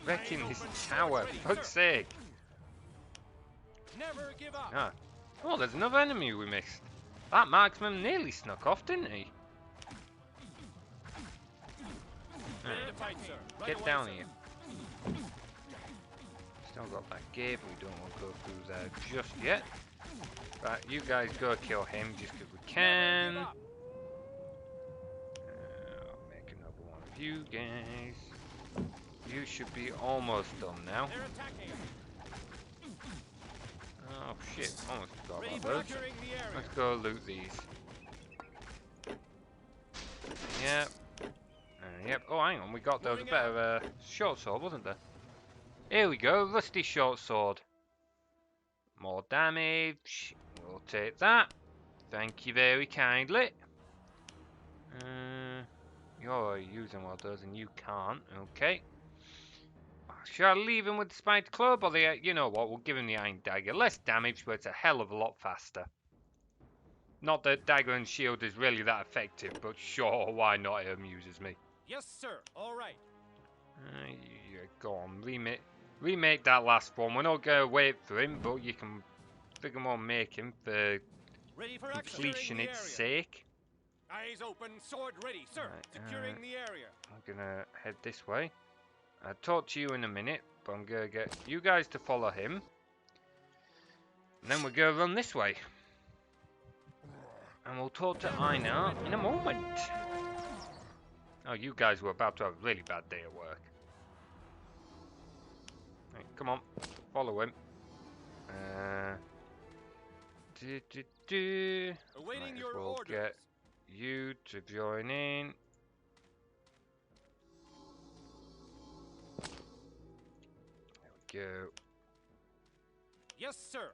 S1: wrecking this tower, for fuck's sake.
S4: Never give up.
S1: Ah. Oh, there's another enemy we missed. That marksman nearly snuck off, didn't he?
S4: Ready to fight, sir. Right
S1: Get
S4: away,
S1: down
S4: sir.
S1: here. Still got that gate, we don't want to go through there just yet. Right, you guys go kill him just because we can. I'll make another one of you guys. You should be almost done now.
S4: They're attacking.
S1: Oh shit, almost forgot
S4: Ready
S1: about
S4: for
S1: those.
S4: securing the area.
S1: Let's go loot these. Yep. Yep. Oh, hang on, we got those. A better short sword, wasn't there? Here we go, rusty short sword. More damage. We'll take that. Thank you very kindly. You're using one of those and you can't. Okay. Should I leave him with the spiked club or the... you know what, we'll give him the iron dagger. Less damage, but it's a hell of a lot faster. Not that dagger and shield is really that effective, but sure, why not? It amuses me.
S4: Yes, sir. All right.
S1: Yeah, go on, remake that last one. We're not going to wait for him, but you can figure more make him for
S4: Ready for
S1: completion
S4: its
S1: sake.
S4: Eyes open, sword ready, sir.
S1: Right,
S4: Securing the area.
S1: I'm gonna head this way. I'll talk to you in a minute, but I'm gonna get you guys to follow him. And then we're gonna run this way. And we'll talk to Einar in a moment. Oh, you guys were about to have a really bad day at work. Right, come on, follow him.
S4: Awaiting
S1: Might as
S4: your
S1: well
S4: orders.
S1: get you to join in. There we go.
S4: Yes, sir.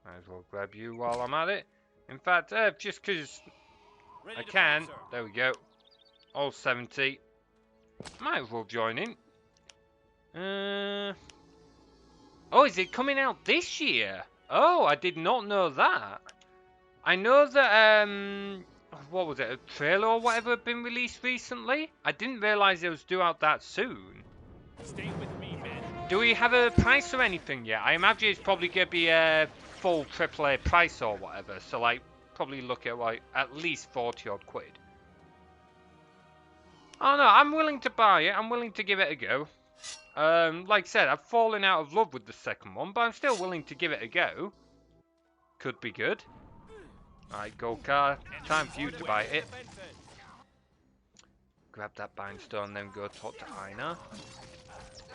S1: Might as well grab you while I'm at it. In fact, just because
S4: Ready
S1: I
S4: to
S1: can.
S4: fight, sir.
S1: There we go. All 70. Might as well join in. Oh, is it coming out this year? Oh, I did not know that. I know that, what was it, a trailer or whatever had been released recently? I didn't realise it was due out that soon.
S4: Stay with me, men.
S1: Do we have a price or anything yet? I imagine it's probably going to be a full AAA price or whatever. So, like, probably look at, like, at least 40 odd quid. Oh, no, I'm willing to buy it. I'm willing to give it a go. Like I said, I've fallen out of love with the second one, but I'm still willing to give it a go. Could be good. Alright, go car. Time for you to buy it. Grab that bind stone, then go talk to Einar.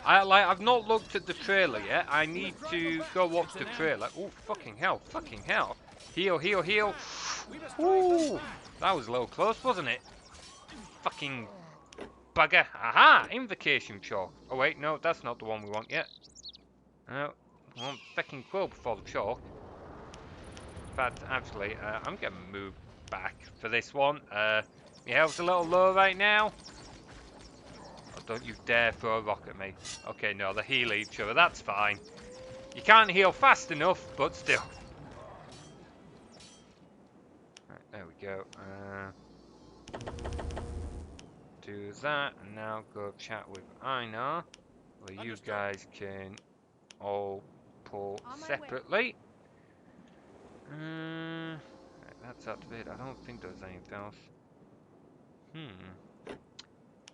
S1: I've not looked at the trailer yet. I need to go watch the trailer. Oh, fucking hell, fucking hell. Heal, heal, heal. Ooh, that was a little close, wasn't it? Fucking bugger. Aha, invocation chalk. Oh wait, no, that's not the one we want yet. No, we want fucking quill before the chalk. But actually, I'm going to move back for this one. My health's a little low right now. Oh, don't you dare throw a rock at me. Okay, no, they heal each other. That's fine. You can't heal fast enough, but still. Right, there we go. Do that, and now go chat with Einar, where you guys can all pull separately. Right, that's activated. I don't think there's anything else.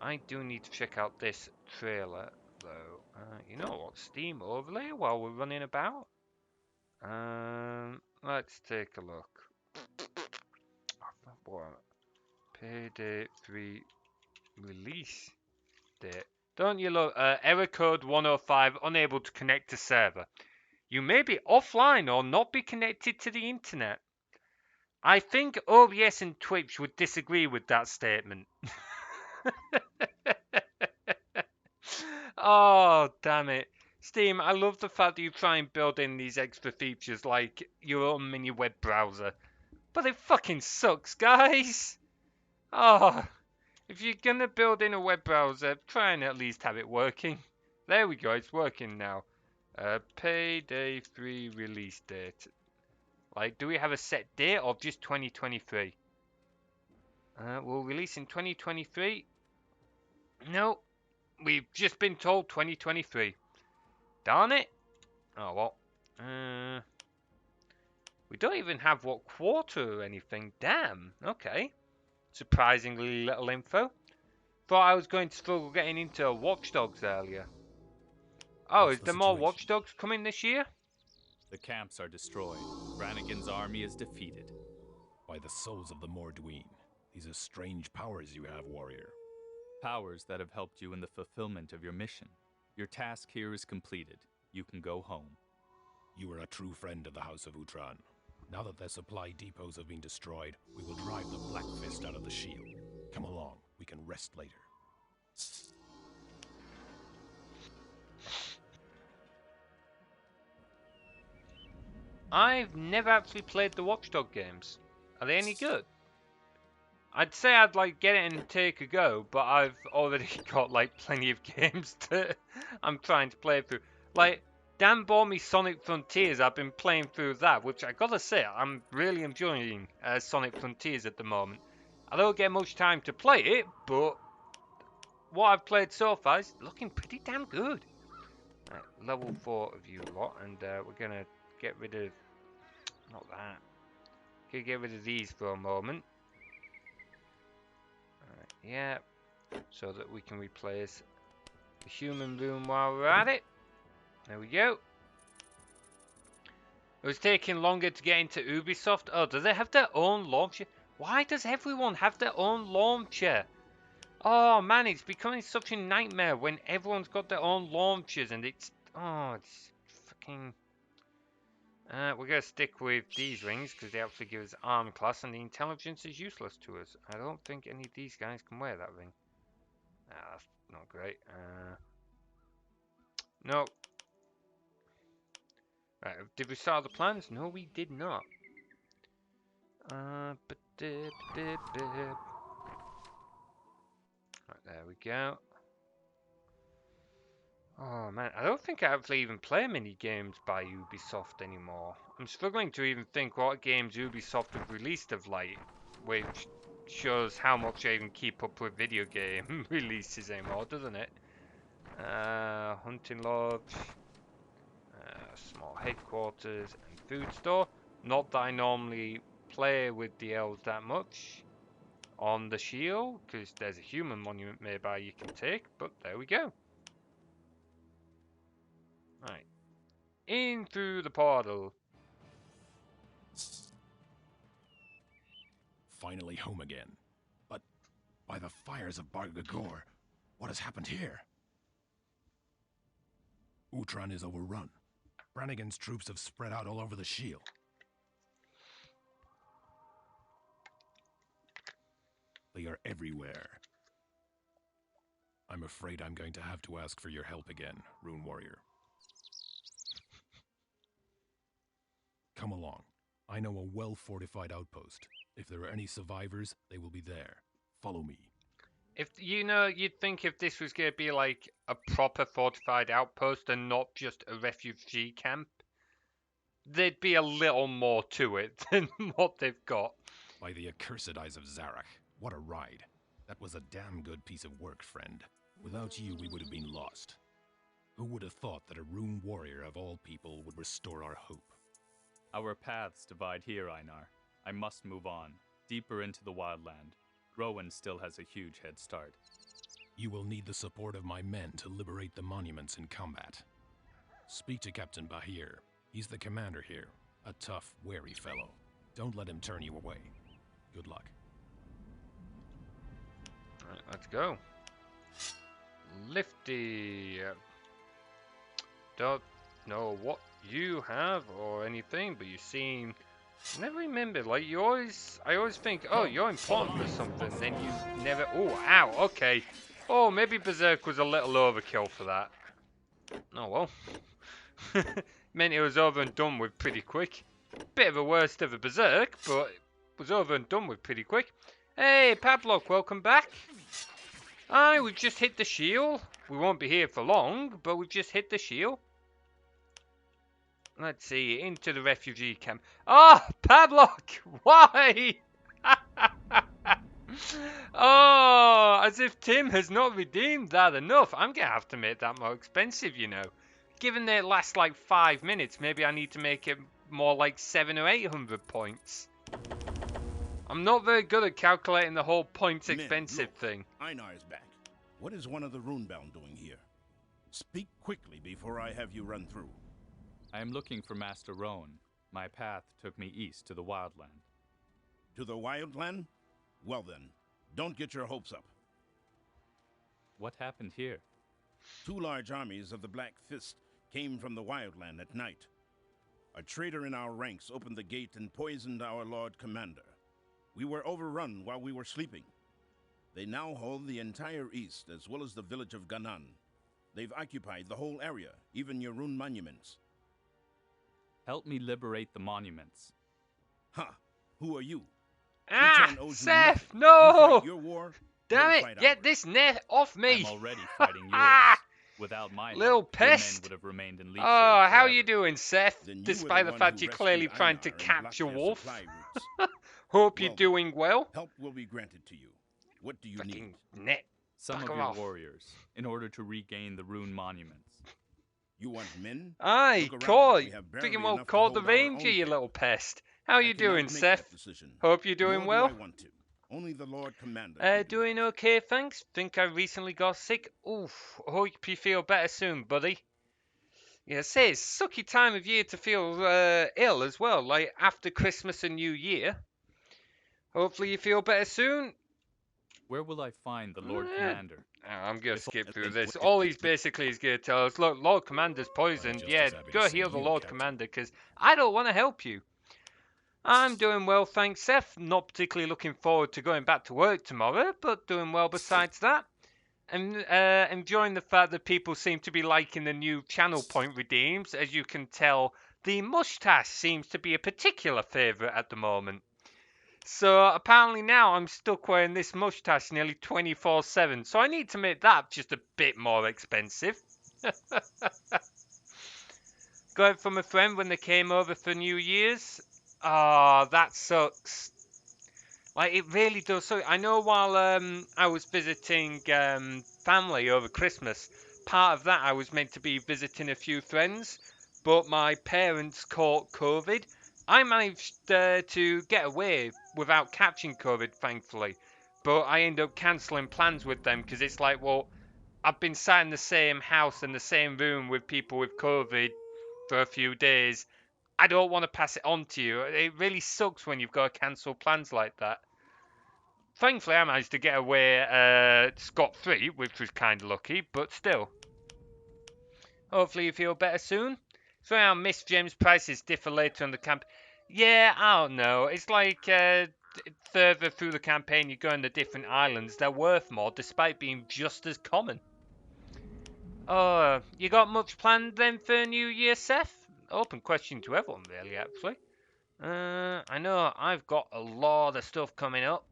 S1: I do need to check out this trailer, though. You know what? Steam overlay while we're running about? Let's take a look. What? Payday 3 release date. Don't you look? Error code 105, unable to connect to server. You may be offline or not be connected to the internet. I think OBS and Twitch would disagree with that statement. Oh, damn it. Steam, I love the fact that you try and build in these extra features like your own mini web browser. But it fucking sucks, guys. Oh, if you're gonna build in a web browser, try and at least have it working. There we go, it's working now. Payday 3 release date. Like, do we have a set date or just 2023? We'll release in 2023. No, we've just been told 2023. Darn it. Oh, well. We don't even have what quarter or anything. Damn. Okay. Surprisingly little info. Thought I was going to struggle getting into Watch Dogs earlier. Oh,
S9: What's
S1: is
S9: the
S1: there more
S9: situation?
S1: Watch Dogs coming this year?
S3: The camps are destroyed. Brannigan's army is defeated.
S9: By the souls of the Morduin. These are strange powers you have, warrior.
S3: Powers that have helped you in the fulfillment of your mission. Your task here is completed. You can go home.
S9: You are a true friend of the House of Utran. Now that their supply depots have been destroyed, we will drive the Black Fist out of the shield. Come along, we can rest later.
S1: I've never actually played the Watchdog games. Are they any good? I'd say I'd like get it and take a go, but I've already got like plenty of games that I'm trying to play through. Like, Dan bought me Sonic Frontiers. I've been playing through that, which I gotta say, I'm really enjoying Sonic Frontiers at the moment. I don't get much time to play it, but what I've played so far is looking pretty damn good. Right, level 4 of you lot, and we're gonna get rid of... not that. Gonna get rid of these for a moment. Yeah, so that we can replace the human room while we're at it. There we go. It was taking longer to get into Ubisoft. Oh, do they have their own launcher? Why does everyone have their own launcher? Oh man, it's becoming such a nightmare when everyone's got their own launchers and it's... oh, it's fucking... we're going to stick with these rings because they actually give us arm class and the intelligence is useless to us. I don't think any of these guys can wear that ring. That's not great. No. Right, did we start the plans? No, we did not. Right, there we go. Oh man, I don't think I actually even play many games by Ubisoft anymore. I'm struggling to even think what games Ubisoft have released of late, which shows how much I even keep up with video game releases anymore, doesn't it? Hunting Lodge, small headquarters, and food store. Not that I normally play with the elves that much on the shield, because there's a human monument nearby you can take, but there we go. Right. In through the portal.
S9: Finally home again. But by the fires of Bargagor, what has happened here? Utran is overrun. Brannigan's troops have spread out all over the shield. They are everywhere. I'm afraid I'm going to have to ask for your help again, Rune Warrior. Come along. I know a well-fortified outpost. If there are any survivors, they will be there. Follow me.
S1: If you know, you'd think if this was going to be like a proper fortified outpost and not just a refugee camp, there'd be a little more to it than what they've got.
S9: By the accursed eyes of Zarek, what a ride. That was a damn good piece of work, friend. Without you, we would have been lost. Who would have thought that a Rune Warrior of all people would restore our hope?
S3: Our paths divide here, Einar. I must move on, deeper into the wildland. Rowan still has a huge head start.
S9: You will need the support of my men to liberate the monuments in combat. Speak to Captain Bahir. He's the commander here. A tough, wary fellow. Don't let him turn you away. Good luck.
S1: Alright, let's go. Lifty. Don't know what you have or anything, but you seem... I never remember, like, I always think, oh, you're important for something, then you never... Oh, ow, okay. Oh, maybe Berserk was a little overkill for that. Oh, well. Meant it was over and done with pretty quick. Bit of a worst of a Berserk, but it was over and done with pretty quick. Hey, Padlock, welcome back. Aye, we've just hit the shield. We won't be here for long, but we've just hit the shield. Let's see, into the refugee camp. Ah, oh, Padlock! Why? Oh, as if Tim has not redeemed that enough. I'm going to have to make that more expensive, you know. Given that it lasts like 5 minutes, maybe I need to make it more like 700 or 800 points. I'm not very good at calculating the whole points expensive thing.
S11: Einar is back. What is one of the Runebound doing here? Speak quickly before I have you run through.
S3: I am looking for Master Roan. My path took me east to the Wildland.
S11: To the Wildland? Well then, don't get your hopes up.
S3: What happened here?
S11: 2 large armies of the Black Fist came from the Wildland at night. A traitor in our ranks opened the gate and poisoned our Lord Commander. We were overrun while we were sleeping. They now hold the entire east, as well as the village of Ganan. They've occupied the whole area, even your rune monuments.
S3: Help me liberate the monuments.
S11: Ha! Who are you?
S1: Ah, Seth, no!
S11: Your war,
S1: damn it, get this net off me!
S3: I'm already fighting yours. Without my
S1: little
S3: help,
S1: pest!
S3: men would have remained in Leafshade
S1: Oh, how
S3: forever.
S1: you doing, Seth? Despite the fact you're clearly trying to capture Wolf. Hope you're doing well.
S11: Help will be granted to you. What do you need?
S1: Net.
S3: Some of your warriors, in order to regain the rune monuments.
S11: You want men?
S1: Aye, call. Freaking well called the Ranger, you little pest. How you doing, Seth? Hope you're doing well.
S11: Only the Lord Commander.
S1: Doing okay, thanks. Think I recently got sick. Oof, hope you feel better soon, buddy. Yeah, say it's a sucky time of year to feel ill as well, like after Christmas and New Year. Hopefully you feel better soon.
S3: Where will I find the Lord Commander?
S1: I'm going to skip through this. All he's basically is going to tell us, look, Lord Commander's poisoned. Yeah, go heal the Lord Commander, because I don't want to help you. I'm doing well, thanks, Seth. Not particularly looking forward to going back to work tomorrow, but doing well besides that. And enjoying the fact that people seem to be liking the new channel point redeems. As you can tell, the mustache seems to be a particular favourite at the moment. So apparently now I'm stuck wearing this mustache nearly 24/7. So I need to make that just a bit more expensive. Got it from a friend when they came over for New Year's. Ah, oh, that sucks. Like, it really does suck. I know while I was visiting family over Christmas, part of that I was meant to be visiting a few friends, but my parents caught COVID. I managed to get away without catching COVID, thankfully, but I ended up cancelling plans with them because it's like, well, I've been sat in the same house in the same room with people with COVID for a few days. I don't want to pass it on to you. It really sucks when you've got to cancel plans like that. Thankfully, I managed to get away scot-free, which was kind of lucky, but still. Hopefully you feel better soon. So how Miss James prices differ later in the camp. Yeah, I don't know. It's like further through the campaign you go on the different islands, they're worth more despite being just as common. Oh, you got much planned then for New Year, Seth? Open question to everyone, really, actually. I know I've got a lot of stuff coming up.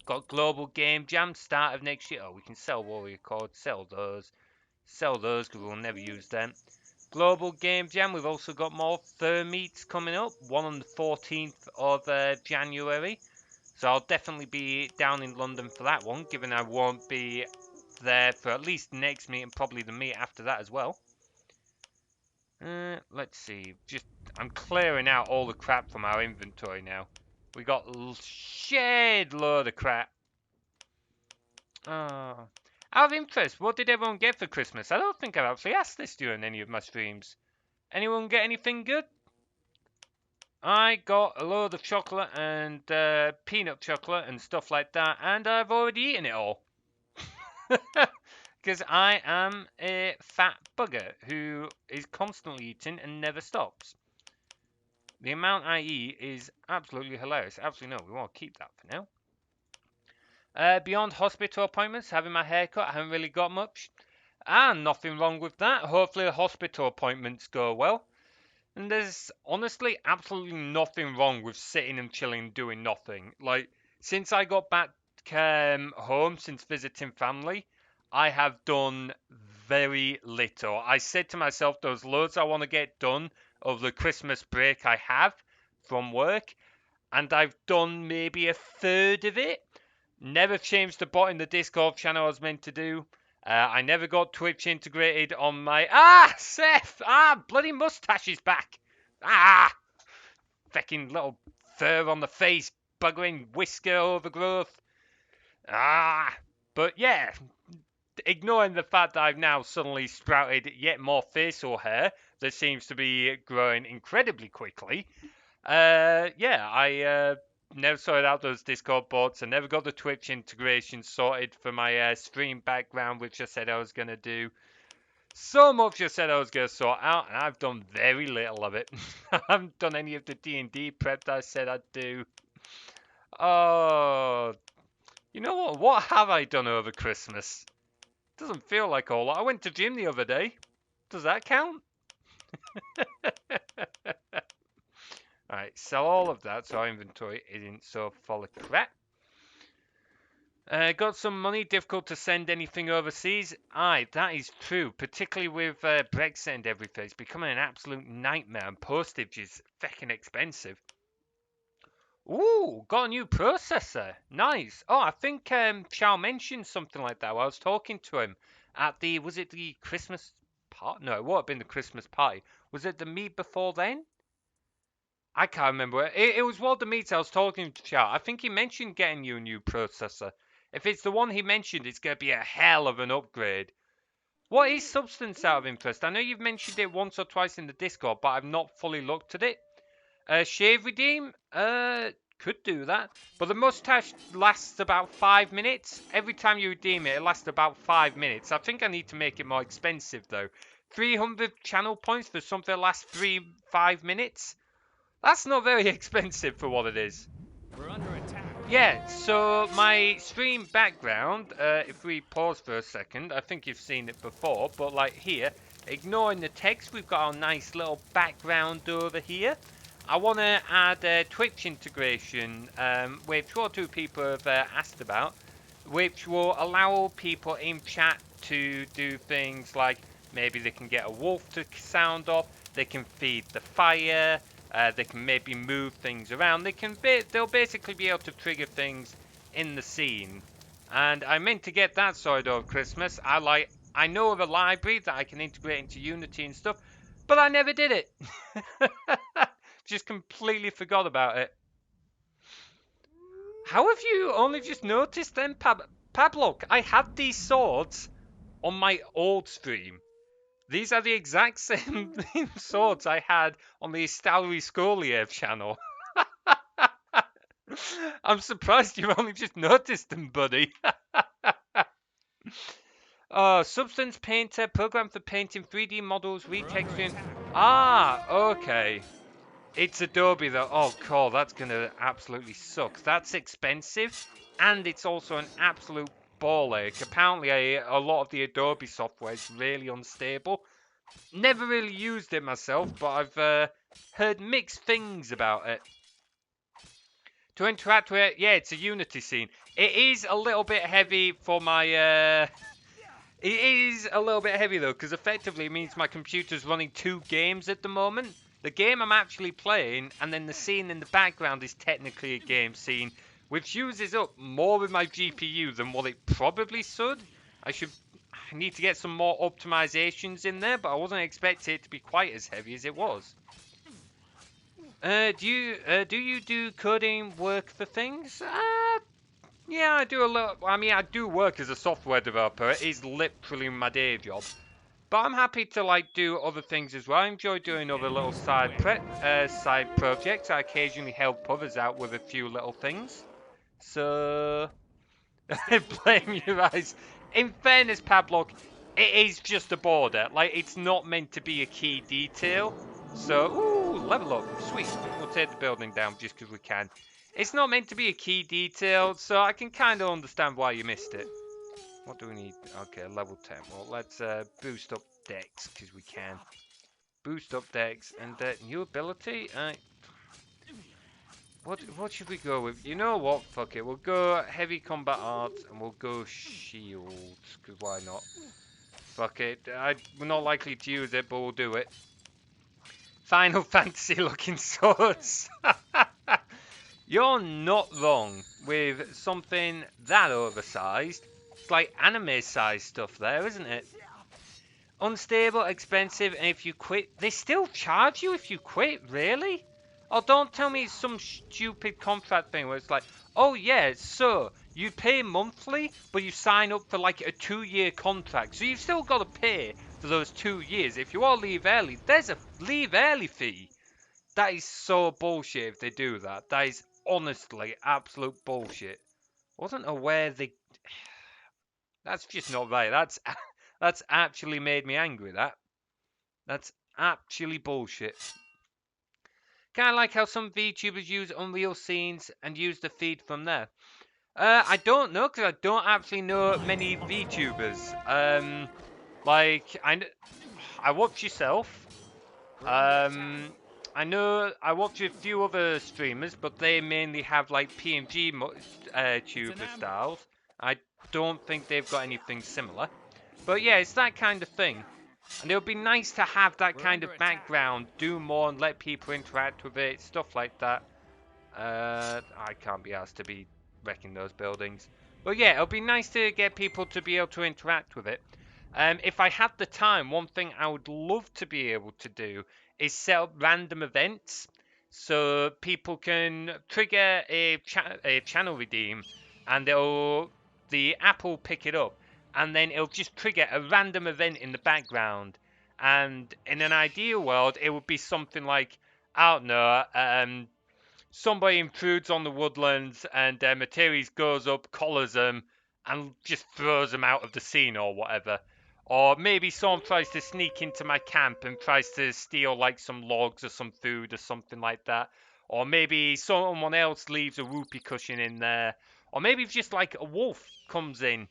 S1: Got Global Game Jam, start of next year. Oh, we can sell Warrior Cords, sell those. Sell those because we'll never use them. Global Game Jam, we've also got more fur meets coming up. One on the 14th of January. So I'll definitely be down in London for that one, given I won't be there for at least the next meet and probably the meet after that as well. Let's see. I'm clearing out all the crap from our inventory now. We got a shed load of crap. Oh. Out of interest, what did everyone get for Christmas? I don't think I've actually asked this during any of my streams. Anyone get anything good? I got a load of chocolate and peanut chocolate and stuff like that, and I've already eaten it all. Because I am a fat bugger who is constantly eating and never stops. The amount I eat is absolutely hilarious. Absolutely no, we want to keep that for now. Beyond hospital appointments, having my hair cut, I haven't really got much. And nothing wrong with that. Hopefully the hospital appointments go well. And there's honestly absolutely nothing wrong with sitting and chilling doing nothing. Like, since I got back home, since visiting family, I have done very little. I said to myself, there's loads I want to get done over the Christmas break I have from work, and I've done maybe a third of it. Never changed the bot in the Discord channel I was meant to do. I never got Twitch integrated on my... Seth! Bloody mustache is back! Fecking little fur on the face, buggering whisker overgrowth. But yeah, ignoring the fact that I've now suddenly sprouted yet more facial hair that seems to be growing incredibly quickly. I never sorted out those Discord bots. I never got the Twitch integration sorted for my stream background, which I said I was going to do. So much I said I was going to sort out, and I've done very little of it. I haven't done any of the D&D prep that I said I'd do. Oh, you know what? What have I done over Christmas? Doesn't feel like a whole lot. I went to gym the other day. Does that count? Alright, sell all of that so our inventory isn't so full of crap. Got some money, difficult to send anything overseas. Aye, that is true, particularly with Brexit and everything. It's becoming an absolute nightmare, and postage is feckin' expensive. Ooh, got a new processor. Nice. Oh, I think Chow mentioned something like that while I was talking to him at the, was it the Christmas party? No, it would have been the Christmas party. Was it the meet before then? I can't remember. It was one of the meets I was talking to Chow. I think he mentioned getting you a new processor. If it's the one he mentioned, it's going to be a hell of an upgrade. What is Substance out of interest? I know you've mentioned it once or twice in the Discord, but I've not fully looked at it. Shave Redeem? Could do that. But the mustache lasts about 5 minutes. Every time you redeem it, it lasts about 5 minutes. I think I need to make it more expensive, though. 300 channel points for something that lasts 5 minutes? That's not very expensive for what it is.
S4: We're under attack.
S1: Yeah, so my stream background, if we pause for a second, I think you've seen it before, but like here, ignoring the text, we've got our nice little background over here. I want to add Twitch integration, which one or two people have asked about, which will allow people in chat to do things like maybe they can get a wolf to sound off, they can feed the fire, they can maybe move things around. They'll basically be able to trigger things in the scene. And I meant to get that sorted over Christmas. I know of a library that I can integrate into Unity and stuff, but I never did it. Just completely forgot about it. How have you only just noticed them, Pablo? I had these swords on my old stream. These are the exact same swords I had on the Stalry Skoliev channel. I'm surprised you've only just noticed them, buddy. Substance Painter, program for painting 3D models, retexturing. Okay. It's Adobe though. Oh, cool. That's going to absolutely suck. That's expensive, and it's also an absolute ball ache. Apparently, a lot of the Adobe software is really unstable. Never really used it myself, but I've heard mixed things about it. To interact with it, yeah, it's a Unity scene. It is a little bit heavy for my... It is a little bit heavy, though, because effectively it means my computer's running 2 games at the moment. The game I'm actually playing, and then the scene in the background is technically a game scene, which uses up more of my GPU than what it probably should. I need to get some more optimizations in there, but I wasn't expecting it to be quite as heavy as it was. Do you do coding work for things? Yeah, I do a little. I mean, I do work as a software developer. It is literally my day job. But I'm happy to like do other things as well. I enjoy doing other little side projects. I occasionally help others out with a few little things. So blame your eyes. In fairness, Pablo, it is just a border. Like it's not meant to be a key detail. So ooh, level up, sweet. We'll take the building down just because we can. It's not meant to be a key detail, so I can kind of understand why you missed it. What do we need? Okay, level 10. Well, let's boost up Dex because we can. Boost up Dex and new ability. What should we go with? You know what? Fuck it. We'll go heavy combat arts and we'll go shields because why not? Fuck it. We're not likely to use it, but we'll do it. Final Fantasy looking swords. You're not wrong with something that oversized. It's like anime size stuff there, isn't it? Unstable, expensive, and if you quit, they still charge you if you quit, really? Oh, don't tell me it's some stupid contract thing where it's like, oh yeah, so you pay monthly, but you sign up for like a 2-year contract, so you've still got to pay for those 2 years. If you all leave early, there's a leave early fee. That is so bullshit if they do that. That is honestly absolute bullshit. Wasn't aware they. That's just not right. That's actually made me angry. That's actually bullshit. Kind of like how some VTubers use Unreal scenes and use the feed from there. I don't know because I don't actually know many VTubers. Like I watch yourself. I know I watch a few other streamers, but they mainly have like PNG tuber styles. I don't think they've got anything similar. But yeah, it's that kind of thing. And it would be nice to have that kind of background, do more and let people interact with it, stuff like that. I can't be asked to be wrecking those buildings. But yeah, it would be nice to get people to be able to interact with it. If I had the time, one thing I would love to be able to do is set up random events so people can trigger a channel redeem and the app will pick it up and then it'll just trigger a random event in the background. And in an ideal world, it would be something like, I don't know, somebody intrudes on the woodlands and Materis goes up, collars them, and just throws them out of the scene or whatever. Or maybe someone tries to sneak into my camp and tries to steal like some logs or some food or something like that. Or maybe someone else leaves a whoopee cushion in there. Or maybe just like a wolf comes in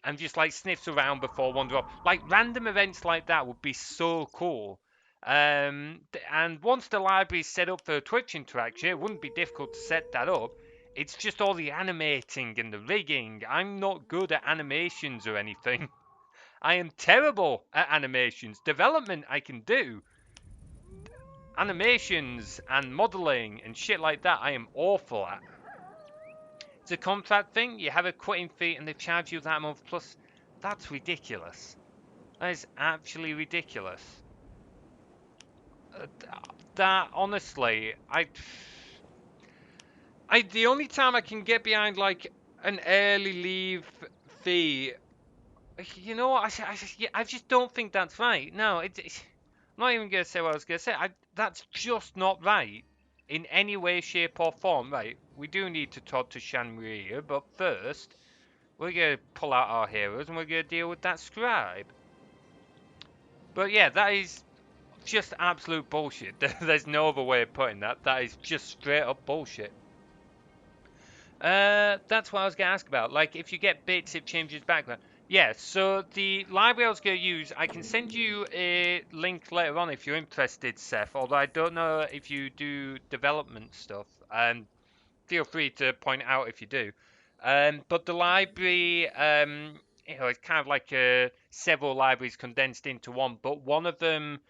S1: and just like sniffs around before one drop. Like random events like that would be so cool. And once the library is set up for Twitch interaction, it wouldn't be difficult to set that up. It's just all the animating and the rigging. I'm not good at animations or anything. I am terrible at animations. Development I can do. Animations and modeling and shit like that I am awful at. It's a contract thing. You have a quitting fee and they charge you that month plus. That's ridiculous. That is actually ridiculous. That honestly, the only time I can get behind like an early leave fee, you know, I just don't think that's right. No, I'm not even gonna say what I was gonna say. That's just not right in any way, shape, or form. Right? We do need to talk to Shanria, but first we're gonna pull out our heroes and we're gonna deal with that scribe. But yeah, that is just absolute bullshit. There's no other way of putting that. That is just straight up bullshit. That's what I was going to ask about. Like, if you get bits, it changes background. Yeah, so the library I was going to use, I can send you a link later on if you're interested, Seth. Although I don't know if you do development stuff. Feel free to point out if you do. But the library, it's kind of like several libraries condensed into one. But one of them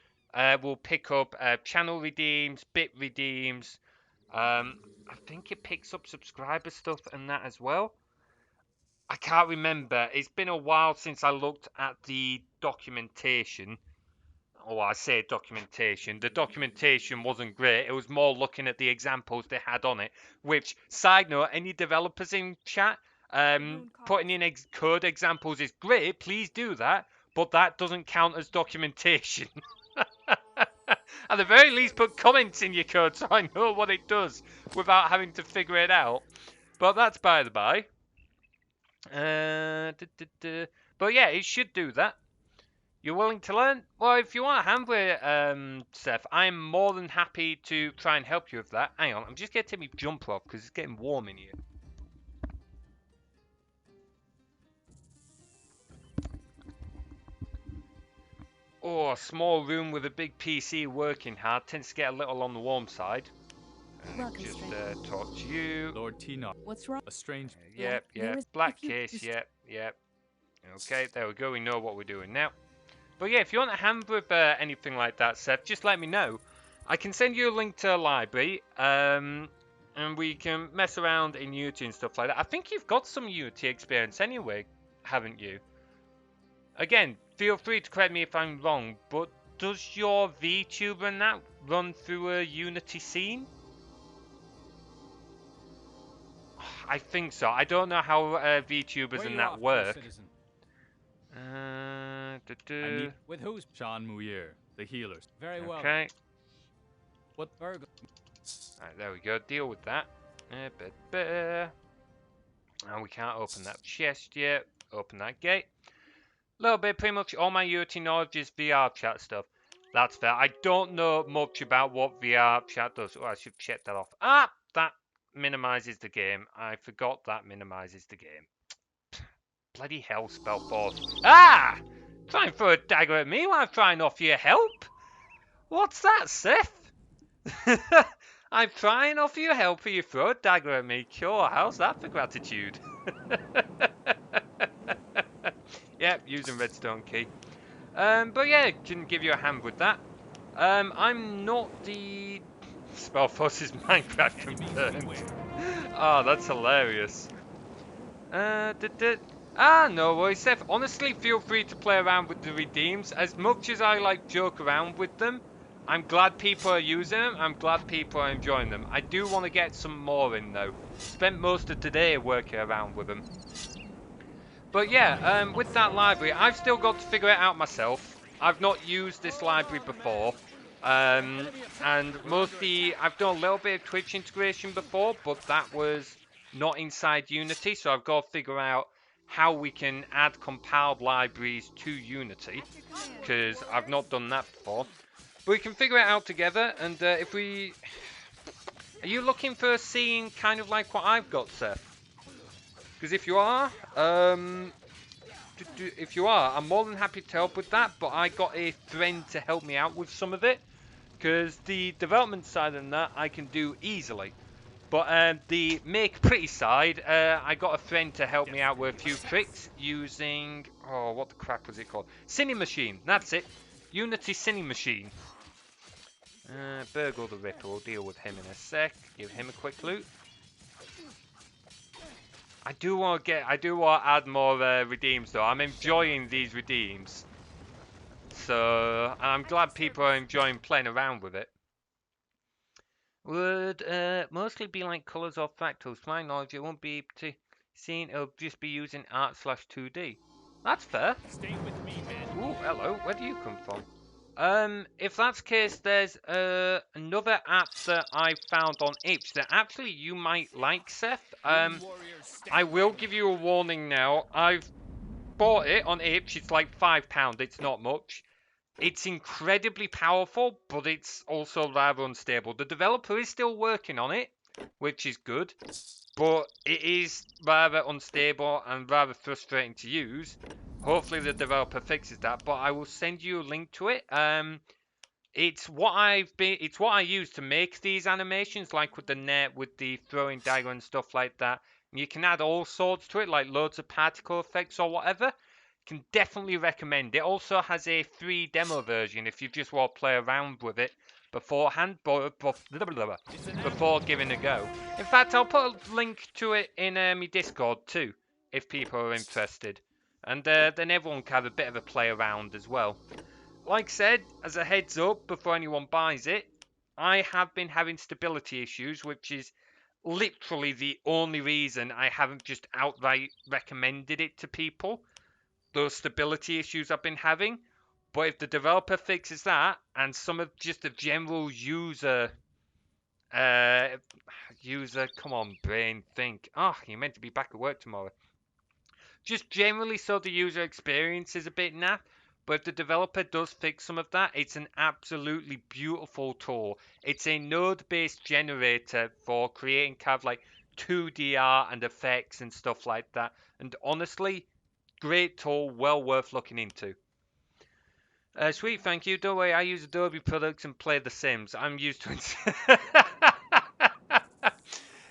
S1: will pick up channel redeems, bit redeems. I think it picks up subscriber stuff and that as well. I can't remember. It's been a while since I looked at the documentation. Oh, I say documentation. The documentation wasn't great. It was more looking at the examples they had on it. Which, side note, any developers in chat, Putting in code examples is great. Please do that, but that doesn't count as documentation. At the very least, put comments in your code so I know what it does without having to figure it out. But that's by the by. But yeah, it should do that. You're willing to learn? Well, if you want a hand with it, Seth, I'm more than happy to try and help you with that. Hang on, I'm just going to take my jumper off because it's getting warm in here. Oh, a small room with a big PC working hard tends to get a little on the warm side.
S5: Welcome,
S1: Just
S5: stranger.
S1: talk to you.
S3: Lord Tino.
S5: What's wrong?
S3: A strange.
S1: Yep,
S5: there
S1: yep.
S5: is-
S1: Black
S5: if you
S1: case,
S5: just-
S1: yep, yep. Okay, there we go. We know what we're doing now. But yeah, if you want a hand with anything like that, Seth, just let me know. I can send you a link to a library, and we can mess around in Unity and stuff like that. I think you've got some Unity experience anyway, haven't you? Again, feel free to correct me if I'm wrong, but does your VTuber and that run through a Unity scene? I think so. I don't know how VTubers
S4: Where
S1: and
S4: you
S1: that
S4: off to,
S1: work.
S4: citizen?
S3: I need
S4: With who's?
S3: Sean Muir, the healers.
S4: Very well.
S1: Okay.
S3: What
S4: Burgle.
S1: Right, there we go. Deal with that. And we can't open that chest yet. Open that gate. A little bit, pretty much all my Unity knowledge is VR chat stuff. That's fair. I don't know much about what VR chat does. Oh, I should check that off. Ah, that minimizes the game. I forgot that minimizes the game. Bloody hell, Spellforce. Ah! Try and throw a dagger at me while I'm trying to offer you help? What's that, Seth? I'm trying to offer you help and you throw a dagger at me. Sure, how's that for gratitude? Yep, using redstone key. But yeah, can give you a hand with that. I'm not the Spellforce's Minecraft confirmed. Oh, that's hilarious. No worries, Seth. Honestly, feel free to play around with the redeems. As much as I like joke around with them, I'm glad people are using them. I'm glad people are enjoying them. I do want to get some more in though. Spent most of today working around with them. But yeah, with that library, I've still got to figure it out myself. I've not used this library before. And mostly, I've done a little bit of Twitch integration before, but that was not inside Unity, so I've got to figure out how we can add compiled libraries to Unity, because I've not done that before. But we can figure it out together, and if we... Are you looking for a scene kind of like what I've got, Seth? Because if you are, I'm more than happy to help with that, but I got a friend to help me out with some of it, because the development side of that I can do easily. But the make pretty side, I got a friend to help me out with a few tricks using, oh, what the crap was it called? Cine Machine, that's it. Unity Cine Machine. Burgle the Ripper, we'll deal with him in a sec. Give him a quick loot. I do want to add more redeems though. I'm enjoying these redeems. So, I'm glad people are enjoying playing around with it. Would mostly be like colours or fractals. To my knowledge, it won't be seen. It'll just be using art/2D. That's fair.
S4: Stay with me, man.
S1: Ooh, hello. Where do you come from? If that's the case, there's another app that I found on Itch that actually you might like, Seth. I will give you a warning now. I've bought it on Itch. It's like £5. It's not much. It's incredibly powerful, but it's also rather unstable. The developer is still working on it, which is good, but it is rather unstable and rather frustrating to use. Hopefully the developer fixes that, but I will send you a link to it. It's what I use to make these animations, like with the net, with the throwing dagger and stuff like that. And you can add all sorts to it, like loads of particle effects or whatever. Can definitely recommend. It also has a free demo version if you just want to play around with it beforehand, before giving it a go. In fact, I'll put a link to it in my Discord too, if people are interested. And then everyone can have a bit of a play around as well. Like I said, as a heads up before anyone buys it, I have been having stability issues, which is literally the only reason I haven't just outright recommended it to people. Those stability issues I've been having. But if the developer fixes that and some of just the general uh, come on, brain, think. Oh, you're meant to be back at work tomorrow. Just generally, so the user experience is a bit naff. But if the developer does fix some of that, it's an absolutely beautiful tool. It's a node-based generator for creating kind of like 2D art and effects and stuff like that. And honestly, great tool, well worth looking into. Sweet, thank you. Don't worry, I use Adobe products and play The Sims. I'm used to it.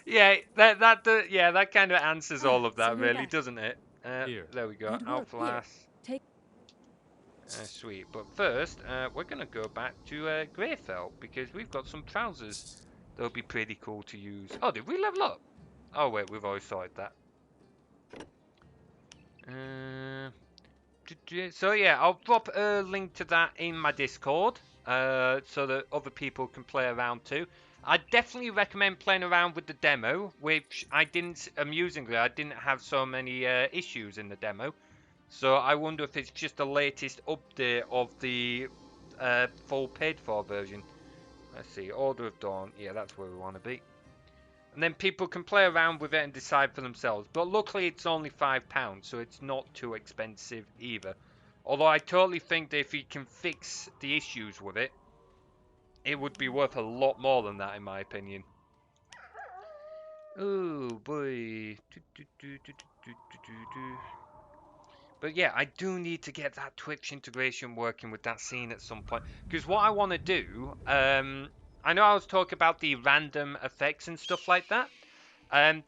S1: Yeah, that kind of answers all of
S5: So
S1: that,
S5: you're
S1: really,
S5: back.
S1: doesn't it?
S3: Here.
S1: There we go.
S5: Good work. Here,
S1: Outlast.
S5: take.
S1: Sweet. But first, we're gonna go back to Greyfell because we've got some trousers that would be pretty cool to use. Oh, did we level up? Oh wait, we've already sorted that. So yeah, I'll drop a link to that in my Discord, so that other people can play around too. I definitely recommend playing around with the demo, which amusingly, I didn't have so many issues in the demo. So I wonder if it's just the latest update of the full paid-for version. Let's see, Order of Dawn. Yeah, that's where we want to be. And then people can play around with it and decide for themselves. But luckily it's only £5, so it's not too expensive either. Although I totally think that if you can fix the issues with it, it would be worth a lot more than that in my opinion. Oh boy. But yeah, I do need to get that Twitch integration working with that scene at some point. Because what I want to do, I know I was talking about the random effects and stuff like that.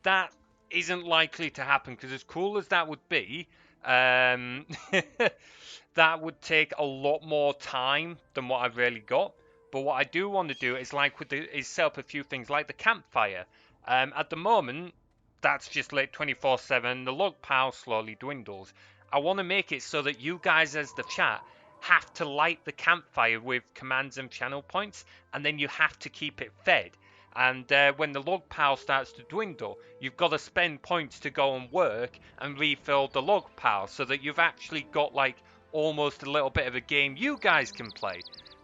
S1: That isn't likely to happen because as cool as that would be, that would take a lot more time than what I've really got. But what I do want to do is is set up a few things like the campfire. At the moment, that's just lit 24/7. The log pile slowly dwindles. I want to make it so that you guys as the chat have to light the campfire with commands and channel points, and then you have to keep it fed. And when the log pile starts to dwindle, you've got to spend points to go and work and refill the log pile so that you've actually got like almost a little bit of a game you guys can play.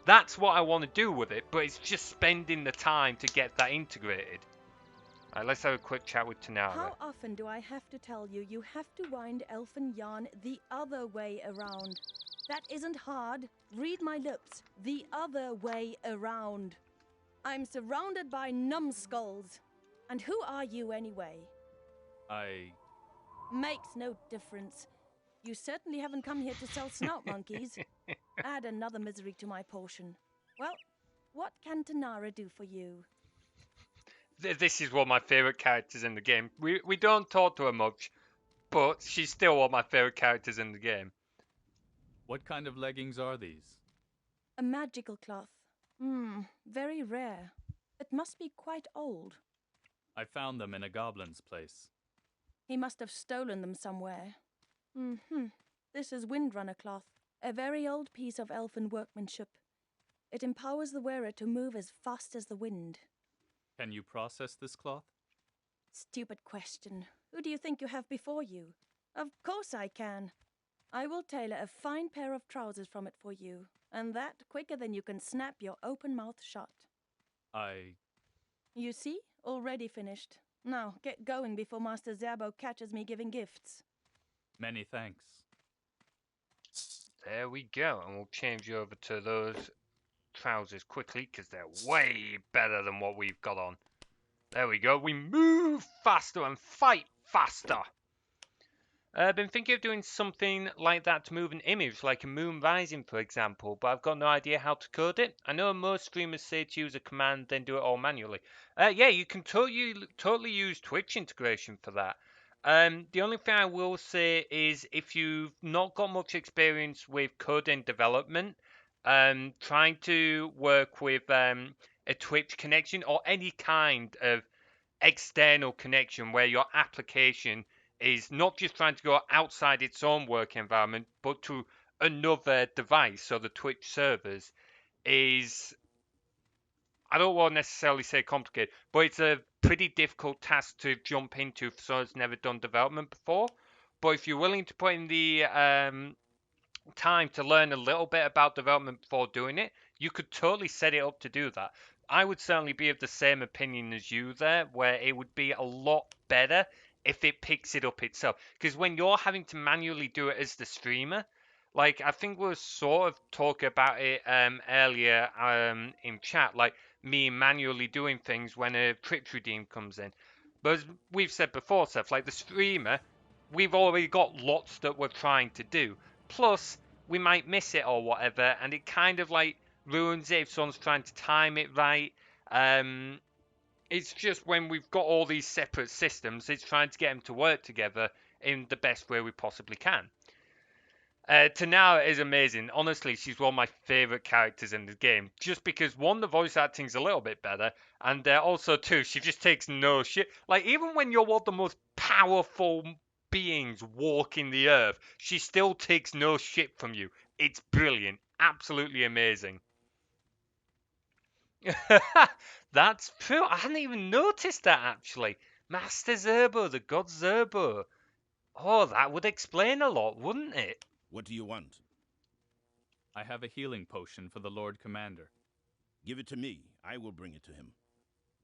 S1: That's what I want to do with it, but it's just spending the time to get that integrated. Alright, let's have a quick chat with Tanara.
S12: How often do I have to tell you you have to wind elfin yarn the other way around? That isn't hard. Read my lips. The other way around. I'm surrounded by numbskulls. And who are you anyway? Makes no difference. You certainly haven't come here to sell snout monkeys. Add another misery to my portion. Well, what can Tanara do for you?
S1: This is one of my favourite characters in the game. We don't talk to her much, but she's still one of my favourite characters in the game.
S3: What kind of leggings are these?
S12: A magical cloth. Very rare. It must be quite old.
S3: I found them in a goblin's place.
S12: He must have stolen them somewhere. This is Windrunner cloth, a very old piece of elfin workmanship. It empowers the wearer to move as fast as the wind.
S3: Can you process this cloth?
S12: Stupid question. Who do you think you have before you? Of course I can. I will tailor a fine pair of trousers from it for you, and that quicker than you can snap your open mouth shut. You see? Already finished. Now, get going before Master Zabo catches me giving gifts.
S3: Many thanks.
S1: There we go, and we'll change you over to those trousers quickly because they're way better than what we've got on. There we go. We move faster and fight faster. I've been thinking of doing something like that to move an image, like a moon rising, for example, but I've got no idea how to code it. I know most streamers say to use a command, then do it all manually. Yeah, you can totally use Twitch integration for that. The only thing I will say is if you've not got much experience with coding development, trying to work with a Twitch connection or any kind of external connection where your application is not just trying to go outside its own work environment, but to another device, so the Twitch servers, is I don't want to necessarily say complicated, but it's a pretty difficult task to jump into for someone who's never done development before. But if you're willing to put in the time to learn a little bit about development before doing it, you could totally set it up to do that. I would certainly be of the same opinion as you there, where it would be a lot better if it picks it up itself. Because when you're having to manually do it as the streamer, like I think we were sort of talking about it earlier in chat, like me manually doing things when a trip redeem comes in. But as we've said before, Seth, like the streamer, we've already got lots that we're trying to do. Plus, we might miss it or whatever, and it kind of like ruins it if someone's trying to time it right. It's just when we've got all these separate systems, it's trying to get them to work together in the best way we possibly can. Tanara is amazing. Honestly, she's one of my favorite characters in the game. Just because one, the voice acting's a little bit better, and also two, she just takes no shit. Like even when you're one of the most powerful beings walking the earth, she still takes no shit from you. It's brilliant, absolutely amazing. That's true. I hadn't even noticed that actually. Master Zerbo, the god Zerbo. Oh, that would explain a lot, wouldn't it?
S11: What do you want?
S3: I have a healing potion for the Lord Commander.
S11: Give it to me. I will bring it to him.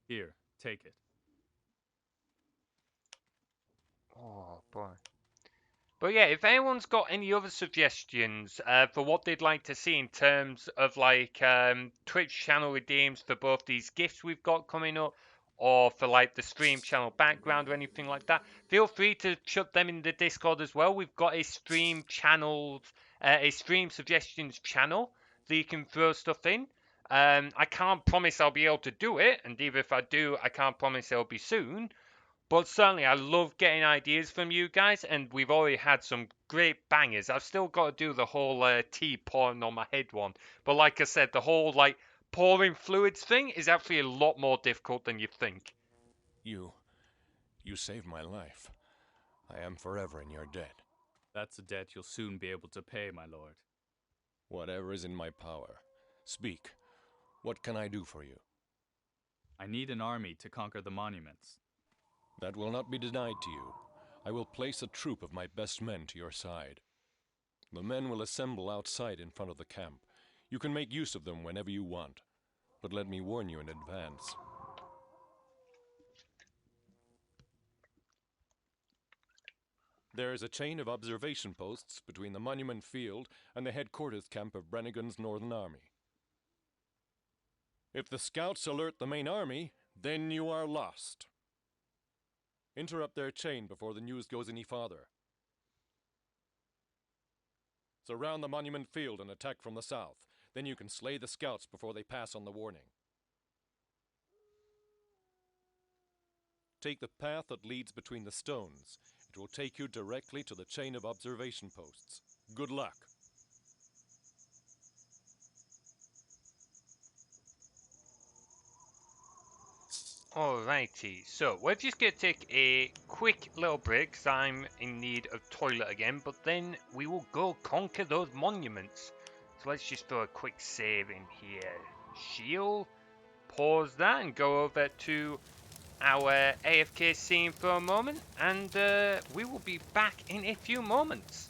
S3: Here, take it.
S1: Oh, boy. But yeah, if anyone's got any other suggestions for what they'd like to see in terms of like Twitch channel redeems for both these gifts we've got coming up, or for like the stream channel background or anything like that, feel free to chuck them in the Discord as well. We've got a stream suggestions channel that you can throw stuff in. I can't promise I'll be able to do it, and even if I do, I can't promise it'll be soon. But certainly, I love getting ideas from you guys, and we've already had some great bangers. I've still got to do the whole tea pouring on my head one. But like I said, the whole like pouring fluids thing is actually a lot more difficult than you think.
S9: You saved my life. I am forever in your debt.
S3: That's a debt you'll soon be able to pay, my lord.
S9: Whatever is in my power. Speak. What can I do for you?
S3: I need an army to conquer the monuments.
S9: That will not be denied to you. I will place a troop of my best men to your side. The men will assemble outside in front of the camp. You can make use of them whenever you want. But let me warn you in advance. There is a chain of observation posts between the Monument Field and the headquarters camp of Brannigan's Northern Army. If the scouts alert the main army, then you are lost. Interrupt their chain before the news goes any farther. Surround the Monument Field and attack from the south. Then you can slay the scouts before they pass on the warning. Take the path that leads between the stones. It will take you directly to the chain of observation posts. Good luck.
S1: Alrighty, so we're just going to take a quick little break because I'm in need of toilet again, but then we will go conquer those monuments. So let's just throw a quick save in here. Shield, pause that and go over to our AFK scene for a moment, and we will be back in a few moments.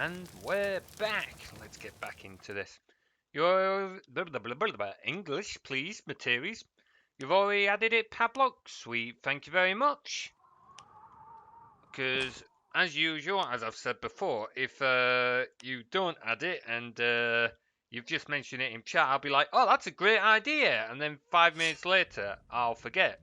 S1: And we're back. Let's get back into this. Your English, please, materials. You've already added it, Pablo. Sweet, thank you very much. Because, as usual, as I've said before, if you don't add it and you've just mentioned it in chat, I'll be like, oh, that's a great idea. And then 5 minutes later, I'll forget.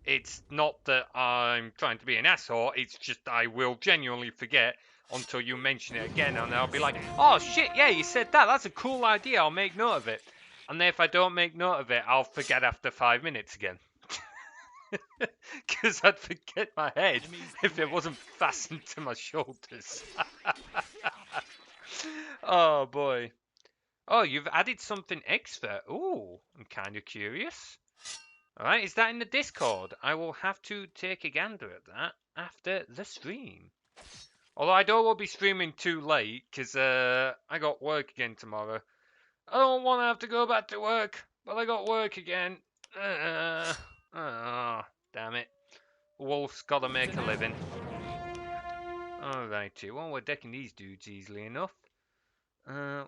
S1: It's not that I'm trying to be an asshole, it's just I will genuinely forget until you mention it again, and I'll be like, oh shit, yeah, you said that, that's a cool idea, I'll make note of it. And then if I don't make note of it, I'll forget after 5 minutes again. Because I'd forget my head if it wasn't fastened to my shoulders. Oh boy. Oh, you've added something extra. Ooh, I'm kind of curious. Alright, is that in the Discord? I will have to take a gander at that after the stream. Although I don't want to be streaming too late, because I got work again tomorrow. I don't want to have to go back to work, but I got work again. Damn it. Wolf's got to make a living. Alrighty, well, we're decking these dudes easily enough. Now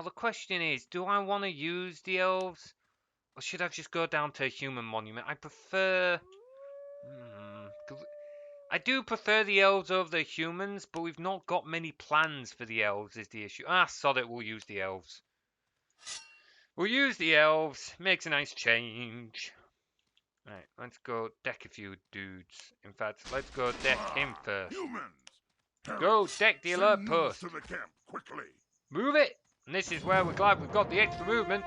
S1: the question is, do I want to use the elves? Or should I just go down to a human monument? I prefer... I do prefer the elves over the humans, but we've not got many plans for the elves is the issue. Ah, sod it, we'll use the elves. We'll use the elves. Makes a nice change. Right, let's go deck a few dudes. In fact, let's go deck him first. Go deck the alert post.
S10: To the camp, quickly.
S1: Move it! And this is where we're glad we've got the extra movement.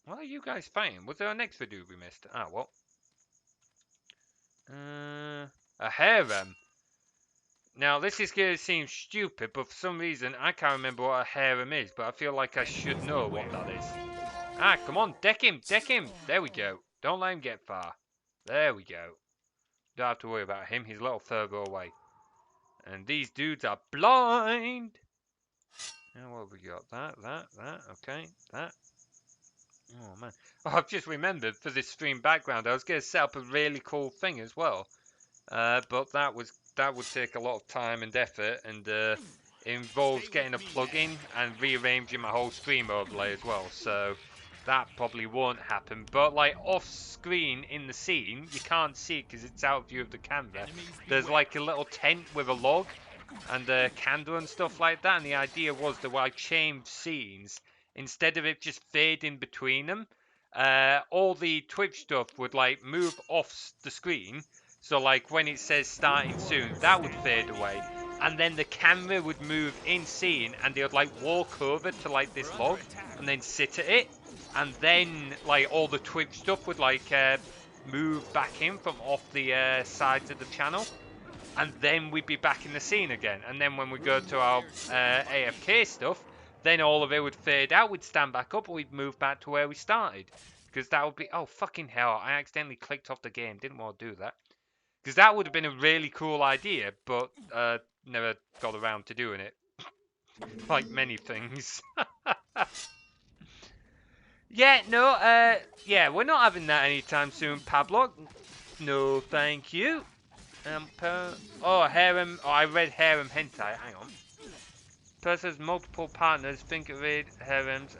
S1: What are you guys fighting? Was there an extra dude we missed? Ah, what? A harem. Now, this is going to seem stupid, but for some reason, I can't remember what a harem is, but I feel like I should know what that is. Ah, come on, deck him, deck him. There we go. Don't let him get far. There we go. Don't have to worry about him, he's a little further away. And these dudes are blind. Now, what have we got? That, okay, that. Oh, man. Oh, I've just remembered, for this stream background, I was going to set up a really cool thing as well. But that would take a lot of time and effort, and it involves getting a plugin and rearranging my whole stream overlay as well. So that probably won't happen. But like off screen in the scene, you can't see it because it's out of view of the camera. There's like a little tent with a log and a candle and stuff like that. And the idea was that when I changed scenes, instead of it just fading between them, all the Twitch stuff would like move off the screen. So like when it says starting soon, that would fade away. And then the camera would move in scene and they would like walk over to like this log and then sit at it. And then like all the Twitch stuff would like move back in from off the sides of the channel. And then we'd be back in the scene again. And then when we go to our AFK stuff, then all of it would fade out. We'd stand back up and we'd move back to where we started. Because that would be... Oh, fucking hell. I accidentally clicked off the game. Didn't want to do that. Because that would have been a really cool idea, but never got around to doing it. Like many things. Yeah, no, yeah, we're not having that anytime soon, Pablo. No, thank you. Oh, harem. Oh, I read harem hentai. Hang on. Persons multiple partners think of it harems.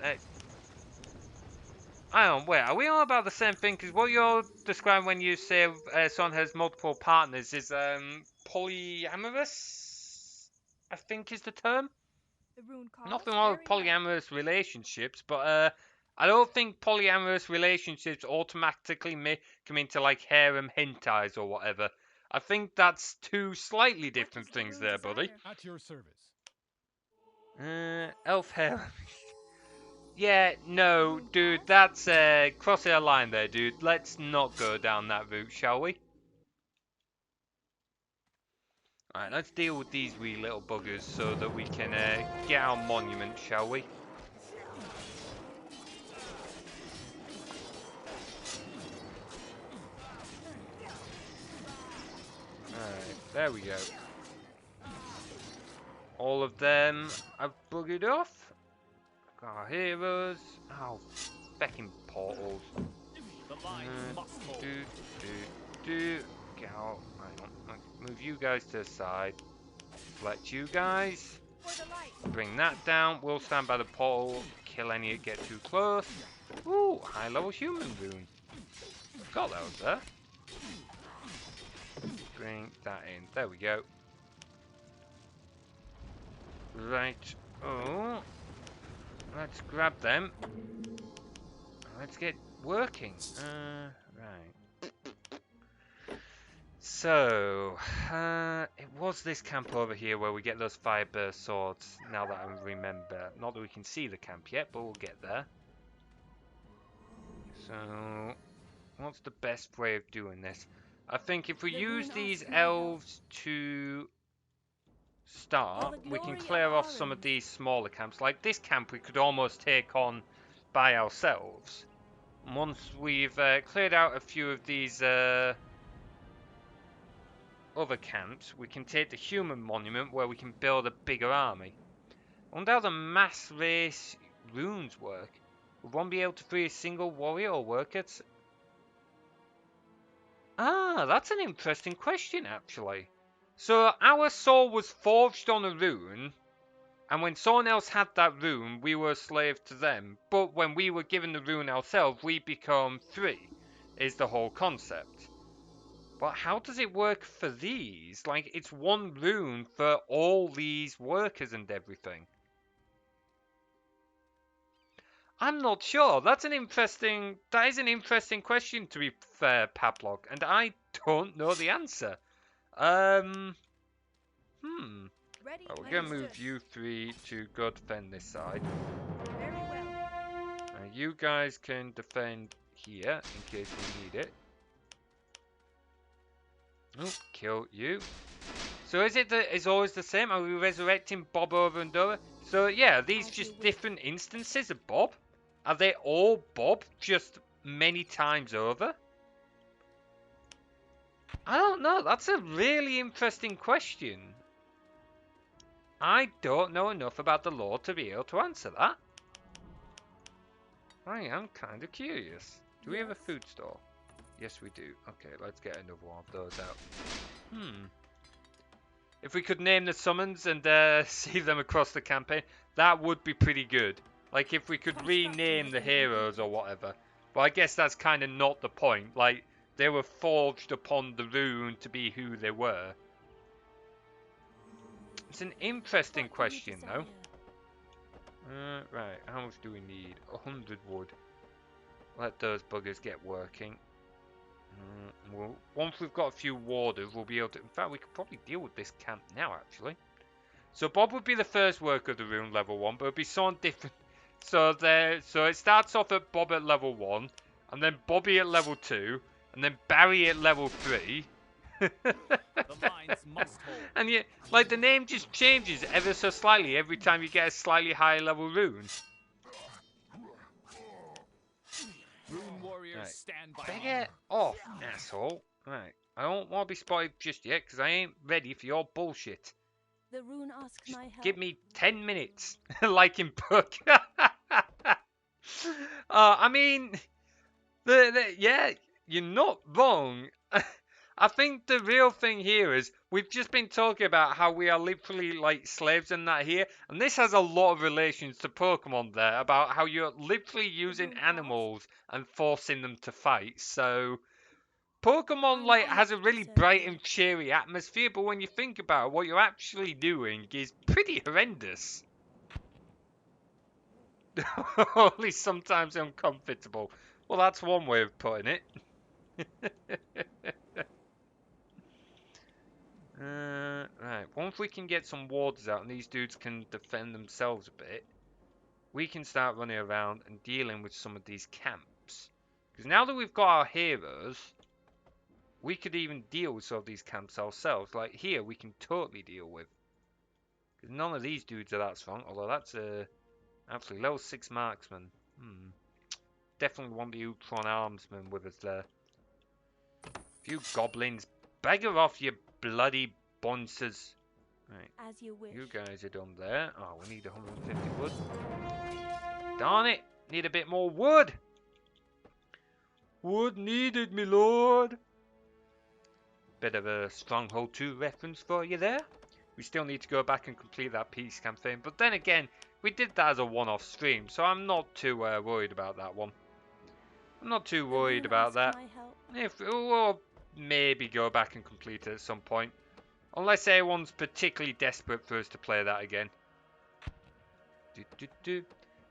S1: Hang on, wait, are we all about the same thing? Because what you're describing when you say someone has multiple partners is polyamorous, I think is the term. Nothing wrong with polyamorous relationships, but I don't think polyamorous relationships automatically come into like harem hentais or whatever. I think that's two slightly different things there, buddy.
S9: At your service.
S1: Elf harem. Yeah, no, dude, that's crossing a line there, dude. Let's not go down that route, shall we? Alright, let's deal with these wee little buggers so that we can get our monument, shall we? Alright, there we go. All of them have buggered off. Got our heroes. Oh, feckin' portals. Get out. Hang on. Move you guys to the side. Let you guys bring that down. We'll stand by the pole, kill any that get too close. Ooh, high level human rune. Got those there. Bring that in. There we go. Right. Oh. Let's grab them. Let's get working. Right. So, it was this camp over here where we get those fire burst swords, now that I remember. Not that we can see the camp yet, but we'll get there. So, what's the best way of doing this? I think if we use these elves to start, we can clear off some of these smaller camps. Like this camp we could almost take on by ourselves. Once we've cleared out a few of these other camps, we can take the human monument where we can build a bigger army. I wonder how the mass race runes work. Would one be able to free a single warrior or worker? Ah, that's an interesting question actually. So our soul was forged on a rune, and when someone else had that rune, we were a slave to them. But when we were given the rune ourselves, we become free, is the whole concept. But how does it work for these? Like, it's one rune for all these workers and everything. I'm not sure. That is an interesting question, to be fair, Pablock, and I don't know the answer. Well, we're gonna move you three to go defend this side.
S12: Very well.
S1: You guys can defend here in case we need it. Oh, kill you. So is it that it's always the same? Are we resurrecting Bob over and over? So yeah, are these just different instances of Bob? Are they all Bob, just many times over? I don't know. That's a really interesting question. I don't know enough about the lore to be able to answer that. I am kind of curious. Do we have a food store? Yes, we do. Okay, let's get another one of those out. If we could name the summons and see them across the campaign, that would be pretty good. Like, if we could rename the heroes or whatever. But I guess that's kind of not the point. Like, they were forged upon the rune to be who they were. It's an interesting question, though. Right, how much do we need? 100 wood. Let those buggers get working. Well, once we've got a few warders, we'll be able to... In fact, we could probably deal with this camp now, actually. So Bob would be the first worker of the rune, level 1, but it'll be someone different. So it starts off at Bob at level 1, and then Bobby at level 2, and then Barry at level 3. And yet, like, the name just changes ever so slightly every time you get a slightly higher level rune.
S3: Rune warriors stand by.
S1: Beggar off, asshole. Right, I don't want to be spotted just yet, because I ain't ready for your bullshit.
S12: The rune asks my help.
S1: Give me 10 minutes, like in Puck. I mean, yeah, you're not wrong. I think the real thing here is we've just been talking about how we are literally like slaves and that here, and this has a lot of relations to Pokemon there about how you're literally using animals and forcing them to fight. So Pokemon like has a really bright and cheery atmosphere, but when you think about it, what you're actually doing is pretty horrendous. Only sometimes uncomfortable. Well, that's one way of putting it. Right, once we can get some warders out and these dudes can defend themselves a bit, we can start running around and dealing with some of these camps. Because now that we've got our heroes, we could even deal with some of these camps ourselves. Like here, we can totally deal with. Because none of these dudes are that strong, although that's actually level 6 marksman. Definitely want the Utron armsman with us there. Few goblins, beggar off, you bloody bonces. Right.
S12: As you wish.
S1: You guys are done there. Oh, we need 150 wood. Darn it! Need a bit more wood! Wood needed, me lord! Bit of a Stronghold 2 reference for you there. We still need to go back and complete that peace campaign. But then again, we did that as a one-off stream, so I'm not too worried about that one. I'm not too worried about that. If we'll maybe go back and complete it at some point. Unless anyone's particularly desperate for us to play that again.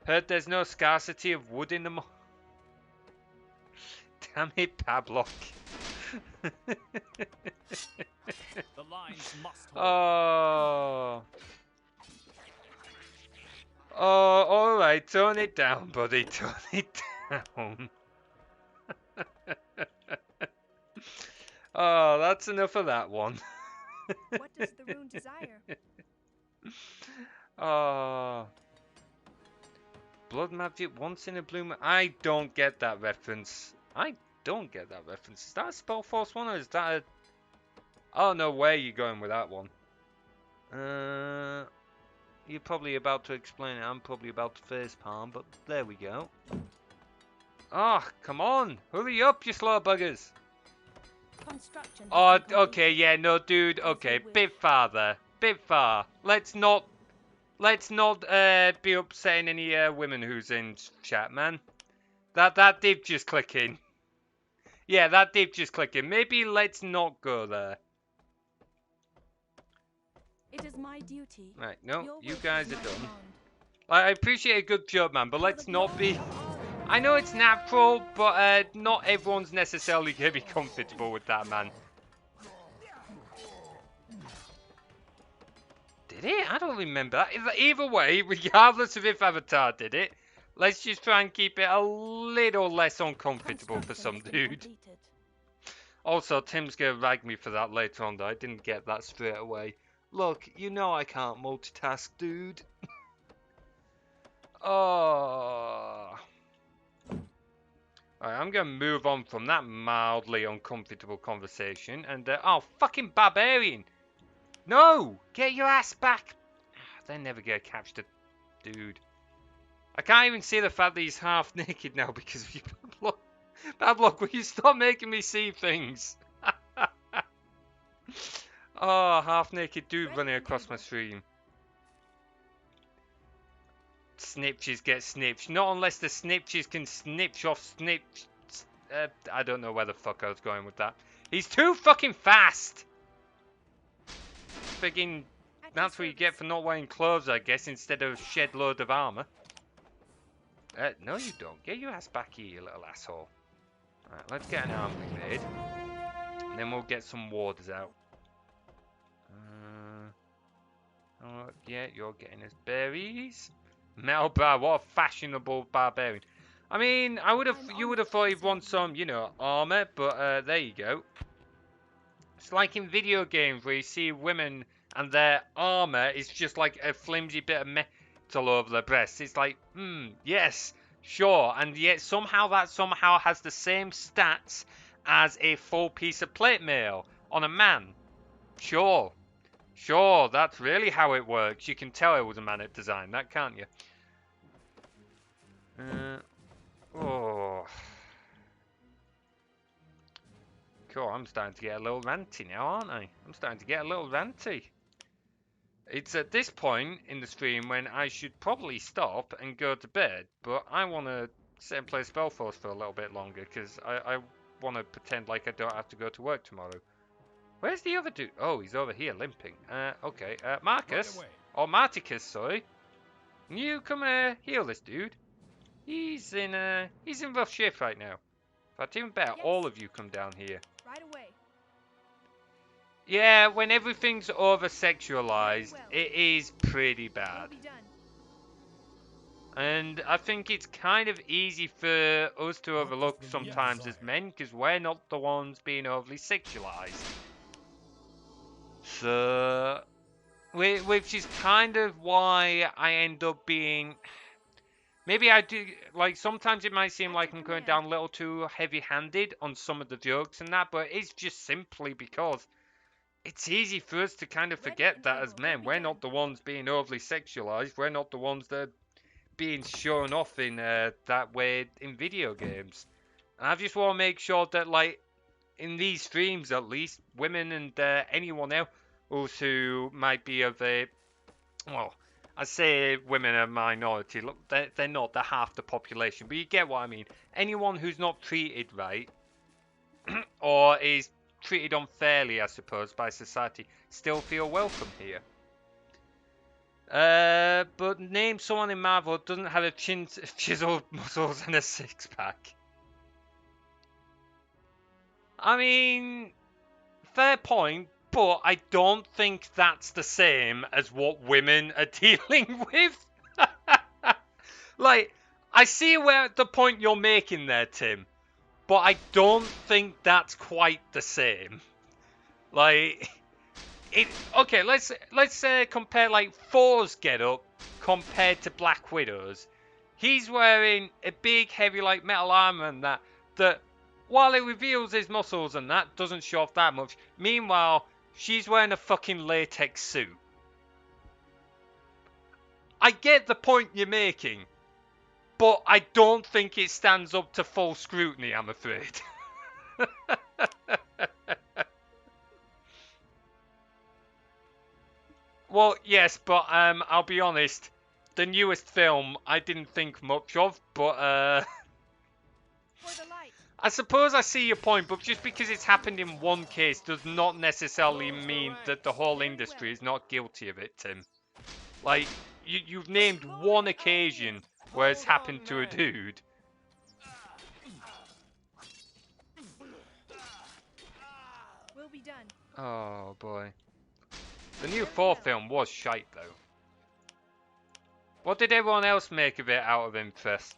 S1: Heard there's no scarcity of wood in the Damn it, Pablock.
S3: The lines must hold.
S1: Oh. Oh, alright, tone it down, buddy. Tone it down. Oh, that's enough of that one.
S13: What does the rune desire?
S1: Oh. Blood magic once in a blue moon. I don't get that reference. I don't get that reference. Is that a Spellforce one or is that a... Oh, no, where are you going with that one? You're probably about to explain it. I'm probably about to facepalm, but there we go. Oh, come on. Hurry up, you slow buggers.
S13: Construction.
S1: Oh, okay, yeah, no, dude. Okay, bit farther. Bit far. Let's not be upsetting any women who's in chat, man. That did just click in. Yeah, that did just click in. Maybe let's not go there.
S13: It is my duty.
S1: Right, no,
S13: Your
S1: you
S13: wish
S1: guys
S13: is
S1: are
S13: my
S1: done.
S13: command.
S1: I appreciate a good job, man, but let's not be... I know it's natural, but not everyone's necessarily going to be comfortable with that, man. Did it? I don't remember that. Either way, regardless of if Avatar did it, let's just try and keep it a little less uncomfortable for some dude. Also, Tim's going to rag me for that later on, though. I didn't get that straight away. Look, you know I can't multitask, dude. Oh. Alright, I'm going to move on from that mildly uncomfortable conversation. And, oh, fucking barbarian. No! Get your ass back. They're never going to catch the dude. I can't even see the fact that he's half naked now because of you. Bablock, will you stop making me see things? Oh, half naked dude running across my stream. Snitches get snitched. Not unless the snitches can snitch off snitch. I don't know where the fuck I was going with that. He's too fucking fast. Friggin', that's what you get for not wearing clothes, I guess, instead of a shed load of armor. No, you don't. Get your ass back here, you little asshole. Alright, let's get an arm brigade. And then we'll get some warders out. Oh, yeah, you're getting us berries. Metal bar, what a fashionable barbarian. I mean, you would have thought he'd want some, you know, armor, but there you go. It's like in video games where you see women and their armor is just like a flimsy bit of metal over their breasts. It's like, yes, sure. And yet somehow that has the same stats as a full piece of plate mail on a man. Sure. Sure, that's really how it works. You can tell it was a man at design that, can't you? Oh. Cool, I'm starting to get a little ranty now, aren't I? I'm starting to get a little ranty. It's at this point in the stream when I should probably stop and go to bed, but I want to sit and play Spellforce for a little bit longer, because I want to pretend like I don't have to go to work tomorrow. Where's the other dude? Oh, he's over here limping. Okay. Marcus.
S9: Right away.
S1: Or Marticus, sorry. Can you come heal this dude? He's in rough shape right now. In fact, even better, all of you come down here.
S13: Right away.
S1: Yeah, when everything's over-sexualized, it is pretty bad. And I think it's kind of easy for us to overlook sometimes as men, because we're not the ones being overly sexualized. So, which is kind of why I end up being... Maybe I do, like, sometimes it might seem like I'm going down a little too heavy-handed on some of the jokes and that, but it's just simply because it's easy for us to kind of forget that as men. We're not the ones being overly sexualized. We're not the ones that are being shown off in that way in video games. And I just want to make sure that, like, in these streams at least, women and anyone else, us who might be of a, well, I say women are a minority. Look, they're not. They're half the population. But you get what I mean. Anyone who's not treated right or is treated unfairly, I suppose, by society, still feel welcome here. But name someone in Marvel who doesn't have a chiseled muscles and a six-pack. I mean, fair point, but I don't think that's the same as what women are dealing with. Like, I see where the point you're making there, Tim, but I don't think that's quite the same. Like, okay, let's compare like Thor's getup compared to Black Widow's. He's wearing a big, heavy, like metal armor and that while it reveals his muscles and that doesn't show off that much. Meanwhile, she's wearing a fucking latex suit. I get the point you're making, but I don't think it stands up to full scrutiny, I'm afraid. Well, yes, but I'll be honest. The newest film I didn't think much of, but I suppose I see your point, but just because it's happened in one case does not necessarily mean that the whole industry is not guilty of it, Tim. Like, you've named one occasion where it's happened to a dude.
S13: We'll be done.
S1: Oh, boy. The new Thor film was shite, though. What did everyone else make of it out of interest?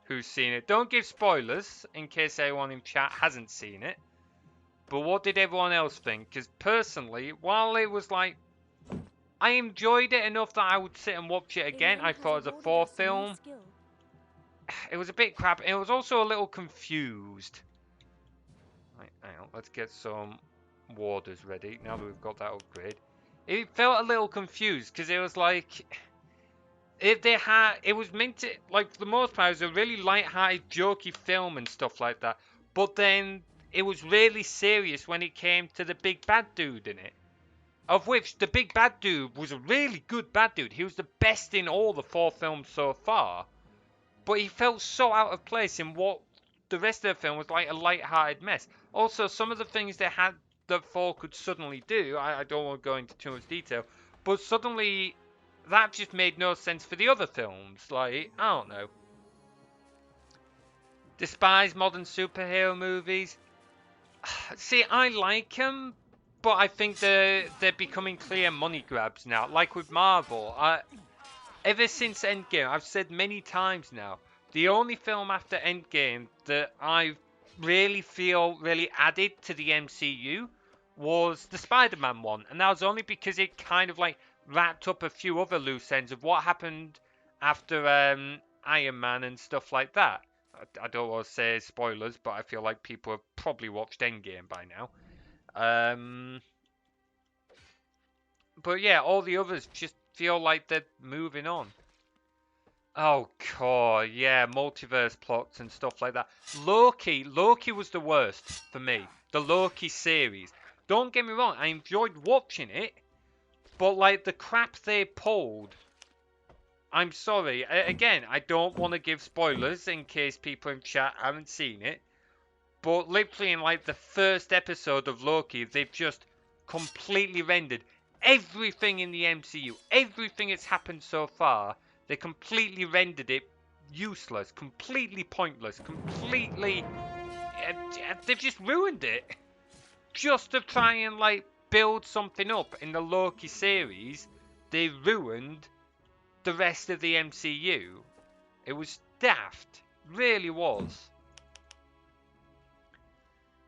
S1: Who's seen it? Don't give spoilers, in case anyone in chat hasn't seen it. But what did everyone else think? Because personally, while it was like... I enjoyed it enough that I would sit and watch it again. I thought it was a Thor film. It was a bit crap. It was also a little confused. Right, hang on, let's get some warders ready, now that we've got that upgrade. It felt a little confused, because it was like... It was meant to, like, for the most part, it was a really light-hearted, jokey film and stuff like that. But then it was really serious when it came to the big bad dude in it. Of which the big bad dude was a really good bad dude. He was the best in all the 4 films so far. But he felt so out of place in what the rest of the film was like a light-hearted mess. Also, some of the things they had that Thor could suddenly do, I don't want to go into too much detail, but suddenly... that just made no sense for the other films. Like, I don't know. Despise modern superhero movies. See, I like them, but I think they're becoming clear money grabs now. Like with Marvel. Ever since Endgame, I've said many times now, the only film after Endgame that I really feel really added to the MCU was the Spider-Man one. And that was only because it kind of like wrapped up a few other loose ends of what happened after Iron Man and stuff like that. I don't want to say spoilers, but I feel like people have probably watched Endgame by now. But yeah, all the others just feel like they're moving on. Oh god, yeah, multiverse plots and stuff like that. Loki was the worst for me. The Loki series. Don't get me wrong, I enjoyed watching it, but like the crap they pulled, I'm sorry. Again, I don't want to give spoilers in case people in chat haven't seen it, but literally in like the first episode of Loki, they've just completely rendered everything in the MCU, everything that's happened so far. They completely rendered it useless, completely pointless, completely... they've just ruined it. Just to try and, like, build something up in the Loki series, they ruined the rest of the MCU. It was daft. Really was.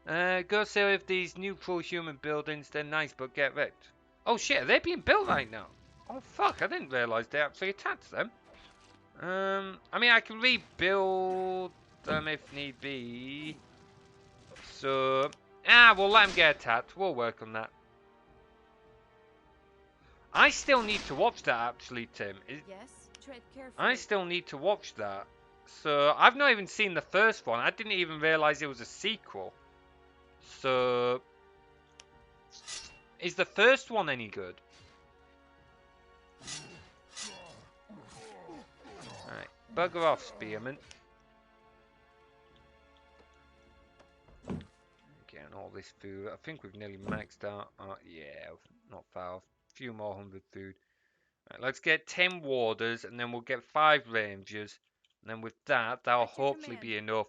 S1: Go see if these new cool human buildings, they're nice but get wrecked. Oh shit, are they being built right now? Oh fuck, I didn't realise they actually attacked them. I mean, I can rebuild them if need be. So, we'll let them get attacked. We'll work on that. I still need to watch that, actually, Tim.
S13: Yes, tread carefully.
S1: I still need to watch that. So, I've not even seen the first one. I didn't even realise it was a sequel. So, Is the first one any good? Alright, bugger off, Spearman. Getting all this food. I think we've nearly maxed out. Yeah, not far off. A few more 100 food. Right, let's get 10 warders, and then we'll get 5 rangers. And then with that, that'll hopefully be enough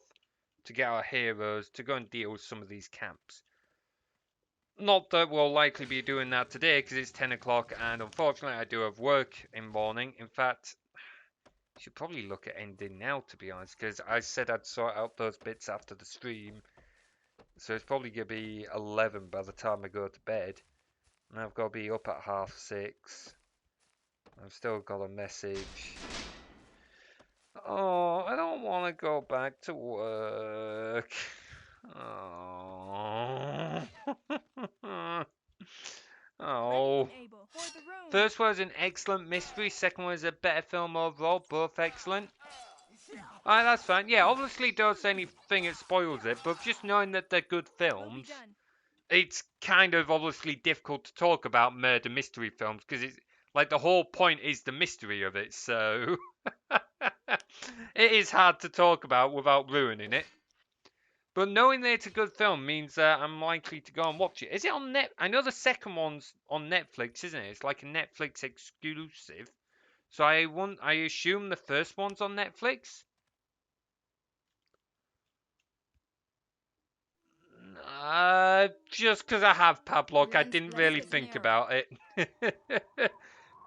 S1: to get our heroes to go and deal with some of these camps. Not that we'll likely be doing that today, because it's 10 o'clock, and unfortunately I do have work in the morning. In fact, I should probably look at ending now, to be honest, because I said I'd sort out those bits after the stream. So it's probably going to be 11 by the time I go to bed. And I've got to be up at 6:30. I've still got a message. Oh, I don't want to go back to work. Oh. Oh. First one was an excellent mystery. Second one was a better film overall. Both excellent. Alright, that's fine. Yeah, obviously don't say anything that spoils it, but just knowing that they're good films, it's kind of obviously difficult to talk about murder mystery films because it's like the whole point is the mystery of it, so it is hard to talk about without ruining it. But knowing that it's a good film means I'm likely to go and watch it. Is it on Net? I know the second one's on Netflix, isn't it? It's like a Netflix exclusive. So I assume the first one's on Netflix. Just because I have Padlock, I didn't really think about it.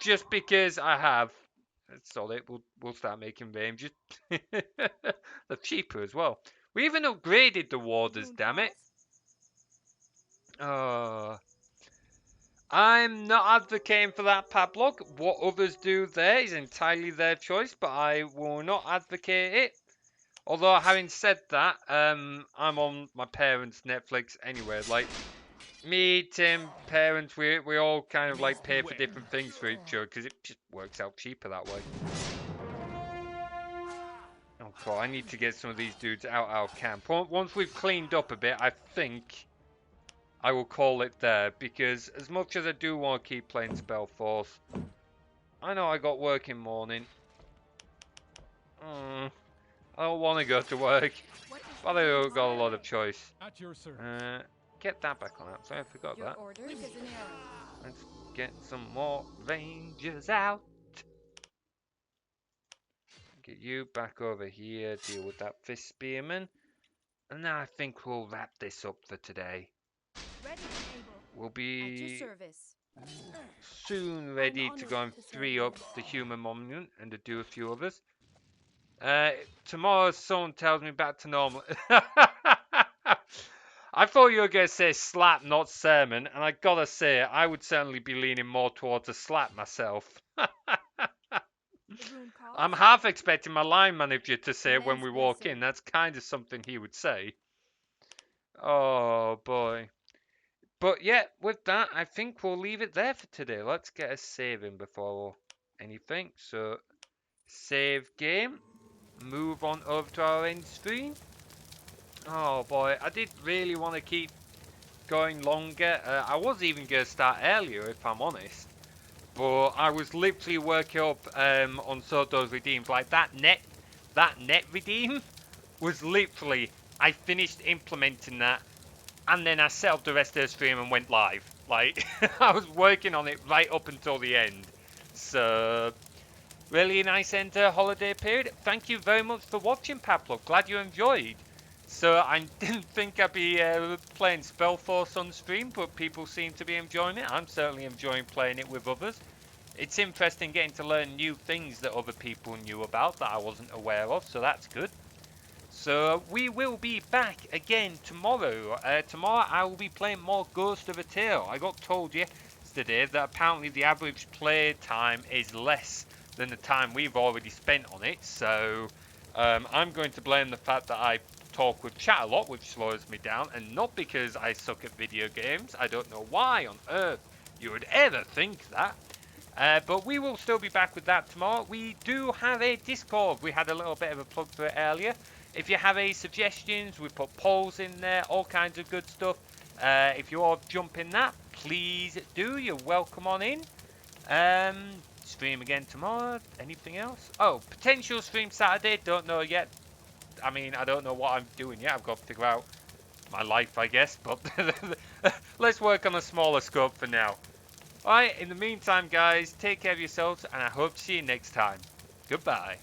S1: Just because I have. That's all it. We'll start making ranges. They're cheaper as well. We even upgraded the warders, damn it. I'm not advocating for that Padlock. What others do there is entirely their choice, but I will not advocate it. Although, having said that, I'm on my parents' Netflix anyway. Like, me, Tim, parents, we all kind of like pay for different things for each other because it just works out cheaper that way. Oh, cool. I need to get some of these dudes out of camp. Once we've cleaned up a bit, I think I will call it there because as much as I do want to keep playing Spellforce, I know I got work in morning. I don't want to go to work, but I've got a lot of choice. Get that back on that. Sorry, I forgot that. Let's get some more rangers out. Get you back over here, deal with that fist spearman. And then I think we'll wrap this up for today. We'll be soon ready to go and free up the human monument and to do a few others. Tomorrow, someone tells me back to normal. I thought you were going to say slap, not sermon, and I gotta say, I would certainly be leaning more towards a slap myself. I'm half expecting my line manager to say it when we walk in. That's kind of something he would say. Oh, boy. But yeah, with that, I think we'll leave it there for today. Let's get a save in before anything. So, save game. Move on over to our end screen. Oh boy, I did really want to keep going longer. I was even going to start earlier, if I'm honest. But I was literally working up on Soto's redeems. Like that net redeem was literally, I finished implementing that, and then I set up the rest of the stream and went live. Like I was working on it right up until the end. So really nice end to the holiday period. Thank you very much for watching, Pablo. Glad you enjoyed. So I didn't think I'd be playing Spellforce on stream, but people seem to be enjoying it. I'm certainly enjoying playing it with others. It's interesting getting to learn new things that other people knew about that I wasn't aware of, so that's good. So we will be back again tomorrow. Tomorrow I will be playing more Ghost of a Tale. I got told yesterday that apparently the average play time is less than the time we've already spent on it. So I'm going to blame the fact that I talk with chat a lot, which slows me down, and not because I suck at video games. I don't know why on earth you would ever think that. But we will still be back with that tomorrow. We do have a Discord. We had a little bit of a plug for it earlier. If you have any suggestions, we put polls in there, all kinds of good stuff. If you all jump in that, please do. You're welcome on in. Stream again tomorrow. Anything else? Oh, potential stream Saturday. Don't know yet. I mean, I don't know what I'm doing yet. I've got to figure out my life, I guess. But let's work on a smaller scope for now. Alright, in the meantime, guys, take care of yourselves, and I hope to see you next time. Goodbye.